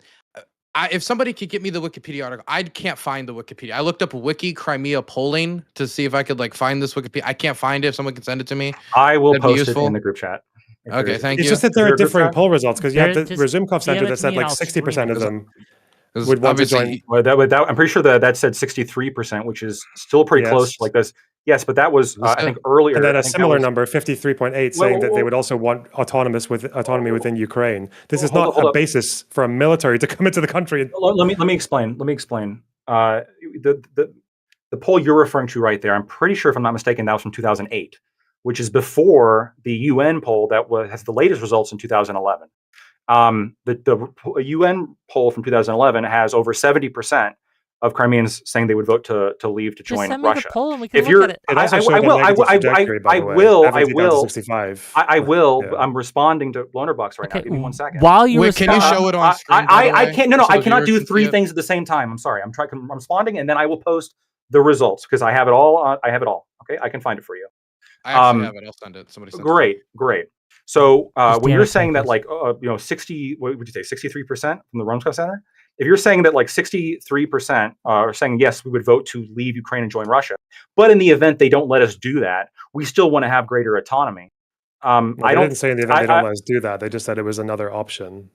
if somebody could get me the Wikipedia article, I can't find the Wikipedia. I looked up Wiki Crimea polling to see if I could find this Wikipedia. I can't find it. If someone can send it to me, I will post it in the group chat. Okay, thank you. It's just that there are differing poll results, because the Razumkov Center that said 60% of them would want to join. I'm pretty sure that said 63%, which is still pretty close. Like this. Yes, but that was I think earlier. And then a similar number, 53.8, saying that they would also want autonomy within Ukraine. This is not a basis for a military to come into the country. Let me explain. The poll you're referring to right there, I'm pretty sure, if I'm not mistaken, that was from 2008, which is before the UN poll that has the latest results in 2011. The UN poll from 2011 has over 70% of Crimeans saying they would vote to leave to join Russia. Poll and we can look at it. I will. I'm responding to Lonerbox right now. Give me 1 second. While you can you show it on screen? I can't. No, I cannot do three things at the same time. I'm sorry. I'm responding, and then I will post the results because I have it all. Okay, I can find it for you. I actually have it. I'll send it. Somebody send it. Great. So when you're saying that 60, what would you say, 63% from the Romskov Center? If you're saying that 63% are saying, yes, we would vote to leave Ukraine and join Russia, but in the event they don't let us do that, we still want to have greater autonomy. I didn't say in the event they don't let us do that. They just said it was another option.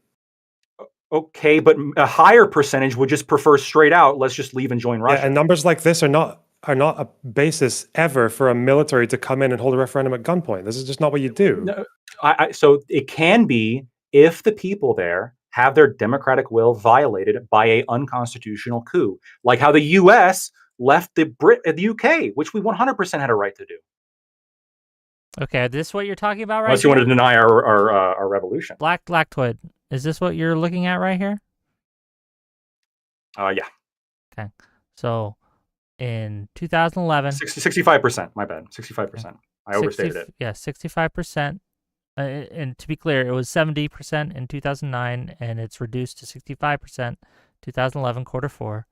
Okay, but a higher percentage would just prefer straight out, let's just leave and join Russia. Yeah, and numbers like this are not a basis ever for a military to come in and hold a referendum at gunpoint. This is just not what you do. No, so it can be if the people there have their democratic will violated by an unconstitutional coup, like how the U.S. left the UK, which we 100% had a right to do. Okay, is this what you're talking about right Unless you want to deny our revolution. Lactoid, is this what you're looking at right here? Yeah. Okay, so in 2011... 65%, my bad, 65%. I overstated it. Yeah, 65%. And to be clear, it was 70% in 2009, and it's reduced to 65% 2011 Q4.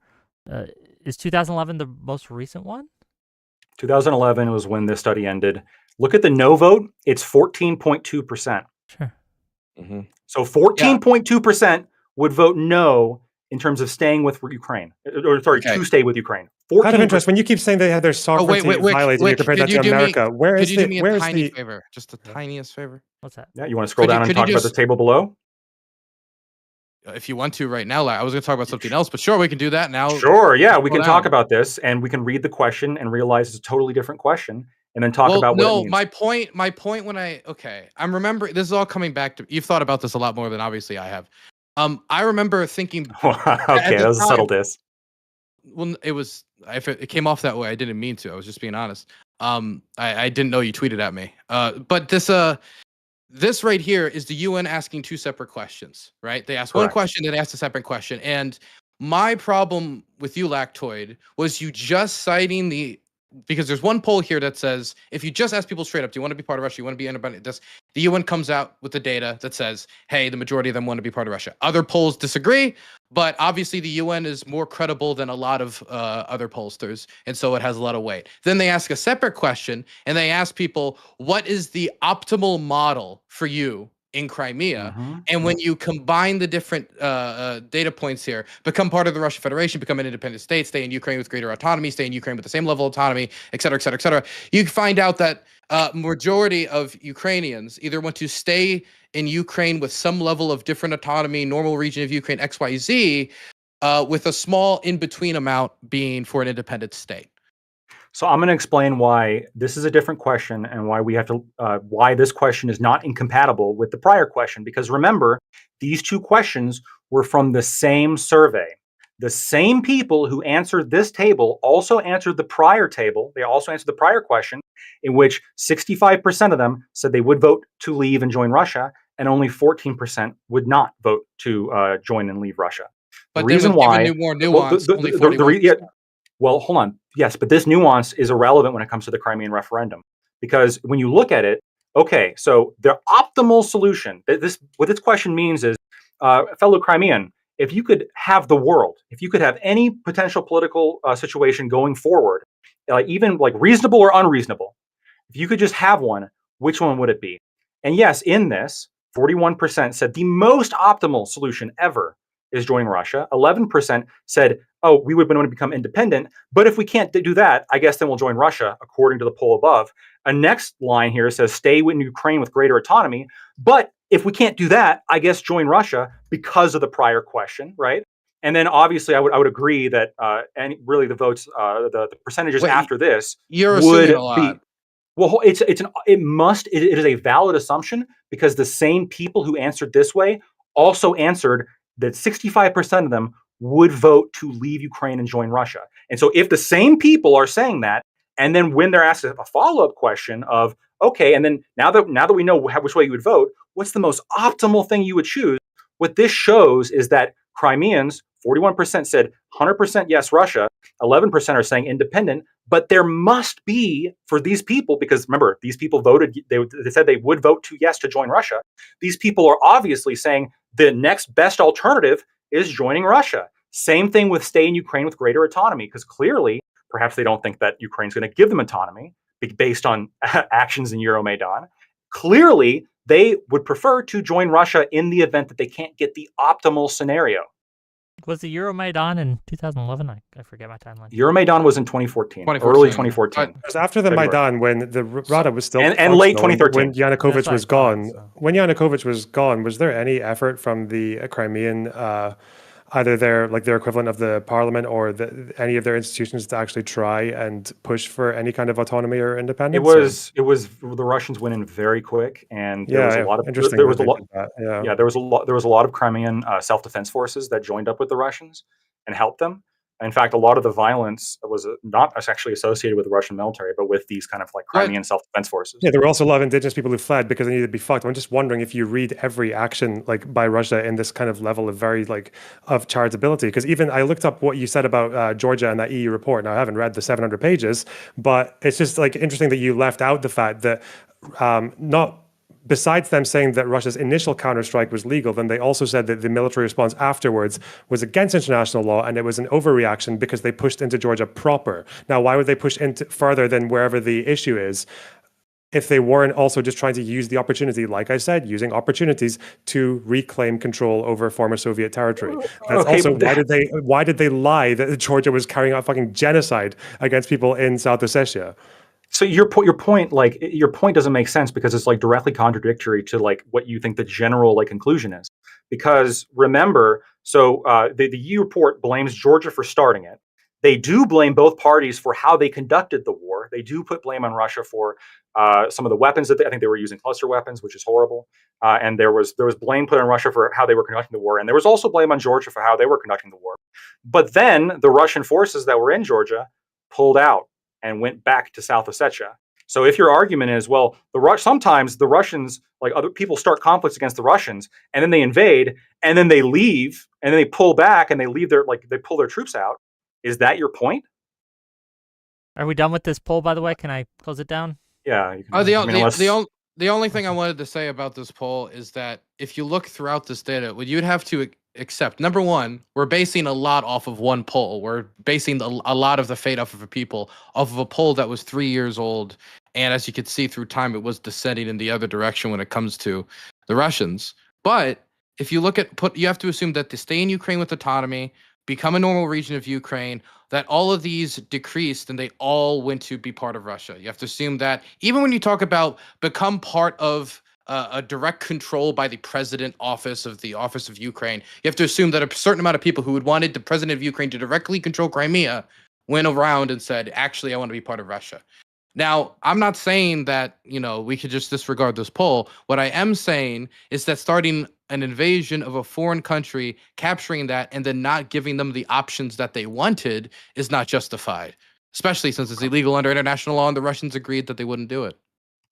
Is 2011 the most recent one? 2011 was when this study ended. Look at the no vote. It's 14.2%. Sure. Mm-hmm. So 14.2% would vote no in terms of staying with Ukraine. To stay with Ukraine. Out of interest, when you keep saying they have their sovereignty violated, you compare that to America. Where's the favor? Just the tiniest favor. What's that? Yeah, you want to scroll down and talk about the table below? If you want to right now, I was going to talk about something else, but sure, we can do that now. Sure, yeah, we can talk about this, and we can read the question and realize it's a totally different question, and then talk about what it means. my point when I'm remembering, this is all coming back to, you've thought about this a lot more than obviously I have. I remember thinking. Okay, that was a subtle diss. Well, if it came off that way, I didn't mean to. I was just being honest. I didn't know you tweeted at me. But this right here is the UN asking two separate questions, right? They asked one question, then they asked a separate question. And my problem with you, Lactoid, was you just citing because there's one poll here that says, if you just ask people straight up, do you want to be part of Russia? You want to be independent? The UN comes out with the data that says, hey, the majority of them want to be part of Russia. Other polls disagree, but obviously the UN is more credible than a lot of other pollsters, and so it has a lot of weight. Then they ask a separate question, and they ask people, what is the optimal model for you in Crimea? Mm-hmm. And when you combine the different data points here, become part of the Russian Federation, become an independent state, stay in Ukraine with greater autonomy, stay in Ukraine with the same level of autonomy, et cetera, et cetera, et cetera, you find out that majority of Ukrainians either want to stay in Ukraine with some level of different autonomy, normal region of Ukraine, XYZ, with a small in-between amount being for an independent state. So I'm going to explain why this is a different question and why we have to why this question is not incompatible with the prior question. Because remember, these two questions were from the same survey. The same people who answered this table also answered the prior table. They also answered the prior question, in which 65% of them said they would vote to leave and join Russia, and only 14% would not vote to join and leave Russia. But The then reason when why, given more nuance, only the 41%. yeah, well, hold on. Yes, but this nuance is irrelevant when it comes to the Crimean referendum, because when you look at it, okay, so the optimal solution. What this question means is, fellow Crimean, if you could have the world, if you could have any potential political situation going forward, even like reasonable or unreasonable, if you could just have one, which one would it be? And yes, in this, 41% said the most optimal solution ever is joining Russia. 11% said, oh, we would want to become independent, but if we can't do that, I guess then we'll join Russia, according to the poll above. A next line here says, stay in Ukraine with greater autonomy, but if we can't do that, I guess join Russia because of the prior question, right? And then obviously I would agree that and really the votes, the percentages Wait, after this you're assuming a would lot. be, well, it is a valid assumption, because the same people who answered this way also answered that 65% of them would vote to leave Ukraine and join Russia. And so if the same people are saying that, and then when they're asked a follow-up question of, okay, and then now that we know which way you would vote, what's the most optimal thing you would choose? What this shows is that Crimeans, 41% said 100% yes, Russia, 11% are saying independent, but there must be, for these people, because remember, these people voted, they said they would vote to yes to join Russia. These people are obviously saying the next best alternative is joining Russia. Same thing with stay in Ukraine with greater autonomy, because clearly, perhaps they don't think that Ukraine's going to give them autonomy based on actions in Euromaidan. Clearly, they would prefer to join Russia in the event that they can't get the optimal scenario. Was the Euromaidan in 2011? I forget my timeline. Euromaidan was in 2014, early 2014. It was after the February. Maidan, when the Rada was still and late functional, 2013. when Yanukovych That's what was I thought, gone. so. When Yanukovych was gone, was there any effort from the Crimean, either their equivalent of the parliament or any of their institutions, to actually try and push for any kind of autonomy or independence? It was the Russians went in very quick, and there was a lot of interesting. There was a that they lot. did that, yeah. Yeah, there was a lot of Crimean self-defense forces that joined up with the Russians and helped them. In fact, a lot of the violence was not actually associated with the Russian military, but with these kind of like Crimean self-defense forces. Yeah, there were also a lot of indigenous people who fled because they needed to be fucked. I'm just wondering if you read every action like by Russia in this kind of level of of charitability. Because even I looked up what you said about Georgia and that EU report. Now I haven't read the 700 pages, but it's just like interesting that you left out the fact that besides them saying that Russia's initial counterstrike was legal, then they also said that the military response afterwards was against international law and it was an overreaction because they pushed into Georgia proper. Now, why would they push into further than wherever the issue is if they weren't also just trying to use the opportunity, like I said, using opportunities to reclaim control over former Soviet territory? That's Okay, also why did they lie that Georgia was carrying out fucking genocide against people in South Ossetia? So your point doesn't make sense, because it's like directly contradictory to like what you think the general like conclusion is. Because remember, so the EU report blames Georgia for starting it. They do blame both parties for how they conducted the war. They do put blame on Russia for some of the weapons that I think they were using, cluster weapons, which is horrible. And there was blame put on Russia for how they were conducting the war, and there was also blame on Georgia for how they were conducting the war. But then the Russian forces that were in Georgia pulled out and went back to South Ossetia. So if your argument is, well, sometimes the Russians, like other people, start conflicts against the Russians, and then they invade, and then they leave, and then they pull back, and they leave they pull their troops out. Is that your point? Are we done with this poll, by the way? Can I close it down? Yeah. The only thing I wanted to say about this poll is that if you look throughout this data, what you'd have to accept, number one, we're basing a lot off of one poll. We're basing a lot of the fate off of a poll that was 3 years old. And as you could see through time, it was descending in the other direction when it comes to the Russians. But if you look at, you have to assume that to stay in Ukraine with autonomy, become a normal region of Ukraine, that all of these decreased and they all went to be part of Russia. You have to assume that even when you talk about become part of a direct control by the president office of Ukraine, you have to assume that a certain amount of people who had wanted the president of Ukraine to directly control Crimea went around and said, actually, I want to be part of Russia. Now, I'm not saying that, we could just disregard this poll. What I am saying is that starting an invasion of a foreign country, capturing that, and then not giving them the options that they wanted is not justified, especially since it's illegal under international law and the Russians agreed that they wouldn't do it.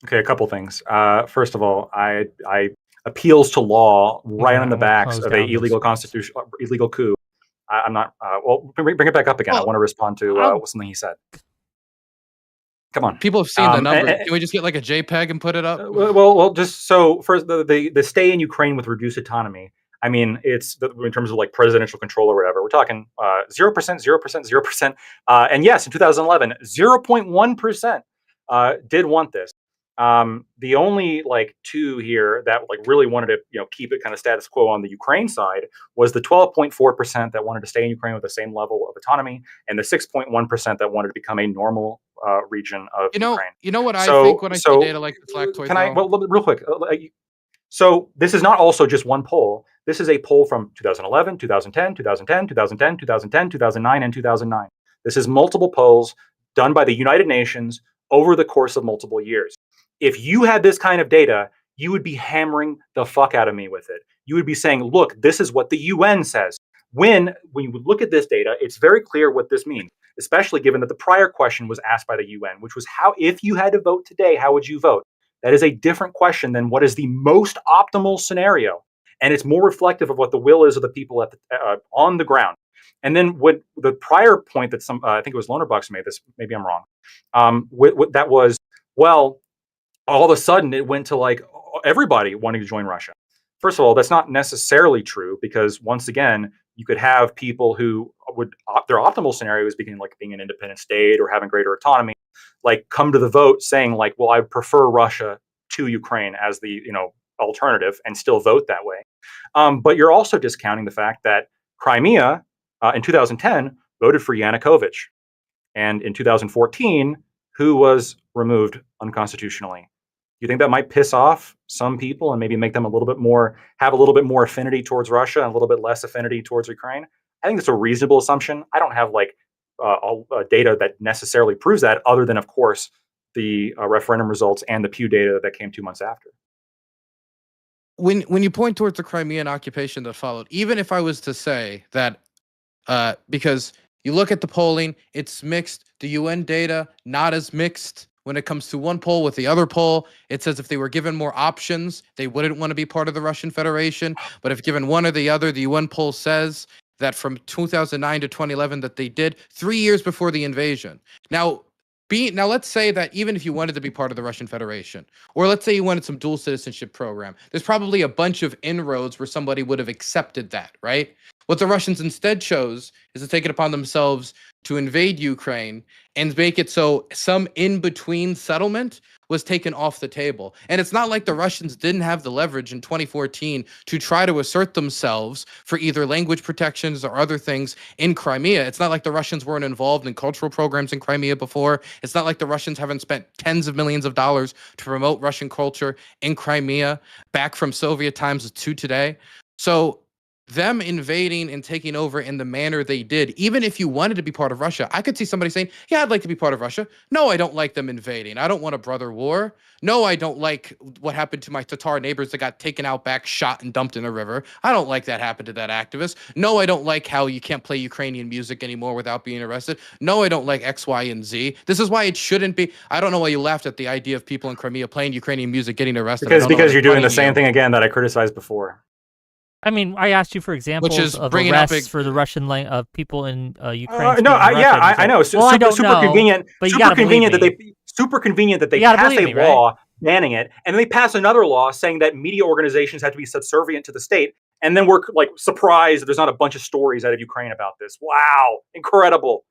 Okay, a couple things. First of all, I appeals to law right on the backs of a illegal illegal coup. I'm not. Well, bring it back up again. I want to respond to something he said. Come on. People have seen the numbers. Can we just get like a JPEG and put it up? Well, just so first, the stay in Ukraine with reduced autonomy. I mean, it's in terms of like presidential control or whatever. We're talking 0%, 0%, 0%. And yes, in 2011, 0.1% did want this. The only like two here that like really wanted to keep it kind of status quo on the Ukraine side was the 12.4% that wanted to stay in Ukraine with the same level of autonomy, and the 6.1% that wanted to become a normal region of Ukraine. You know what I think when I see data like this, Lactoid? Can I real quick? So this is not also just one poll. This is a poll from 2011, 2010, 2010, 2010, 2010, 2009, and 2009. This is multiple polls done by the United Nations over the course of multiple years. If you had this kind of data, you would be hammering the fuck out of me with it. You would be saying, look, this is what the UN says. When you would look at this data, it's very clear what this means, especially given that the prior question was asked by the UN, which was if you had to vote today, how would you vote? That is a different question than what is the most optimal scenario. And it's more reflective of what the will is of the people on the ground. And then what the prior point that I think it was Lonerbox made this, maybe I'm wrong. That was, well, all of a sudden it went to like everybody wanting to join Russia. First of all, that's not necessarily true, because once again, you could have people who would their optimal scenario is being an independent state or having greater autonomy, like come to the vote saying like, well, I prefer Russia to Ukraine as the alternative, and still vote that way. But you're also discounting the fact that Crimea in 2010 voted for Yanukovych, and in 2014, who was removed unconstitutionally. You think that might piss off some people and maybe make them have a little bit more affinity towards Russia and a little bit less affinity towards Ukraine? I think that's a reasonable assumption. I don't have data that necessarily proves that, other than, of course, the referendum results and the Pew data that came 2 months after. When you point towards the Crimean occupation that followed, even if I was to say that, because you look at the polling, it's mixed. The UN data, not as mixed. When it comes to one poll with the other poll, it says if they were given more options, they wouldn't want to be part of the Russian Federation. But if given one or the other, the UN poll says that from 2009 to 2011 that they did, 3 years before the invasion. Now let's say that even if you wanted to be part of the Russian Federation, or let's say you wanted some dual citizenship program, there's probably a bunch of inroads where somebody would have accepted that, right? What the Russians instead chose is to take it upon themselves to invade Ukraine and make it so some in-between settlement was taken off the table. And it's not like the Russians didn't have the leverage in 2014 to try to assert themselves for either language protections or other things in Crimea. It's not like the Russians weren't involved in cultural programs in Crimea before. It's not like the Russians haven't spent tens of millions of dollars to promote Russian culture in Crimea back from Soviet times to today. So them invading and taking over in the manner they did, even if you wanted to be part of Russia, I could see somebody saying, yeah, I'd like to be part of Russia. No, I don't like them invading. I don't want a brother war. No, I don't like what happened to my Tatar neighbors that got taken out back, shot, and dumped in a river. I don't like that happened to that activist. No, I don't like how you can't play Ukrainian music anymore without being arrested. No, I don't like X, Y, and Z. This is why it shouldn't be. I don't know why you laughed at the idea of people in Crimea playing Ukrainian music getting arrested. Because you're doing the same thing again that I criticized before. I mean, I asked you for examples of arrests for the Russian of people in Ukraine. I know. So, well, super convenient. But super convenient that they pass a law banning it, and then they pass another law saying that media organizations have to be subservient to the state. And then we're like surprised that there's not a bunch of stories out of Ukraine about this. Wow, incredible.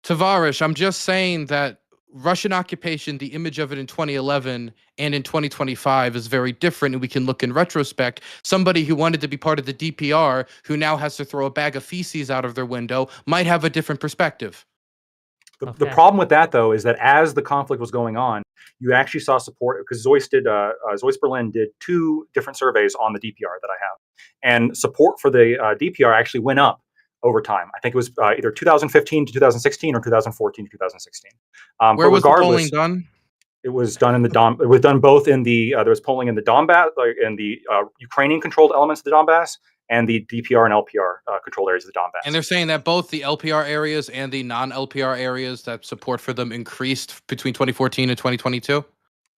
Tavarish, I'm just saying that Russian occupation, the image of it in 2011 and in 2025 is very different, and we can look in retrospect. Somebody who wanted to be part of the DPR, who now has to throw a bag of feces out of their window, might have a different perspective. The problem with that, though, is that as the conflict was going on, you actually saw support, because Zois Berlin did 2 different surveys on the DPR that I have, and support for the DPR actually went up over time. I think it was either 2015 to 2016 or 2014 to 2016. Where but was the regardless, polling done? it was done in the It was done both in the there was polling in the Donbass, in the Ukrainian-controlled elements of the Donbass, and the DPR and LPR controlled areas of the Donbass. And they're saying that both the LPR areas and the non-LPR areas, that support for them increased between 2014 and 2022.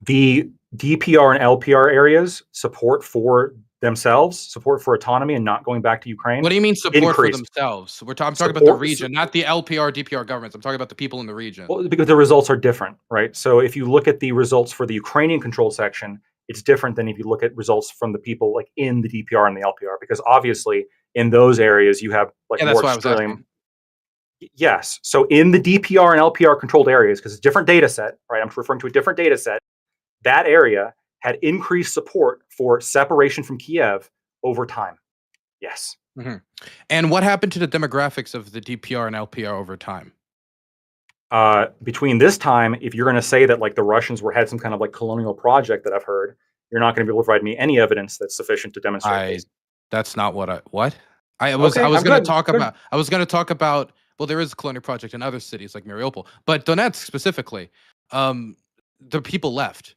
The DPR and LPR areas support for themselves, support for autonomy and not going back to Ukraine. What do you mean support increased. for themselves? I'm talking about the region, not the LPR, DPR governments. I'm talking about the people in the region. Well, because the results are different, right? So if you look at the results for the Ukrainian-controlled section, it's different than if you look at results from the people like in the DPR and the LPR, because obviously in those areas you have like that's more why I was asking. Yes. So in the DPR and LPR controlled areas, because it's a different data set, right? I'm referring to a different data set. That area had increased support for separation from Kiev over time. Yes. Mm-hmm. And what happened to the demographics of the DPR and LPR over time? Between this time, if you're going to say that like the Russians had some kind of like colonial project that I've heard, you're not going to be able to provide me any evidence that's sufficient to demonstrate this. That's not what I was going to talk about. I was going to talk about. Well, there is a colonial project in other cities like Mariupol, but Donetsk specifically, the people left.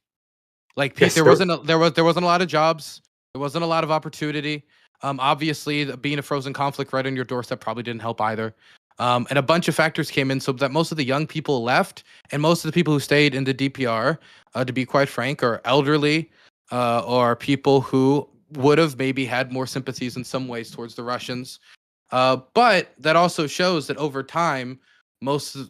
Like yes, there wasn't a lot of jobs. There wasn't a lot of opportunity. Obviously, being a frozen conflict right on your doorstep probably didn't help either. And a bunch of factors came in so that most of the young people left, and most of the people who stayed in the DPR, to be quite frank, are elderly or people who would have maybe had more sympathies in some ways towards the Russians. But that also shows that over time,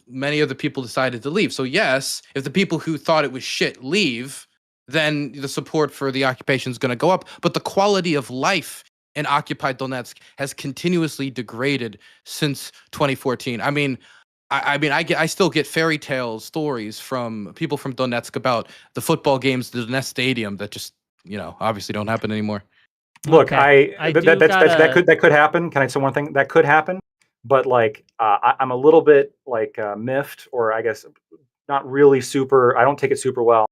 many of the people decided to leave. So yes, if the people who thought it was shit leave, then the support for the occupation is going to go up. But the quality of life in occupied Donetsk has continuously degraded since 2014. I still get fairy tale stories from people from Donetsk about the football games, the Donetsk stadium that just, obviously don't happen anymore. Look, that could happen. Can I say one thing? That could happen, but like I'm a little bit like miffed, or I guess not really super. I don't take it super well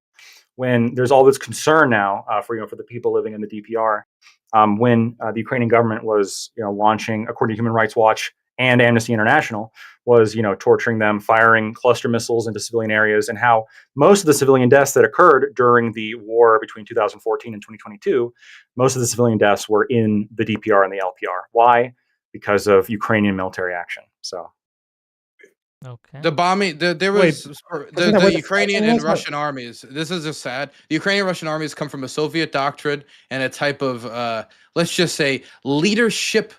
when there's all this concern now for the people living in the DPR. When the Ukrainian government was launching, according to Human Rights Watch and Amnesty International, was torturing them, firing cluster missiles into civilian areas, and how most of the civilian deaths that occurred during the war between 2014 and 2022, most of the civilian deaths were in the DPR and the LPR. Why? Because of Ukrainian military action. So. Okay. The bombing, there was the Ukrainian and Russian armies. This is just sad. The Ukrainian and Russian armies come from a Soviet doctrine and a type of, let's just say, leadership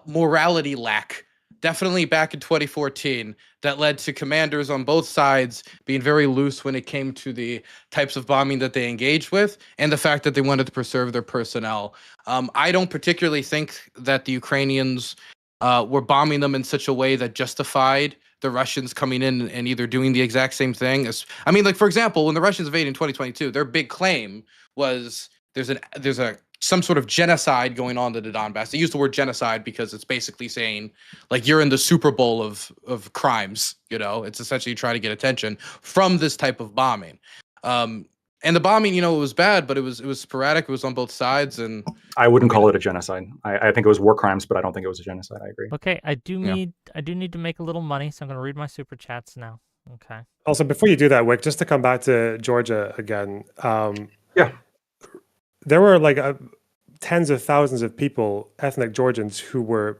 morality lack. Definitely back in 2014, that led to commanders on both sides being very loose when it came to the types of bombing that they engaged with, and the fact that they wanted to preserve their personnel. I don't particularly think that the Ukrainians were bombing them in such a way that justified the Russians coming in and either doing the exact same thing as, for example, when the Russians invaded in 2022, their big claim was there's some sort of genocide going on to the Donbass. They use the word genocide because it's basically saying like you're in the Super Bowl of crimes. It's essentially trying to get attention from this type of bombing. And the bombing, it was bad, but it was sporadic. It was on both sides, and I wouldn't call it a genocide. I think it was war crimes, but I don't think it was a genocide. I agree. Okay, I do need to make a little money, so I'm going to read my super chats now. Okay. Also, before you do that, Wick, just to come back to Georgia again. There were like tens of thousands of people, ethnic Georgians, who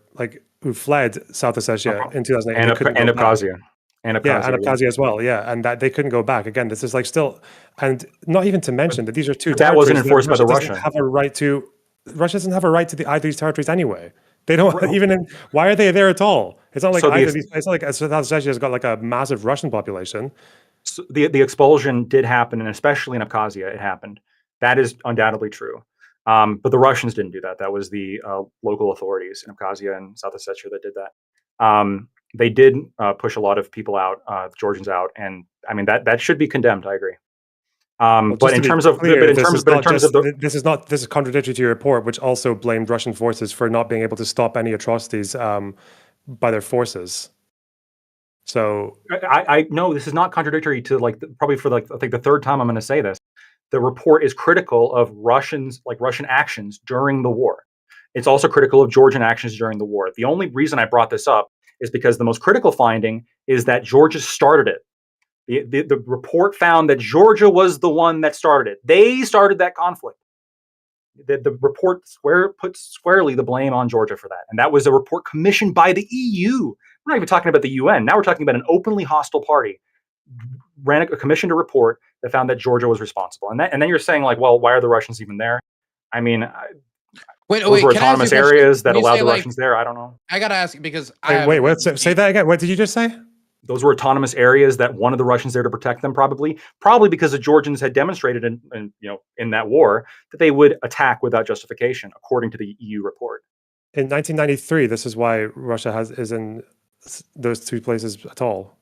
fled South Ossetia in 2008 and Abkhazia. And Abkhazia as well, and that they couldn't go back. Again, this is like still, and not even to mention that these are two that wasn't enforced by the Russians. Russia doesn't have a right to either of these territories anyway. They don't even. Why are they there at all? It's not like it's not like South Ossetia has got like a massive Russian population. So the expulsion did happen, and especially in Abkhazia, it happened. That is undoubtedly true. But the Russians didn't do that. That was the local authorities in Abkhazia and South Ossetia that did that. They did push a lot of people out, Georgians out, and that should be condemned. I agree. But in terms of this is contradictory to your report, which also blamed Russian forces for not being able to stop any atrocities by their forces. So I no, this is not contradictory to probably for I think the third time I'm going to say this. The report is critical of Russian actions during the war. It's also critical of Georgian actions during the war. The only reason I brought this up is because the most critical finding is that Georgia started it. The report found that Georgia was the one that started it. They started that conflict. The report puts squarely the blame on Georgia for that. And that was a report commissioned by the EU. We're not even talking about the UN. Now we're talking about an openly hostile party commissioned a report that found that Georgia was responsible. And then you're saying, like, well, why are the Russians even there? I mean, those were autonomous areas that allowed the Russians there. I don't know. I got to ask because wait, say that again. What did you just say? Those were autonomous areas that wanted the Russians there to protect them, probably because the Georgians had demonstrated in that war that they would attack without justification, according to the EU report. In 1993, this is why Russia is in those two places at all.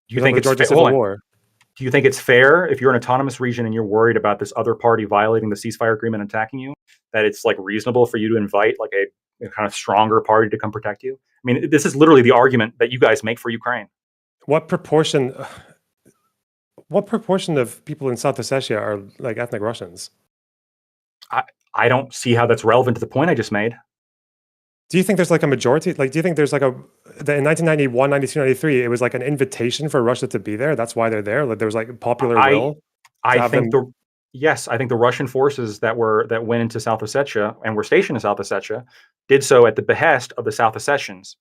Do you think it's Civil War? Do you think it's fair if you're an autonomous region and you're worried about this other party violating the ceasefire agreement and attacking you, that it's like reasonable for you to invite like a kind of stronger party to come protect you? I mean, this is literally the argument that you guys make for Ukraine. What proportion of people in South Ossetia are like ethnic Russians? I don't see how that's relevant to the point I just made. Do you think there's like a majority? Like, do you think there's like in 1991, 92, 93, it was like an invitation for Russia to be there? That's why they're there. Like, there was like popular will. I think the Russian forces that went into South Ossetia and were stationed in South Ossetia did so at the behest of the South Ossetians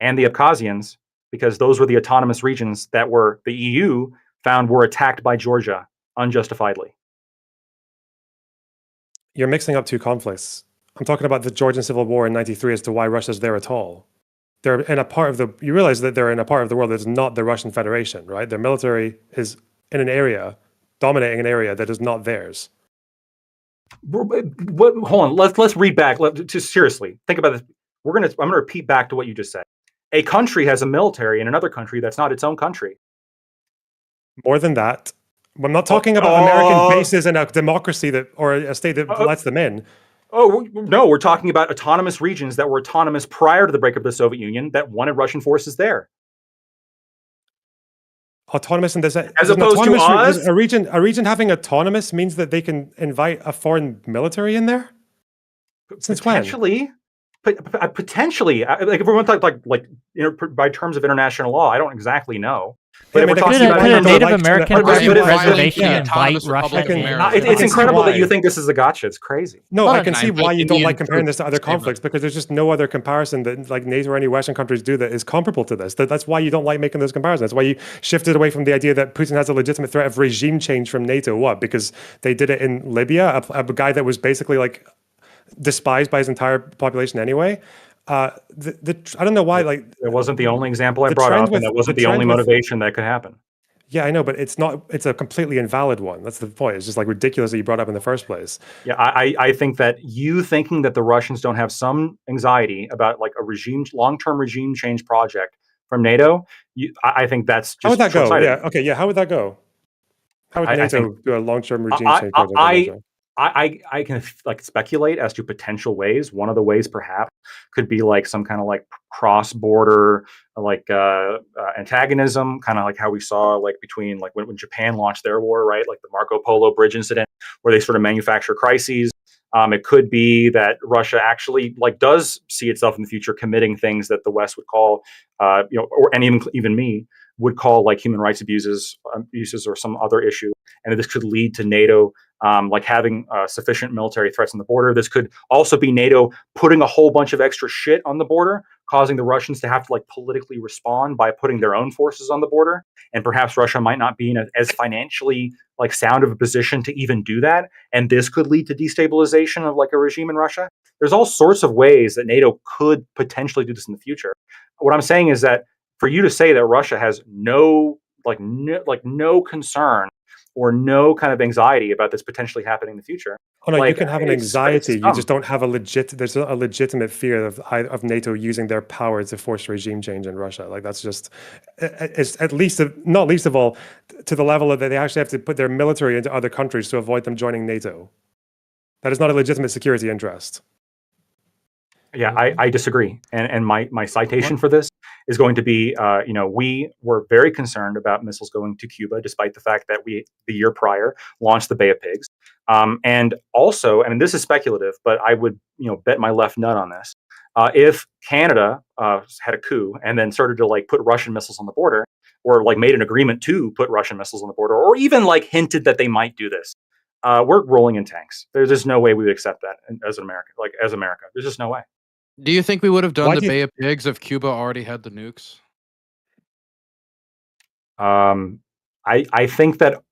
and the Abkhazians, because those were the autonomous regions that the EU found were attacked by Georgia unjustifiedly. You're mixing up two conflicts. I'm talking about the Georgian Civil War in 93 as to why Russia's there at all. They're in a part of you realize that they're in a part of the world that's not the Russian Federation, right? Their military is in an area, dominating an area that is not theirs. Hold on, let's read back. Seriously, think about this. I'm gonna repeat back to what you just said. A country has a military in another country that's not its own country. More than that. I'm not talking about American bases in a democracy or a state that lets them in. Oh, no, we're talking about autonomous regions that were autonomous prior to the breakup of the Soviet Union that wanted Russian forces there. Autonomous in this, as opposed to us? A region having autonomous means that they can invite a foreign military in there? Since potentially, when? Potentially. Like if we're going to talk by terms of international law, I don't exactly know. But we're talking about a Native American reservation invite Russia. It's incredible that you think this is a gotcha. It's crazy. No, I can see why you don't like comparing this to other conflicts, because there's just no other comparison that like NATO or any Western countries do that is comparable to this. That's why you don't like making those comparisons. That's why you shifted away from the idea that Putin has a legitimate threat of regime change from NATO. What? Because they did it in Libya, a guy that was basically like despised by his entire population anyway. I don't know why. Like, it wasn't the only example I brought up, and that wasn't the only motivation that could happen. Yeah, I know, but it's not. It's a completely invalid one. That's the point. It's just like ridiculous that you brought up in the first place. Yeah, I think that you thinking that the Russians don't have some anxiety about like a long-term regime change project from NATO, I think that's just. How would that go? Yeah. Okay. Yeah. How would that go? How would NATO do a long-term regime change project? I can like speculate as to potential ways. One of the ways perhaps could be like some kind of like cross-border like antagonism, kind of like how we saw like between like when Japan launched their war, right? Like the Marco Polo Bridge incident, where they sort of manufacture crises. It could be that Russia actually like does see itself in the future committing things that the West would call, and even me would call like human rights abuses or some other issue, and this could lead to NATO like having sufficient military threats on the border. This could also be NATO putting a whole bunch of extra shit on the border, causing the Russians to have to like politically respond by putting their own forces on the border. And perhaps Russia might not be in as financially like sound of a position to even do that. And this could lead to destabilization of like a regime in Russia. There's all sorts of ways that NATO could potentially do this in the future. What I'm saying is that for you to say that Russia has no concern or no kind of anxiety about this potentially happening in the future. Oh no, like, you can have an anxiety. You just don't have there's a legitimate fear of NATO using their power to force regime change in Russia. Like that's just, it's at least, not least of all, to the level that they actually have to put their military into other countries to avoid them joining NATO. That is not a legitimate security interest. Yeah, I disagree. And my citation for this is going to be, we were very concerned about missiles going to Cuba, despite the fact that we, the year prior, launched the Bay of Pigs. And also, I mean, this is speculative, but I would, bet my left nut on this. If Canada had a coup and then started to like put Russian missiles on the border, or like made an agreement to put Russian missiles on the border, or even like hinted that they might do this, we're rolling in tanks. There's just no way we would accept that as an American, like as America. There's just no way. Do you think we would have done Why the do you- Bay of Pigs if Cuba already had the nukes? I think that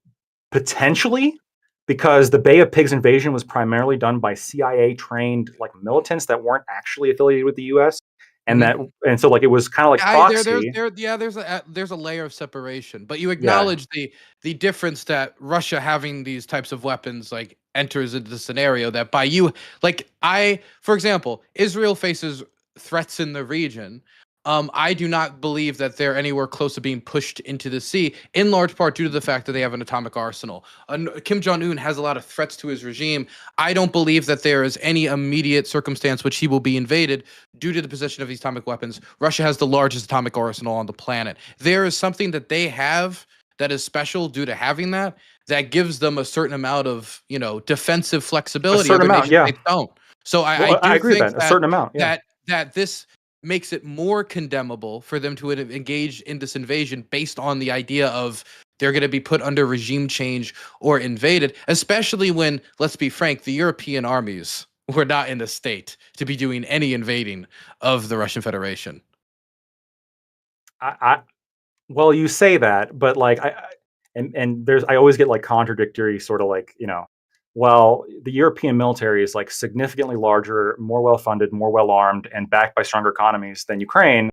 potentially, because the Bay of Pigs invasion was primarily done by CIA trained like militants that weren't actually affiliated with the U.S. and and so like it was kind of like proxy. There's a layer of separation, but you acknowledge the difference that Russia having these types of weapons like enters into the scenario that by you, like for example, Israel faces threats in the region. I do not believe that they're anywhere close to being pushed into the sea, in large part due to the fact that they have an atomic arsenal. Kim Jong-un has a lot of threats to his regime. I don't believe that there is any immediate circumstance which he will be invaded due to the possession of these atomic weapons. Russia has the largest atomic arsenal on the planet. There is something that they have that is special due to having that gives them a certain amount of, defensive flexibility. Other nations they don't. So I agree think with that. A certain amount. Yeah. that this makes it more condemnable for them to engage in this invasion based on the idea of they're going to be put under regime change or invaded, especially when, let's be frank, the European armies were not in a state to be doing any invading of the Russian Federation. Well, you say that, but like I always get like contradictory sort of like, well, the European military is like significantly larger, more well-funded, more well-armed, and backed by stronger economies than Ukraine.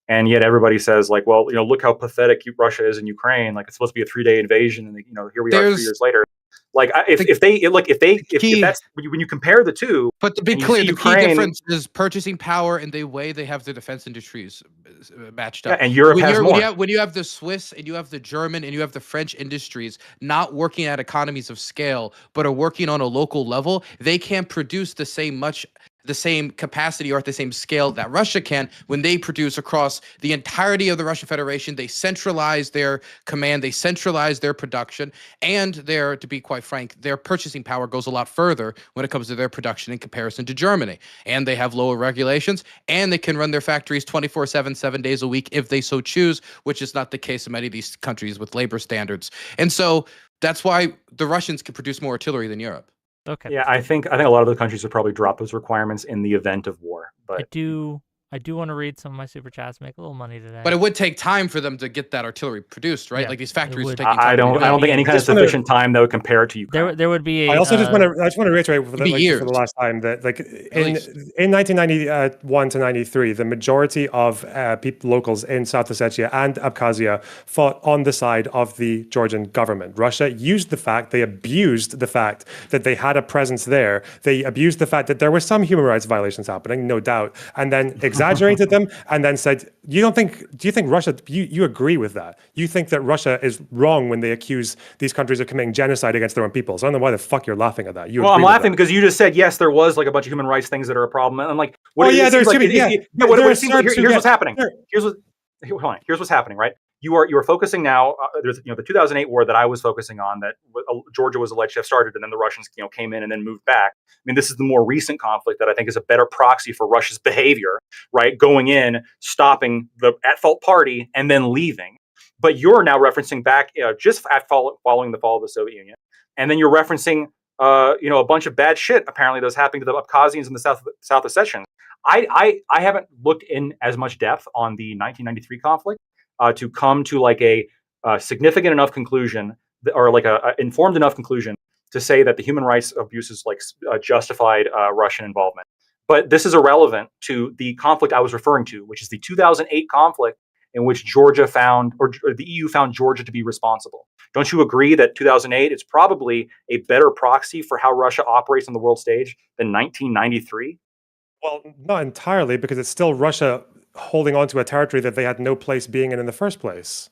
And yet everybody says like, well, look how pathetic Russia is in Ukraine. Like it's supposed to be a 3-day invasion, and here we are 3 years later. Like if that's when you compare the two. But to be clear, the key difference is purchasing power and the way they have their defense industries matched up. Yeah, and Europe has more. When you have the Swiss and you have the German and you have the French industries not working at economies of scale, but are working on a local level, they can't produce the same capacity or at the same scale that Russia can when they produce across the entirety of the Russian Federation. They centralize their command, they centralize their production, and to be quite frank, their purchasing power goes a lot further when it comes to their production in comparison to Germany. And they have lower regulations, and they can run their factories 24/7, 7 days a week if they so choose, which is not the case in many of these countries with labor standards. And so that's why the Russians can produce more artillery than Europe. Okay. Yeah, I think a lot of the countries would probably drop those requirements in the event of war. But I do want to read some of my super chats, make a little money today. But it would take time for them to get that artillery produced, right? Yeah, like these factories are would. taking time. I don't think any kind of sufficient time that would compare it to Ukraine. There would be. I just want to reiterate for the last time that in 1991 to 93, the majority of locals in South Ossetia and Abkhazia fought on the side of the Georgian government. Russia used they abused the fact that they had a presence there. They abused the fact that there were some human rights violations happening, no doubt, and then exaggerated them, and then said, do you think Russia, you agree with that? You think that Russia is wrong when they accuse these countries of committing genocide against their own peoples? I don't know why the fuck you're laughing at that. I'm laughing because you just said, yes, there was like a bunch of human rights things that are a problem. And I'm like, here's what's happening. Here's what's happening, right? You are focusing now. There's the 2008 war that I was focusing on that Georgia was alleged to have started, and then the Russians came in and then moved back. I mean, this is the more recent conflict that I think is a better proxy for Russia's behavior, right? Going in, stopping the at-fault party, and then leaving. But you're now referencing back just following the fall of the Soviet Union, and then you're referencing a bunch of bad shit apparently that was happening to the Abkhazians and the South Ossetians. I haven't looked in as much depth on the 1993 conflict to come to like a significant enough conclusion or like a informed enough conclusion to say that the human rights abuses like justified Russian involvement. But this is irrelevant to the conflict I was referring to, which is the 2008 conflict in which Georgia found, or the EU found Georgia to be responsible. Don't you agree that 2008 is probably a better proxy for how Russia operates on the world stage than 1993? Well, not entirely, because it's still Russia holding on to a territory that they had no place being in the first place.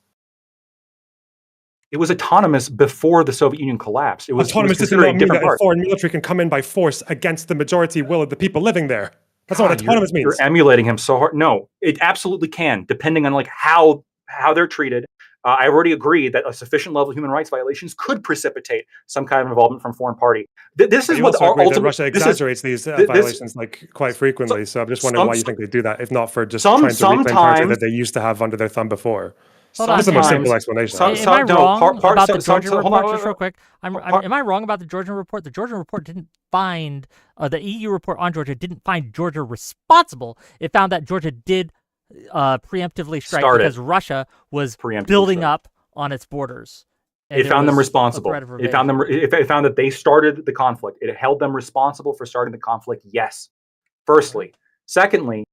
It was autonomous before the Soviet Union collapsed. It was autonomous. Does not mean that a foreign military can come in by force against the majority will of the people living there. That's not what autonomous means. You're emulating him so hard. No, it absolutely can, depending on like how they're treated, I already agreed that a sufficient level of human rights violations could precipitate some kind of involvement from foreign party. This is You what also agree that ultimately Russia exaggerates these violations like quite frequently. So I'm just wondering why you think they do that, if not for just trying to reclaim territory that they used to have under their thumb before. This is a more simple explanation. Am I wrong about the Georgian report? Just real quick, am I wrong about the Georgian report? The Georgian report didn't find the EU report on Georgia didn't find Georgia responsible. It found that Georgia did preemptively strike because Russia was building up on its borders. It found them responsible. It found them. It found that they started the conflict. It held them responsible for starting the conflict. Yes. Firstly, secondly,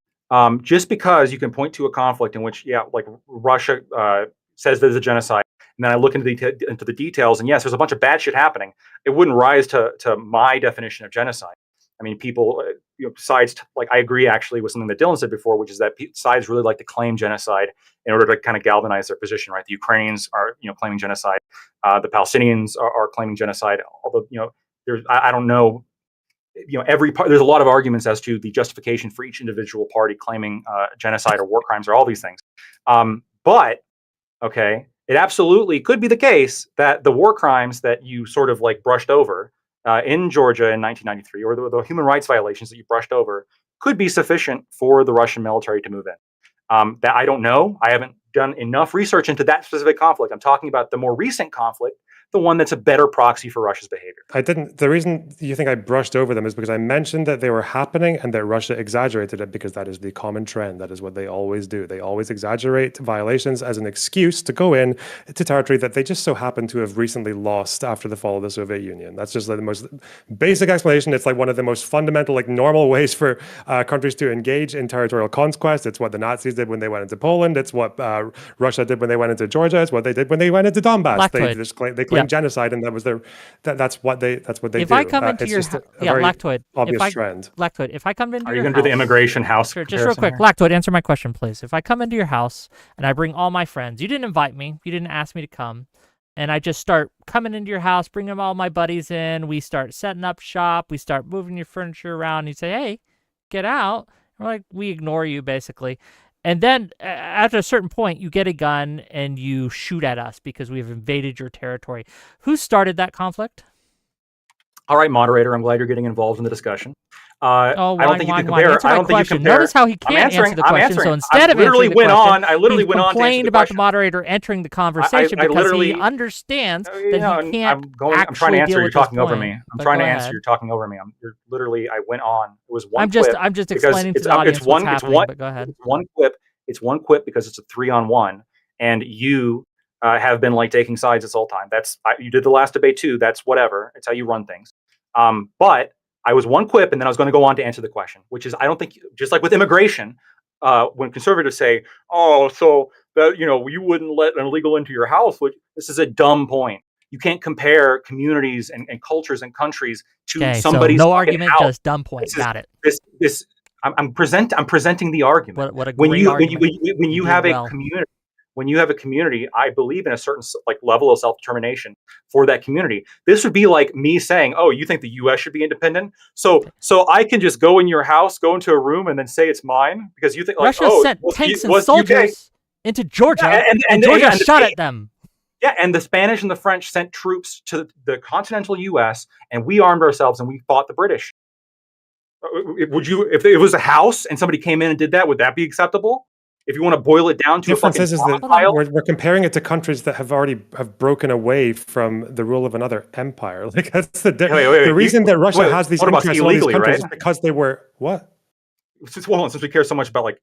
just because you can point to a conflict in which, like Russia says there's a genocide, and then I look into the details, and yes, there's a bunch of bad shit happening. It wouldn't rise to my definition of genocide. I mean, people, sides, like I agree actually with something that Dylan said before, which is that sides really like to claim genocide in order to kind of galvanize their position, right? The Ukrainians are, claiming genocide. The Palestinians are claiming genocide. Although, there's, I don't know, there's a lot of arguments as to the justification for each individual party claiming genocide or war crimes or all these things. But it absolutely could be the case that the war crimes that you sort of like brushed over in Georgia in 1993, or the human rights violations that you brushed over, could be sufficient for the Russian military to move in. That I don't know. I haven't done enough research into that specific conflict. I'm talking about the more recent conflict, the one that's a better proxy for Russia's behavior. The reason you think I brushed over them is because I mentioned that they were happening and that Russia exaggerated it, because that is the common trend. That is what they always do. They always exaggerate violations as an excuse to go in to territory that they just so happen to have recently lost after the fall of the Soviet Union. That's just like the most basic explanation. It's like one of the most fundamental, like normal ways for countries to engage in territorial conquest. It's what the Nazis did when they went into Poland. It's what Russia did when they went into Georgia. It's what they did when they went into Donbass. Lactoid. They claimed genocide, and that was their that's what they do. If I come into your Lactoid, obvious trend. Lactoid, if I come into your house, are you going to do the immigration house? Sure, just real quick, Lactoid, answer my question, please. If I come into your house and I bring all my friends, you didn't invite me, you didn't ask me to come, and I just start coming into your house, bringing all my buddies in, we start setting up shop, we start moving your furniture around, and you say, "Hey, get out." We ignore you basically. And then after a certain point, you get a gun and you shoot at us because we've invaded your territory. Who started that conflict? All right, moderator, I'm glad you're getting involved in the discussion. I don't think you can compare. I don't think you compare. Notice how he can't answer the question. So instead of answering the question, I literally went on to complained about the moderator entering the conversation because he understands that he can't I'm trying to answer. You're talking over me. I'm trying to answer. You're talking over me. I went on. It was one. I'm just explaining to the audience what's happening. But go ahead. It's one quip because it's a 3-on-1, and you have been like taking sides this whole time. You did the last debate too. That's whatever. It's how you run things. But I was one quip, and then I was going to go on to answer the question, which is, I don't think, just like with immigration, when conservatives say, "Oh, so that you wouldn't let an illegal into your house," which this is a dumb point. You can't compare communities and cultures and countries to somebody's no argument, house. Just dumb point. Got it. I'm presenting the argument. What a great argument. When you have a community. When you have a community, I believe in a certain level of self-determination for that community. This would be like me saying, "Oh, you think the U.S. should be independent? So I can just go in your house, go into a room, and then say it's mine because you think Russia sent tanks and soldiers into Georgia, and Georgia shot at them." Yeah, and the Spanish and the French sent troops to the continental U.S. and we armed ourselves and we fought the British. Would you, if it was a house and somebody came in and did that, would that be acceptable? If you want to boil it down to difference is that we're comparing it to countries that have already broken away from the rule of another empire. Like that's the reason that Russia has these interests in all these countries is because they were what? Since we care so much about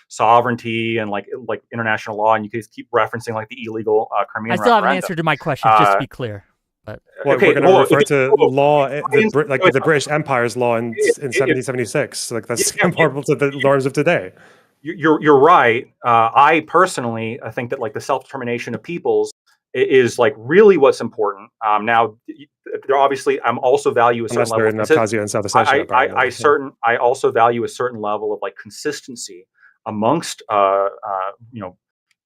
sovereignty and like international law, and you can keep referencing like the illegal Crimean. I still haven't answered to my question. Just to be clear. But we're going to refer to law, the British Empire's law in 1776. Like that's comparable to the norms of today. You're right. I personally think that like the self-determination of peoples is like really what's important. Now, there obviously I'm also value a certain level. Abkhazia and South Ossetia. I also value a certain level of like consistency amongst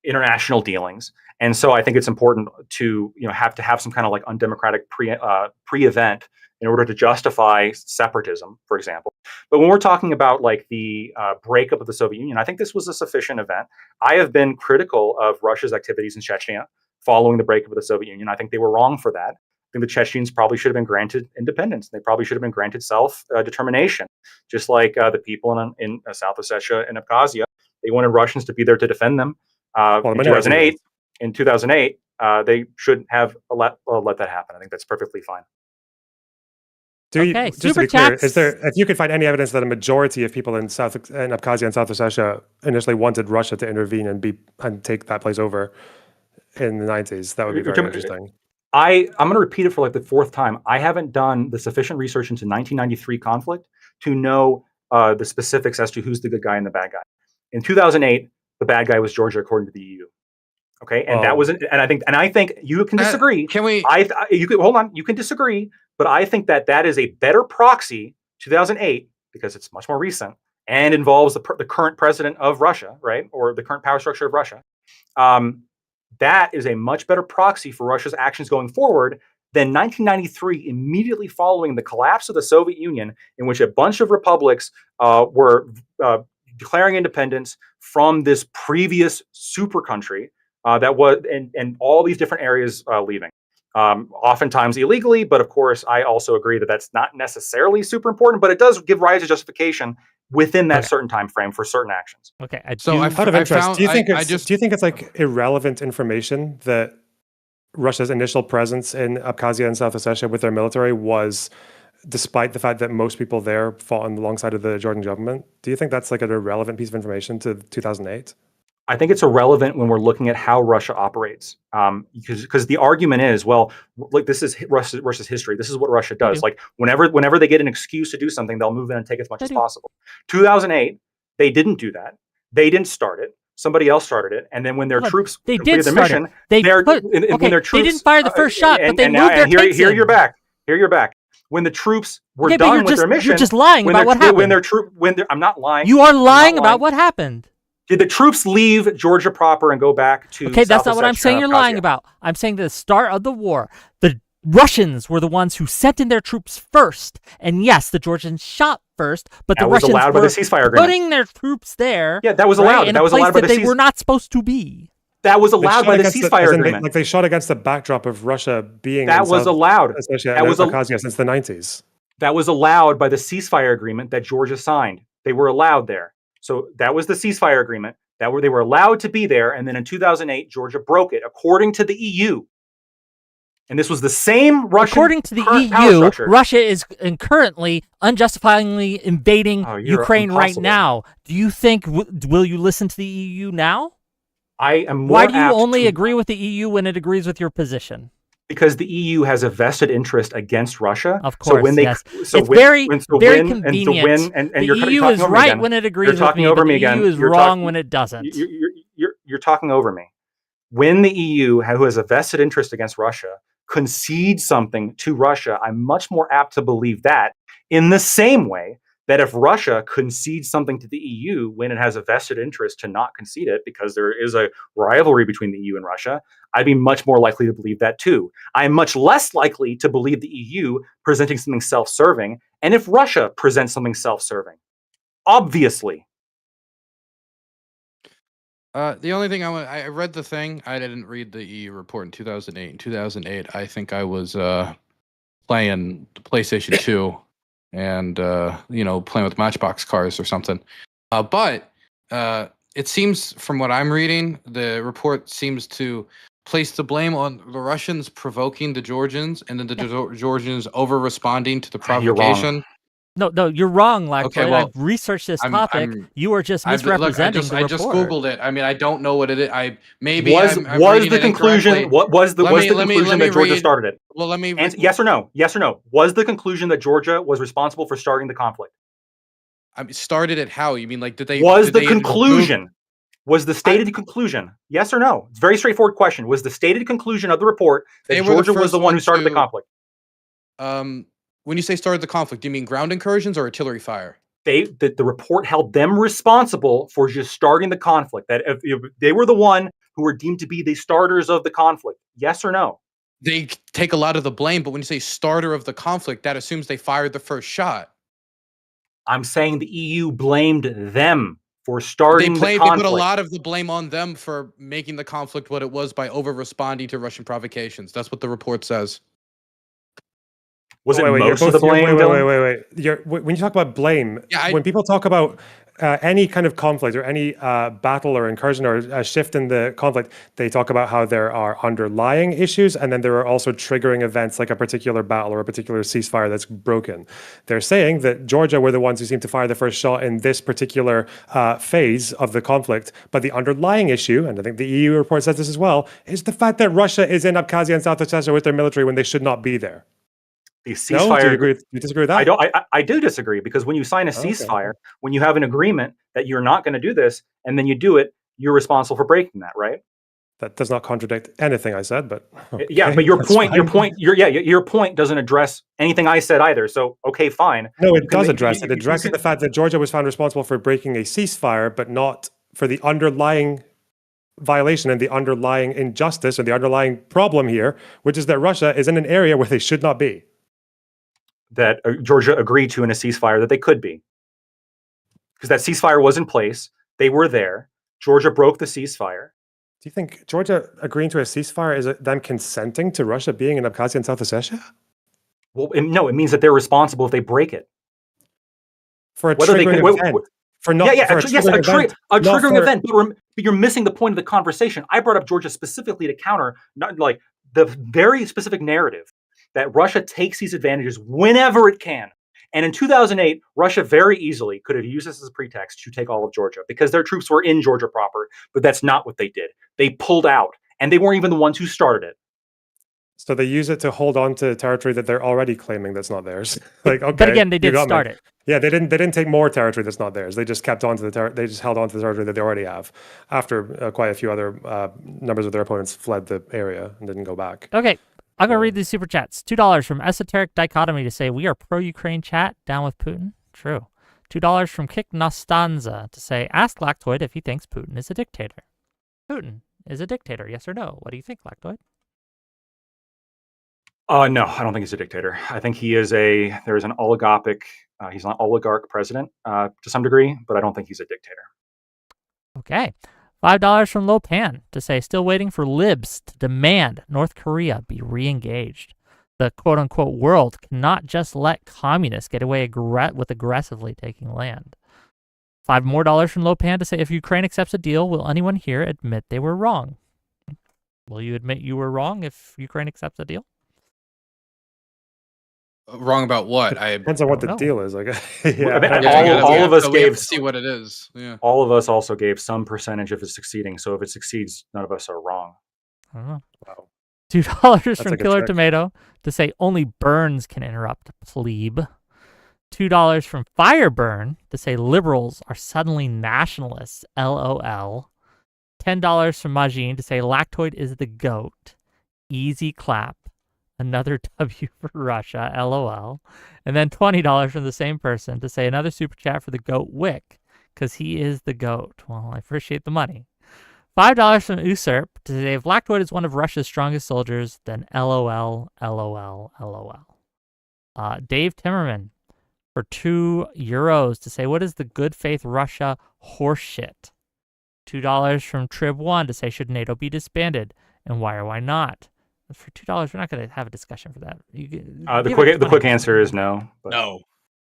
international dealings. And so I think it's important to have some kind of like undemocratic pre-event in order to justify separatism, for example. But when we're talking about like the breakup of the Soviet Union, I think this was a sufficient event. I have been critical of Russia's activities in Chechnya following the breakup of the Soviet Union. I think they were wrong for that. I think the Chechens probably should have been granted independence. They probably should have been granted self-determination, just like the people in South Ossetia and Abkhazia. They wanted Russians to be there to defend them. In 2008, they shouldn't have let that happen. I think that's perfectly fine. Just to be clear, if you could find any evidence that a majority of people in Abkhazia and South Ossetia initially wanted Russia to intervene and take that place over in the 90s, that would be very interesting. I'm going to repeat it for like the fourth time. I haven't done the sufficient research into 1993 conflict to know the specifics as to who's the good guy and the bad guy. In 2008, the bad guy was Georgia, according to the EU. Okay, and that was, and I think you can disagree. Can we? You can hold on. You can disagree, but I think that is a better proxy, 2008, because it's much more recent and involves the current president of Russia, right, or the current power structure of Russia. That is a much better proxy for Russia's actions going forward than 1993, immediately following the collapse of the Soviet Union, in which a bunch of republics were declaring independence from this previous super country that was, and all these different areas leaving, oftentimes illegally. But of course, I also agree that that's not necessarily super important, but it does give rise to justification within that certain time frame for certain actions. Okay. Out of interest, do you think it's like irrelevant information that Russia's initial presence in Abkhazia and South Ossetia with their military was, despite the fact that most people there fought alongside of the Georgian government? Do you think that's like an irrelevant piece of information to 2008? I think it's irrelevant when we're looking at how Russia operates, because the argument is, well, like this is Russia's history. This is what Russia does. Like whenever they get an excuse to do something, they'll move in and take as much as possible. 2008, they didn't do that. They didn't start it. Somebody else started it, and then when their troops completed their mission, they didn't fire the first shot, but they moved their tanks in. Here you're back. When the troops were done with their mission, you're just lying about what happened. I'm not lying. You are lying about what happened. Did the troops leave Georgia proper and go back to? Okay, that's not what I'm saying. You're lying about. I'm saying the start of the war, the Russians were the ones who sent in their troops first, and yes, the Georgians shot first, but the Russians allowed by the ceasefire agreement. Putting their troops there. Yeah, that was allowed. That was allowed by the they were not supposed to be. That was allowed by the ceasefire agreement. Like they shot against the backdrop of Russia being that was allowed. Especially in Abkhazia since the 90s. That was allowed by the ceasefire agreement that Georgia signed. They were allowed there. So that was the ceasefire agreement. They were allowed to be there, and then in 2008, Georgia broke it, according to the EU. And this was the same Russian. According to the EU, Russia is currently unjustifiably invading Ukraine right now. Do you think will you listen to the EU now? I am more. Why do you only agree with the EU when it agrees with your position? Because the EU has a vested interest against Russia. Of course, so when they, yes. So it's when, very convenient. And the EU is right when it agrees with me, but the EU is wrong when it doesn't. You're talking over me. When the EU, who has a vested interest against Russia, concedes something to Russia, I'm much more apt to believe that, in the same way that if Russia concedes something to the EU when it has a vested interest to not concede it, because there is a rivalry between the EU and Russia, I'd be much more likely to believe that too. I'm much less likely to believe the EU presenting something self-serving, and if Russia presents something self-serving, obviously. The only thing I read the thing. I didn't read the EU report in 2008. In 2008, I think I was playing the PlayStation 2 and playing with Matchbox cars or something. But it seems, from what I'm reading, the report seems to place the blame on the Russians provoking the Georgians, and then the Georgians over responding to the provocation. No, you're wrong, Lactoid. Okay, well, I've researched this topic. You are just misrepresenting the report. I just Googled it. I mean, I don't know what it is. Was the conclusion that Georgia started it? Well, let me. Yes or no? Yes or no? Was the conclusion that Georgia was responsible for starting the conflict? I mean, started it how? You mean like did they? Was the conclusion? Was the stated conclusion? Yes or no? It's a very straightforward question. Was the stated conclusion of the report that Georgia was the one who started the conflict? When you say started the conflict, do you mean ground incursions or artillery fire? The report held them responsible for just starting the conflict. That if they were the one who are deemed to be the starters of the conflict? Yes or no? They take a lot of the blame, but when you say starter of the conflict, that assumes they fired the first shot. I'm saying the EU blamed them for starting the conflict. They put a lot of the blame on them for making the conflict what it was by over-responding to Russian provocations. That's what the report says. Was it most of the blame? Wait. When you talk about blame, when people talk about any kind of conflict or any battle or incursion or a shift in the conflict, they talk about how there are underlying issues, and then there are also triggering events like a particular battle or a particular ceasefire that's broken. They're saying that Georgia were the ones who seemed to fire the first shot in this particular phase of the conflict, but the underlying issue, and I think the EU report says this as well, is the fact that Russia is in Abkhazia and South Ossetia with their military when they should not be there. The ceasefire. No? Do you disagree with that? I do disagree, because when you sign a ceasefire, when you have an agreement that you're not going to do this, and then you do it, you're responsible for breaking that, right? That does not contradict anything I said, but yeah, but your point doesn't address anything I said either. So okay, fine. No, it does address it. It addresses the fact that Georgia was found responsible for breaking a ceasefire, but not for the underlying violation and the underlying injustice or the underlying problem here, which is that Russia is in an area where they should not be. That Georgia agreed to in a ceasefire that they could be. Because that ceasefire was in place. They were there. Georgia broke the ceasefire. Do you think Georgia agreeing to a ceasefire is them consenting to Russia being in Abkhazia and South Ossetia? Well, no, it means that they're responsible if they break it. For a triggering event. A triggering event. But you're missing the point of the conversation. I brought up Georgia specifically to counter the very specific narrative that Russia takes these advantages whenever it can. And in 2008, Russia very easily could have used this as a pretext to take all of Georgia because their troops were in Georgia proper, but that's not what they did. They pulled out, and they weren't even the ones who started it. So they use it to hold on to territory that they're already claiming that's not theirs. But again, they did start it. Yeah, they didn't take more territory that's not theirs. They just kept on to they just held on to the territory that they already have. After quite a few other numbers of their opponents fled the area and didn't go back. Okay. I'm going to read these super chats. $2 from Esoteric Dichotomy to say, we are pro-Ukraine chat, down with Putin. True. $2 from Kick Nostanza to say, ask Lactoid if he thinks Putin is a dictator. Putin is a dictator, yes or no? What do you think, Lactoid? No, I don't think he's a dictator. I think there's an he's an oligarch president to some degree, but I don't think he's a dictator. Okay. $5 from Lopan to say, still waiting for libs to demand North Korea be re-engaged. The quote-unquote world cannot just let communists get away with aggressively taking land. $5 more from Lopan to say, if Ukraine accepts a deal, will anyone here admit they were wrong? Will you admit you were wrong if Ukraine accepts a deal? Wrong about what? Depends on what the deal is. Like, all of us gave see what it is. Yeah. All of us also gave some percentage of it succeeding. So if it succeeds, none of us are wrong. I don't know. Wow. $2 from Killer Tomato to say only Burns can interrupt plebe. $2 from Fireburn to say liberals are suddenly nationalists. LOL. $10 from Majin to say Lactoid is the GOAT. Easy clap. Another W for Russia, LOL. And then $20 from the same person to say another super chat for the GOAT Wick, because he is the GOAT. Well, I appreciate the money. $5 from Usurp to say if Lactoid is one of Russia's strongest soldiers, then LOL, LOL, LOL. Dave Timmerman for €2 to say what is the good faith Russia horseshit? $2 from Trib1 to say should NATO be disbanded and why or why not? For $2, we're not going to have a discussion for that. The quick answer is no. But. No.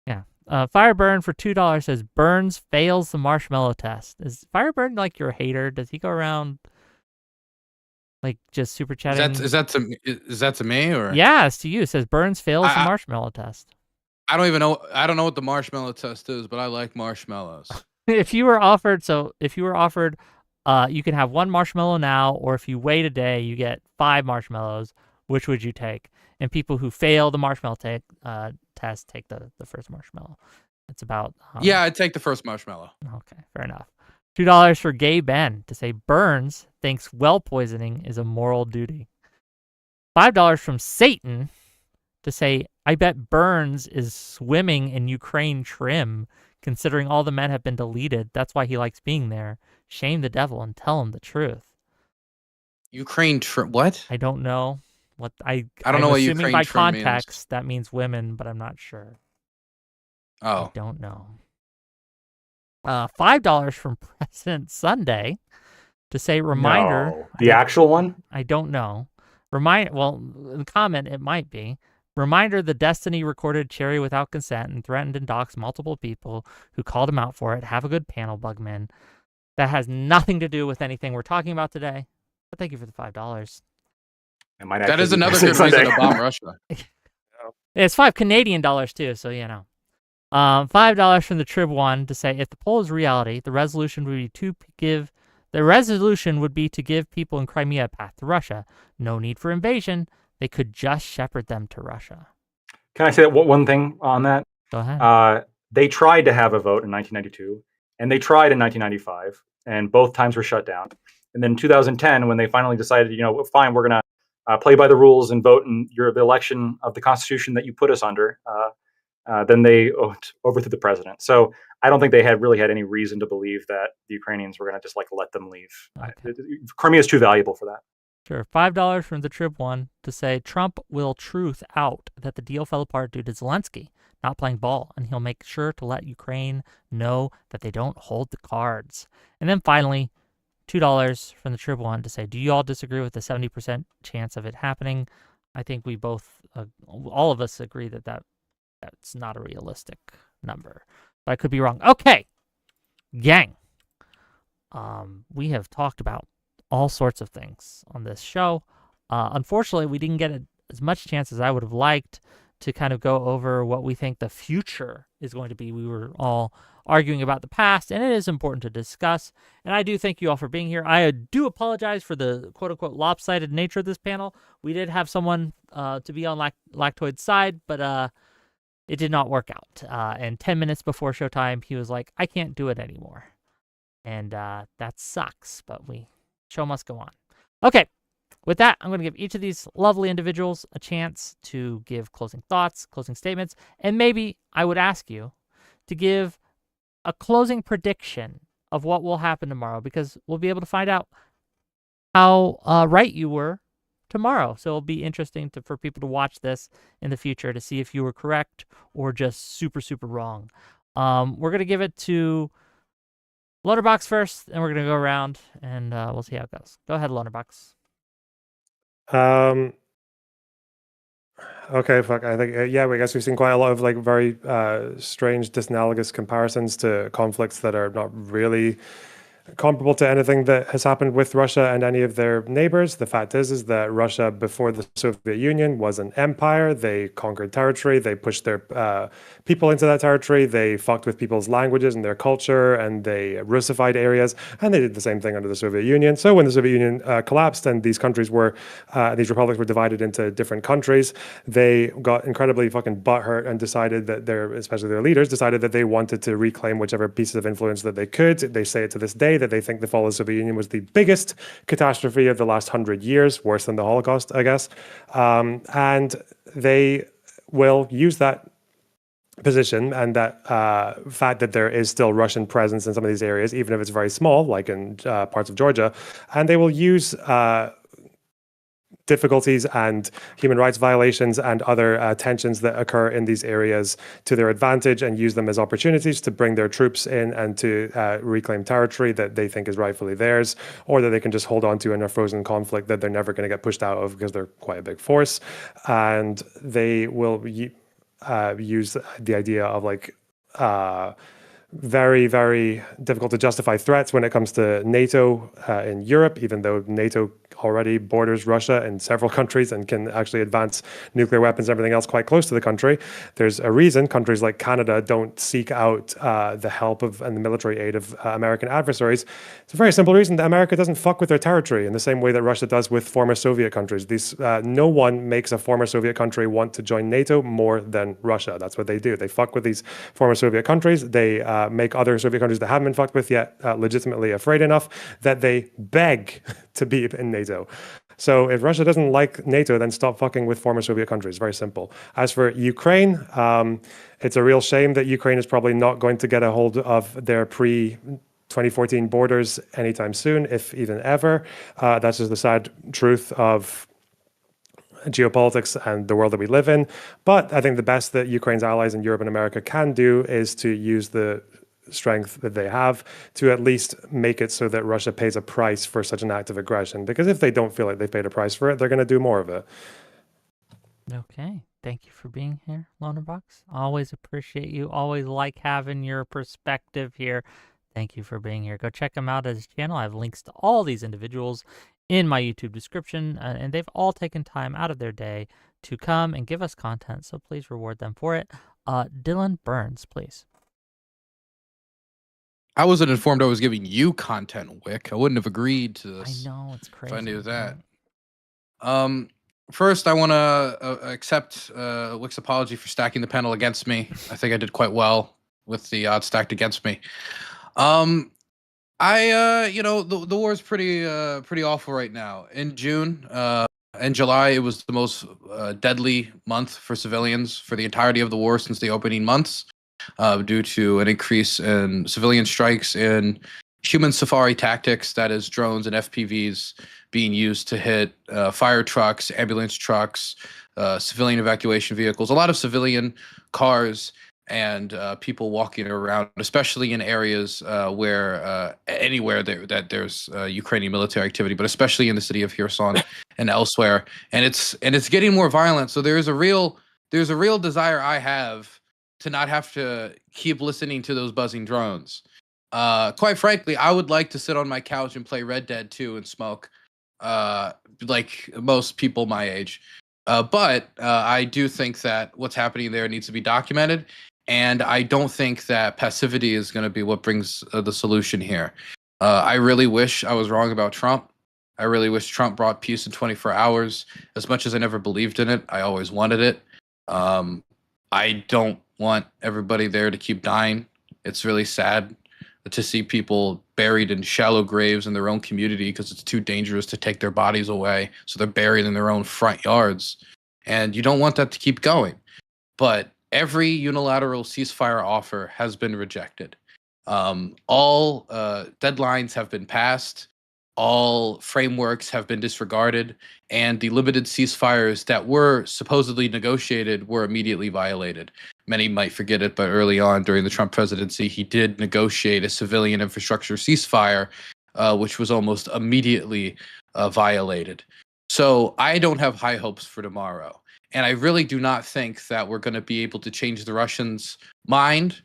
Yeah. Fireburn for $2 says Burns fails the marshmallow test. Is Fireburn like your hater? Does he go around like just super chatting? Is that to me or? Yeah, it's to you. It says Burns fails the marshmallow test. I don't even know. I don't know what the marshmallow test is, but I like marshmallows. If you were offered, you can have one marshmallow now, or if you wait a day, you get 5 marshmallows. Which would you take? And people who fail the marshmallow test take the first marshmallow. It's about... yeah, I'd take the first marshmallow. Okay, fair enough. $2 for Gay Ben to say Burns thinks well poisoning is a moral duty. $5 from Satan to say, I bet Burns is swimming in Ukraine trim, considering all the men have been deleted. That's why he likes being there. Shame the devil and tell him the truth. Ukraine what? I don't know what I don't I'm know what assuming Ukraine by trim means. context that means women, but I'm not sure. I Oh, don't know. $5 from President Sunday to say reminder. No, the actual one. I don't know. In the comment it might be. Reminder: the Destiny recorded Cherry without consent and threatened and doxed multiple people who called him out for it. Have a good panel, Bugman. That has nothing to do with anything we're talking about today. But thank you for the $5. It might that actually is be another President good reason Sunday. to bomb Russia. It's $5 Canadian too, so you know. $5 from the Trib One to say if the poll is reality, the resolution would be to give people in Crimea a path to Russia. No need for invasion. They could just shepherd them to Russia. Can I say that one thing on that? Go ahead. They tried to have a vote in 1992, and they tried in 1995, and both times were shut down. And then in 2010, when they finally decided, fine, we're going to play by the rules and vote in the election of the Constitution that you put us under, then they overthrew the president. So I don't think they really had any reason to believe that the Ukrainians were going to just let them leave. Okay. Crimea is too valuable for that. Sure. $5 from the Trib One to say Trump will truth out that the deal fell apart due to Zelensky not playing ball, and he'll make sure to let Ukraine know that they don't hold the cards. And then finally, $2 from the Trib One to say, do you all disagree with the 70% chance of it happening? I think we both, all of us agree that that's not a realistic number, but I could be wrong. Okay, gang. We have talked about all sorts of things on this show. Unfortunately, we didn't get as much chance as I would have liked to kind of go over what we think the future is going to be. We were all arguing about the past, and it is important to discuss. And I do thank you all for being here. I do apologize for the quote-unquote lopsided nature of this panel. We did have someone to be on Lactoid's side, but it did not work out. And 10 minutes before showtime, he was like, I can't do it anymore. And that sucks, but show must go on. Okay, with that, I'm going to give each of these lovely individuals a chance to give closing thoughts, closing statements, and maybe I would ask you to give a closing prediction of what will happen tomorrow, because we'll be able to find out how right you were tomorrow. So it'll be interesting for people to watch this in the future to see if you were correct or just super, super wrong. We're going to give it to Lonerbox first, and we're going to go around, and we'll see how it goes. Go ahead, Lonerbox. Okay, fuck. I think I guess we've seen quite a lot of very strange, disanalogous comparisons to conflicts that are not really comparable to anything that has happened with Russia and any of their neighbors. The fact is that Russia, before the Soviet Union, was an empire. They conquered territory. They pushed their people into that territory. They fucked with people's languages and their culture, and they Russified areas. And they did the same thing under the Soviet Union. So when the Soviet Union collapsed and these republics were divided into different countries, they got incredibly fucking butthurt and decided that especially their leaders, decided that they wanted to reclaim whichever pieces of influence that they could. They say it to this day that they think the fall of the Soviet Union was the biggest catastrophe of the last 100 years, worse than the Holocaust, I guess. And they will use that position and that fact that there is still Russian presence in some of these areas, even if it's very small, like in parts of Georgia, and they will use difficulties and human rights violations and other tensions that occur in these areas to their advantage and use them as opportunities to bring their troops in and to reclaim territory that they think is rightfully theirs, or that they can just hold on to in a frozen conflict that they're never going to get pushed out of because they're quite a big force. And they will use the idea of very, very difficult to justify threats when it comes to NATO in Europe, even though NATO already borders Russia in several countries and can actually advance nuclear weapons and everything else quite close to the country. There's a reason countries like Canada don't seek out the help of and the military aid of American adversaries. It's a very simple reason that America doesn't fuck with their territory in the same way that Russia does with former Soviet countries. No one makes a former Soviet country want to join NATO more than Russia. That's what they do. They fuck with these former Soviet countries. They make other Soviet countries that haven't been fucked with yet legitimately afraid enough that they beg to be in NATO. So if Russia doesn't like NATO, then stop fucking with former Soviet countries. Very simple. As for Ukraine, it's a real shame that Ukraine is probably not going to get a hold of their 2014 borders anytime soon, if even ever. That's just the sad truth of geopolitics and the world that we live in. But I think the best that Ukraine's allies in Europe and America can do is to use the strength that they have to at least make it so that Russia pays a price for such an act of aggression. Because if they don't feel like they've paid a price for it, they're going to do more of it. Okay. Thank you for being here, Lonerbox. Always appreciate you. Always like having your perspective here. Thank you for being here. Go check him out at his channel. I have links to all these individuals in my YouTube description, and they've all taken time out of their day to come and give us content, so please reward them for it. Dylan Burns, please. I wasn't informed I was giving you content, Wick. I wouldn't have agreed to this. I know, it's crazy. If I knew that. right? First, I want to accept Wick's apology for stacking the panel against me. I think I did quite well with the odds stacked against me. The war is pretty awful right now. In June and July, it was the most deadly month for civilians for the entirety of the war since the opening months, due to an increase in civilian strikes in human safari tactics, that is drones and FPVs being used to hit fire trucks, ambulance trucks, civilian evacuation vehicles, a lot of civilian cars and people walking around, especially in areas where anywhere that there's Ukrainian military activity, but especially in the city of Kherson and elsewhere. And it's getting more violent. So there's a real desire I have to not have to keep listening to those buzzing drones. Quite frankly, I would like to sit on my couch and play Red Dead 2 and smoke, like most people my age. But I do think that what's happening there needs to be documented. And I don't think that passivity is going to be what brings the solution here. I really wish I was wrong about Trump. I really wish Trump brought peace in 24 hours. As much as I never believed in it, I always wanted it. I don't want everybody there to keep dying. It's really sad to see people buried in shallow graves in their own community because it's too dangerous to take their bodies away. So they're buried in their own front yards. And you don't want that to keep going. But every unilateral ceasefire offer has been rejected. All deadlines have been passed. All frameworks have been disregarded. And the limited ceasefires that were supposedly negotiated were immediately violated. Many might forget it, but early on during the Trump presidency, he did negotiate a civilian infrastructure ceasefire, which was almost immediately violated. So I don't have high hopes for tomorrow. And I really do not think that we're going to be able to change the Russians' mind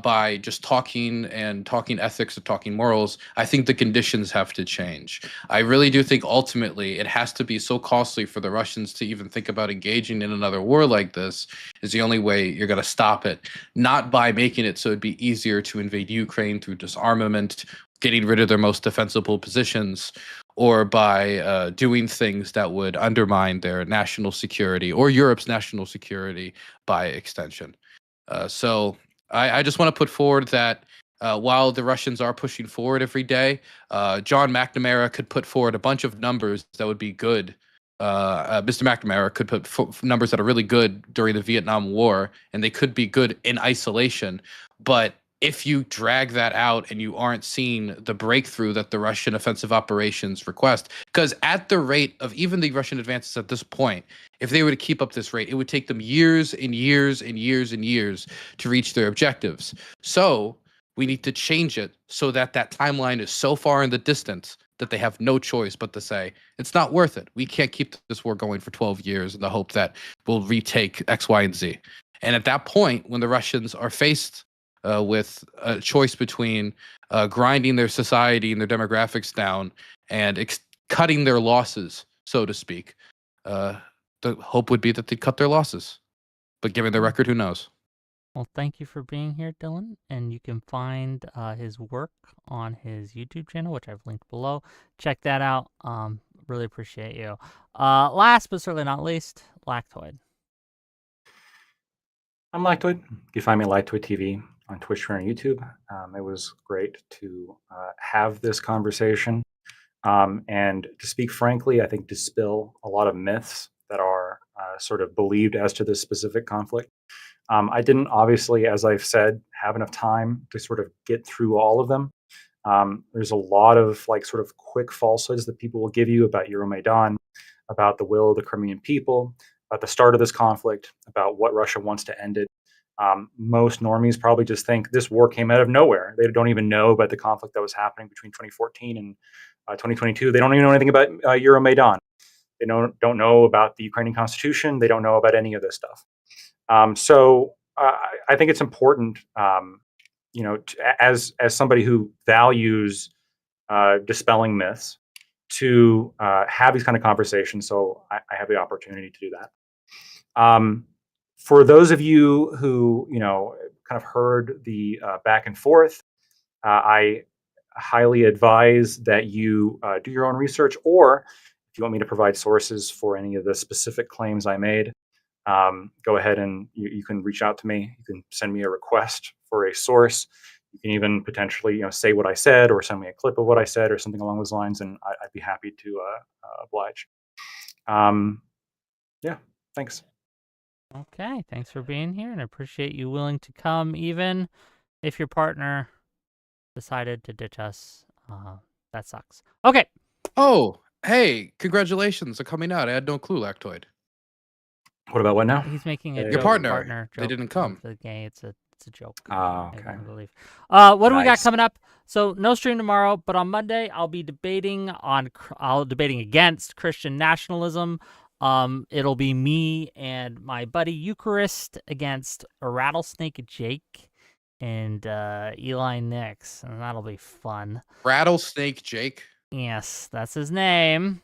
by just talking ethics and talking morals. I think the conditions have to change. I really do think ultimately it has to be so costly for the Russians to even think about engaging in another war like this is the only way you're going to stop it. Not by making it so it'd be easier to invade Ukraine through disarmament, getting rid of their most defensible positions, or by doing things that would undermine their national security or Europe's national security by extension. So I just want to put forward that while the Russians are pushing forward every day, John McNamara could put forward a bunch of numbers that would be good. Mr. McNamara could put numbers that are really good during the Vietnam War, and they could be good in isolation. But if you drag that out and you aren't seeing the breakthrough that the Russian offensive operations request, because at the rate of even the Russian advances at this point, if they were to keep up this rate, it would take them years and years and years and years to reach their objectives. So we need to change it so that that timeline is so far in the distance that they have no choice but to say, it's not worth it. We can't keep this war going for 12 years in the hope that we'll retake X, Y, and Z. And at that point, when the Russians are faced with a choice between grinding their society and their demographics down and cutting their losses, so to speak, the hope would be that they'd cut their losses. But given their record, who knows? Well, thank you for being here, Dylan. And you can find his work on his YouTube channel, which I've linked below. Check that out. Really appreciate you. Last but certainly not least, Lactoid. I'm Lactoid. You can find me at Lactoid TV on Twitch or on YouTube. It was great to have this conversation and to speak frankly, I think dispel a lot of myths that are sort of believed as to this specific conflict. I didn't obviously, as I've said, have enough time to sort of get through all of them. There's a lot of like sort of quick falsehoods that people will give you about Euromaidan, about the will of the Crimean people, about the start of this conflict, about what Russia wants to end it. Most normies probably just think this war came out of nowhere. They don't even know about the conflict that was happening between 2014 and 2022. They don't even know anything about Euromaidan. They don't know about the Ukrainian constitution. They don't know about any of this stuff. So I think it's important, as somebody who values dispelling myths, to have these kind of conversations. So I have the opportunity to do that. For those of you who kind of heard the back and forth, I highly advise that you do your own research, or if you want me to provide sources for any of the specific claims I made, go ahead and you can reach out to me. You can send me a request for a source. You can even potentially say what I said, or send me a clip of what I said, or something along those lines, and I'd be happy to oblige. Yeah, thanks. Okay, thanks for being here, and I appreciate you willing to come, even if your partner decided to ditch us. That sucks. Okay. Oh, hey, congratulations on coming out. I had no clue, Lactoid. What about what now? He's making a Your joke, partner. joke. They didn't come. The gay. It's a joke. Okay. I believe. What do we got Nice. coming up? So no stream tomorrow, but on Monday I'll be debating against Christian nationalism. It'll be me and my buddy Eucharist against a Rattlesnake Jake and Eli Nix, and that'll be fun. Rattlesnake Jake. Yes, that's his name.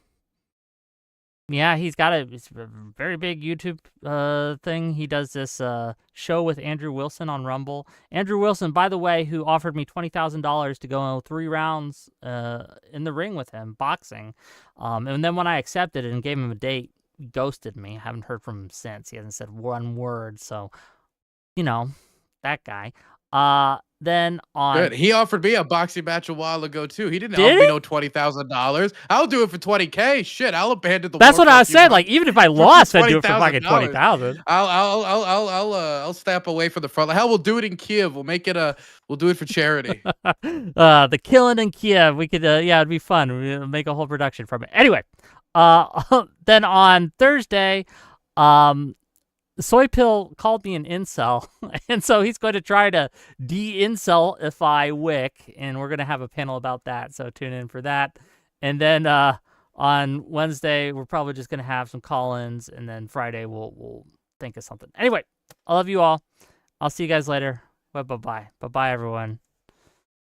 Yeah, it's a very big YouTube thing. He does this show with Andrew Wilson on Rumble. Andrew Wilson, by the way, who offered me $20,000 to go 3 rounds in the ring with him, boxing. And then when I accepted it and gave him a date, he ghosted me. I haven't heard from him since. He hasn't said one word. So, that guy. Then on Good. He offered me a boxing match a while ago too. He didn't Did offer me he? no $20,000. I'll do it for $20K. Shit, I'll abandon the That's war what for a I few said. months. Like, even if I lost, I'd do it for fucking $20,000. $20,000. I'll step away from the front. Hell, we'll do it in Kiev. We'll do it for charity. The killing in Kiev. We could, it'd be fun. We'll make a whole production from it. Anyway, then on Thursday, Soy Pill called me an incel, and so he's going to try to de-incelify Wick, and we're going to have a panel about that, so tune in for that. And then on Wednesday, we're probably just going to have some call-ins, and then Friday we'll think of something. Anyway, I love you all. I'll see you guys later. Bye-bye. Bye-bye, everyone.